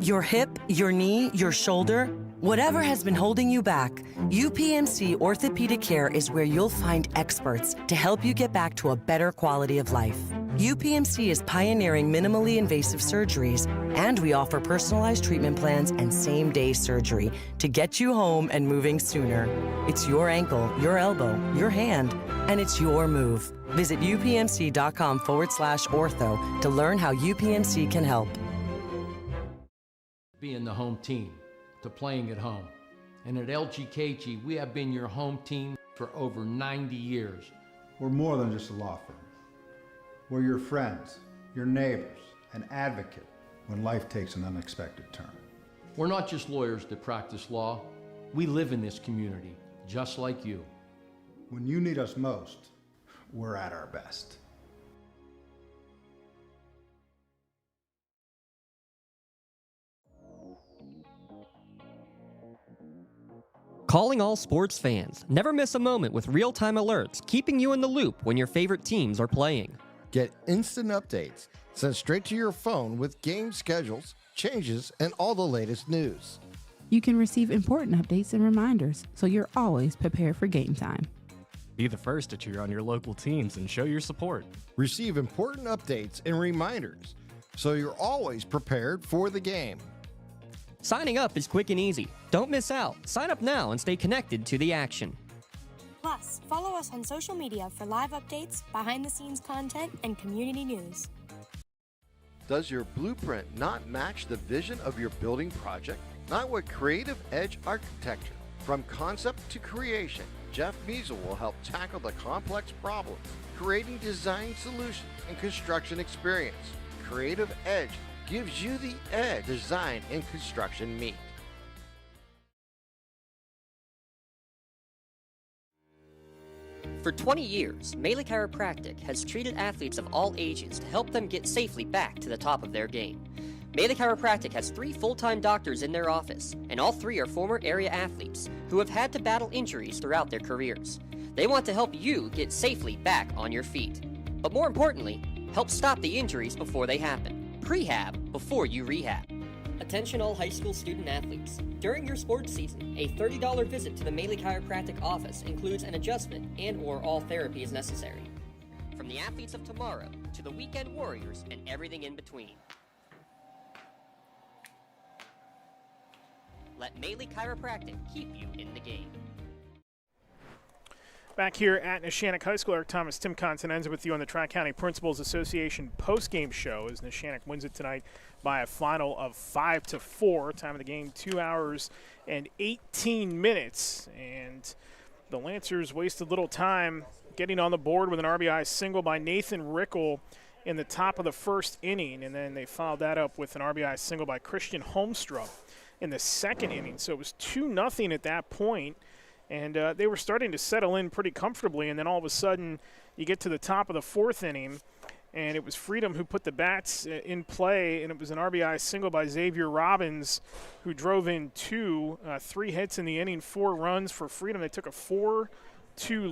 Your hip, your knee, your shoulder, whatever has been holding you back, UPMC Orthopedic Care is where you'll find experts to help you get back to a better quality of life. UPMC is pioneering minimally invasive surgeries, and we offer personalized treatment plans and same-day surgery to get you home and moving sooner. It's your ankle, your elbow, your hand, and it's your move. Visit upmc.com/ortho to learn how UPMC can help. Being the home team, to playing at home. And at LGKG, we have been your home team for over 90 years. We're more than just a law firm. We're your friends, your neighbors, an advocate when life takes an unexpected turn. We're not just lawyers that practice law. We live in this community, just like you. When you need us most, we're at our best. Calling all sports fans. Never miss a moment with real-time alerts, keeping you in the loop when your favorite teams are playing. Get instant updates sent straight to your phone with game schedules, changes, and all the latest news. You can receive important updates and reminders, so you're always prepared for game time. Be the first to cheer on your local teams and show your support. Receive important updates and reminders, so you're always prepared for the game. Signing up is quick and easy. Don't miss out. Sign up now and stay connected to the action. Plus, follow us on social media for live updates, behind-the-scenes content, and community news. Does your blueprint not match the vision of your building project? Not with Creative Edge Architecture. From concept to creation, Jeff Measel will help tackle the complex problems, creating design solutions and construction experience. Creative Edge gives you the edge design and construction meet. For 20 years, Melee Chiropractic has treated athletes of all ages to help them get safely back to the top of their game. Melee Chiropractic has 3 full-time doctors in their office, and all 3 are former area athletes who have had to battle injuries throughout their careers. They want to help you get safely back on your feet. But more importantly, help stop the injuries before they happen. Prehab before you rehab. Attention all high school student athletes. During your sports season, a $30 visit to the Melee Chiropractic office includes an adjustment and/or all therapy is necessary. From the athletes of tomorrow to the weekend warriors and everything in between. Let Melee Chiropractic keep you in the game. Back here at Neshannock High School, Eric Thomas, Tim Continenza with you on the Tri-County Principals Association postgame show as Neshannock wins it tonight by a final of 5-4. Time of the game, 2 hours and 18 minutes. And the Lancers wasted little time getting on the board with an RBI single by Nathan Rickle in the top of the first inning. And then they followed that up with an RBI single by Christian Holmstrup in the second inning. So it was 2-0 at that point. And they were starting to settle in pretty comfortably, and then all of a sudden you get to the top of the fourth inning, and it was Freedom who put the bats in play, and it was an RBI single by Xavier Robbins who drove in 3 hits in the inning, 4 runs for Freedom. They took a 4-2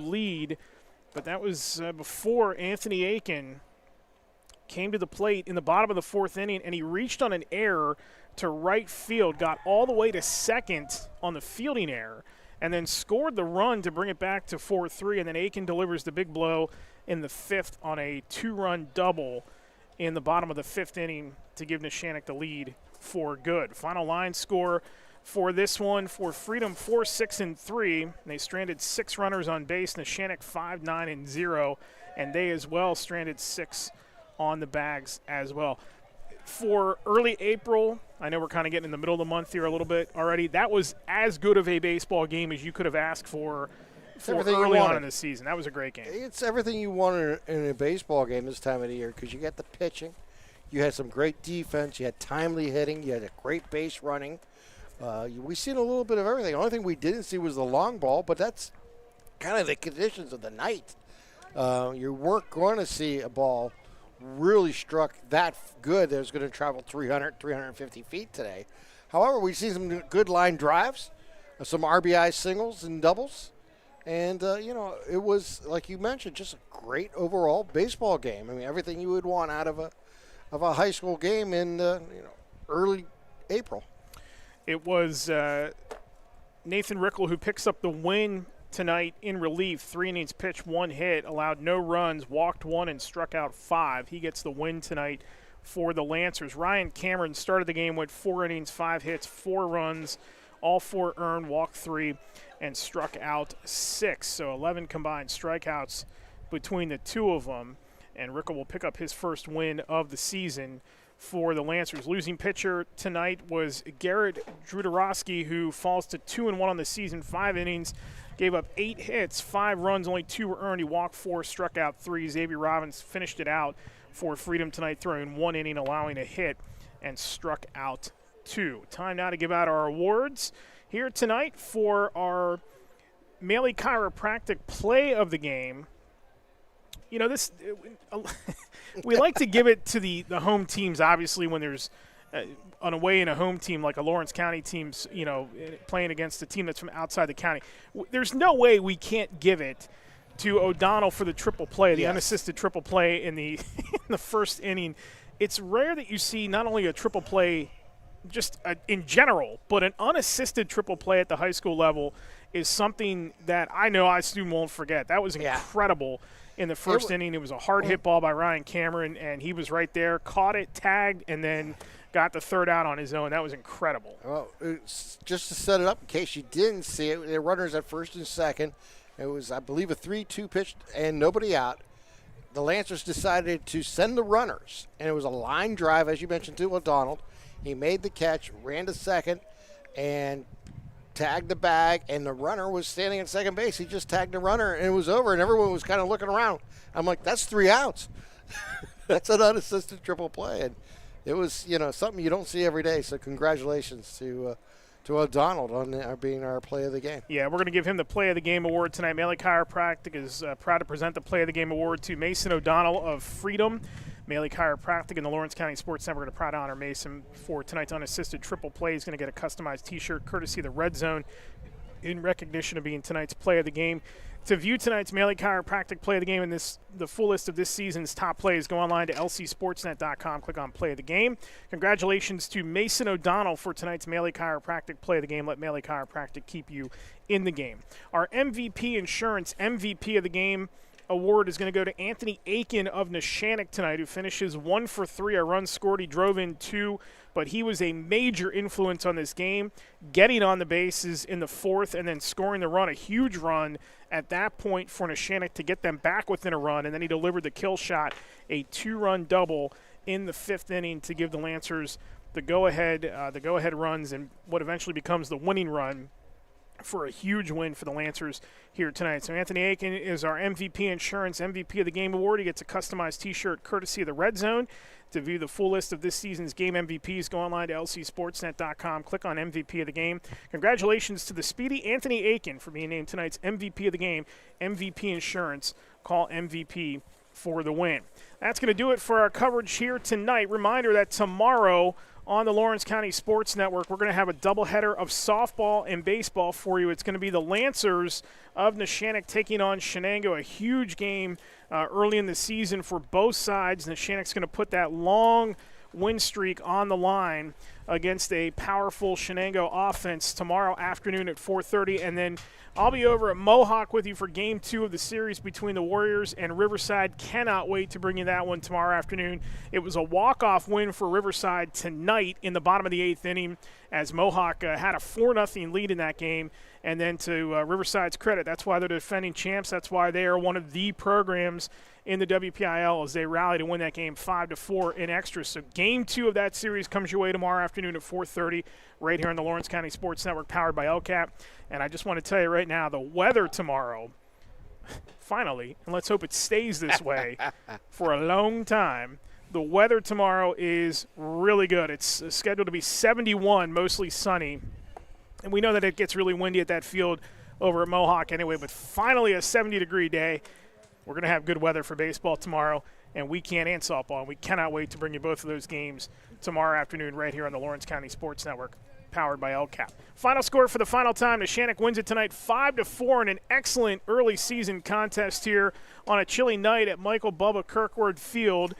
lead, but that was before Anthony Aiken came to the plate in the bottom of the fourth inning, and he reached on an error to right field, got all the way to second on the fielding error, and then scored the run to bring it back to 4-3, and then Aiken delivers the big blow in the 5th on a 2-run double in the bottom of the 5th inning to give Neshannock the lead for good. Final line score for this one for Freedom, 4-6-3. They stranded 6 runners on base. Neshannock 5-9-0, and they as well stranded 6 on the bags as well. For early April, I know we're kind of getting in the middle of the month here a little bit already. That was as good of a baseball game as you could have asked for early on in the season. That was a great game. It's everything you want in a baseball game this time of the year because you got the pitching. You had some great defense. You had timely hitting. You had a great base running. We've seen a little bit of everything. The only thing we didn't see was the long ball, but that's kind of the conditions of the night. You weren't going to see a ball really struck that good that it was going to travel 300, 350 feet today. However, we've seen some good line drives, some RBI singles and doubles. And, it was, like you mentioned, just a great overall baseball game. I mean, everything you would want out of a high school game in, early April. It was Nathan Rickel who picks up the win tonight in relief. 3 innings pitched, 1 hit, allowed no runs, walked 1, and struck out 5. He gets the win tonight for the Lancers. Ryan Cameron started the game with 4 innings, 5 hits, 4 runs, all 4 earned, walked 3, and struck out 6. So 11 combined strikeouts between the two of them. And Rickel will pick up his first win of the season for the Lancers. Losing pitcher tonight was Garrett Drudarowski, who falls to 2-1 on the season, 5 innings, gave up 8 hits, 5 runs, only 2 were earned. He walked 4, struck out 3. Xavier Robbins finished it out for Freedom tonight, throwing 1 inning, allowing a hit, and struck out 2. Time now to give out our awards here tonight for our Maley Chiropractic Play of the Game. This we like to give it to the home teams, obviously, when there's an away and a home team like a Lawrence County team's, playing against a team that's from outside the county. There's no way we can't give it to O'Donnell for the triple play, the unassisted triple play in the in the first inning. It's rare that you see not only a triple play just in general, but an unassisted triple play at the high school level is something that I know I soon won't forget. That was incredible in the first inning. It was a hard hit ball by Ryan Cameron, and he was right there, caught it, tagged, and then got the third out on his own. That was incredible. Well, just to set it up in case you didn't see it, the runners at first and second. It was, I believe, a 3-2 pitch and nobody out. The Lancers decided to send the runners, and it was a line drive, as you mentioned, to O'Donnell. He made the catch, ran to second, and tagged the bag, and the runner was standing at second base. He just tagged the runner, and it was over, and everyone was kind of looking around. I'm like, that's 3 outs. That's an unassisted triple play, and it was, something you don't see every day. So congratulations to O'Donnell on being our play of the game. Yeah, we're going to give him the Play of the Game award tonight. Maley Chiropractic is proud to present the Play of the Game award to Mason O'Donnell of Freedom. Maley Chiropractic and the Lawrence County SportsNet. We're going to proud honor Mason for tonight's unassisted triple play. He's going to get a customized T-shirt courtesy of the Red Zone in recognition of being tonight's Play of the Game. To view tonight's Maley Chiropractic Play of the Game and the full list of this season's top plays, go online to lcsportsnet.com, click on Play of the Game. Congratulations to Mason O'Donnell for tonight's Maley Chiropractic Play of the Game. Let Maley Chiropractic keep you in the game. Our MVP Insurance MVP of the Game award is going to go to Anthony Aiken of Neshannock tonight, who finishes 1 for 3. A run scored. He drove in 2, but he was a major influence on this game, getting on the bases in the 4th and then scoring the run, a huge run at that point for Neshannock to get them back within a run, and then he delivered the kill shot, a 2-run double in the 5th inning to give the Lancers the go-ahead runs and what eventually becomes the winning run for a huge win for the Lancers here tonight. So Anthony Aiken is our MVP Insurance MVP of the Game award. He gets a customized T-shirt courtesy of the Red Zone. To view the full list of this season's game MVPs, go online to lcsportsnet.com, click on MVP of the Game. Congratulations to the speedy Anthony Aiken for being named tonight's MVP of the Game. MVP Insurance, call MVP for the win. That's going to do it for our coverage here tonight. Reminder that tomorrow on the Lawrence County Sports Network, we're going to have a doubleheader of softball and baseball for you. It's going to be the Lancers of Neshannock taking on Shenango, a huge game early in the season for both sides. Neshannock's going to put that long win streak on the line against a powerful Shenango offense tomorrow afternoon at 4:30, and then I'll be over at Mohawk with you for Game 2 of the series between the Warriors and Riverside. Cannot wait to bring you that one tomorrow afternoon. It was a walk-off win for Riverside tonight in the bottom of the 8th inning as Mohawk had a 4-0 lead in that game. And then to Riverside's credit, that's why they're defending champs. That's why they are one of the programs in the WPIAL as they rally to win that game 5-4 in extras. So Game 2 of that series comes your way tomorrow afternoon at 4:30 right here on the Lawrence County Sports Network powered by LCAP. And I just want to tell you right now, the weather tomorrow, finally, and let's hope it stays this way for a long time, the weather tomorrow is really good. It's scheduled to be 71, mostly sunny. And we know that it gets really windy at that field over at Mohawk anyway, but finally a 70-degree day. we're going to have good weather for baseball tomorrow, and weekend and softball. And we cannot wait to bring you both of those games tomorrow afternoon right here on the Lawrence County Sports Network, powered by LCAP. Final score for the final time, Neshannock wins it tonight 5-4 in an excellent early season contest here on a chilly night at Michael Bubba Kirkwood Field.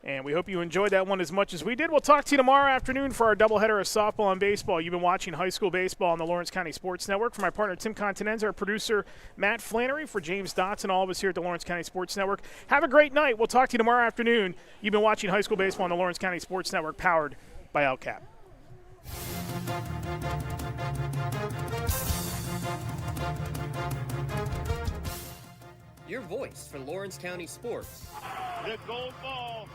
And we hope you enjoyed that one as much as we did. We'll talk to you tomorrow afternoon for our doubleheader of softball and baseball. You've been watching high school baseball on the Lawrence County Sports Network. For my partner, Tim Continenza, our producer, Matt Flannery, for James Dotson, all of us here at the Lawrence County Sports Network. Have a great night. We'll talk to you tomorrow afternoon. You've been watching high school baseball on the Lawrence County Sports Network, powered by LCAP. Your voice for Lawrence County sports. The gold ball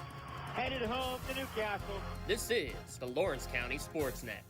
headed home to Newcastle. This is the Lawrence County SportsNet.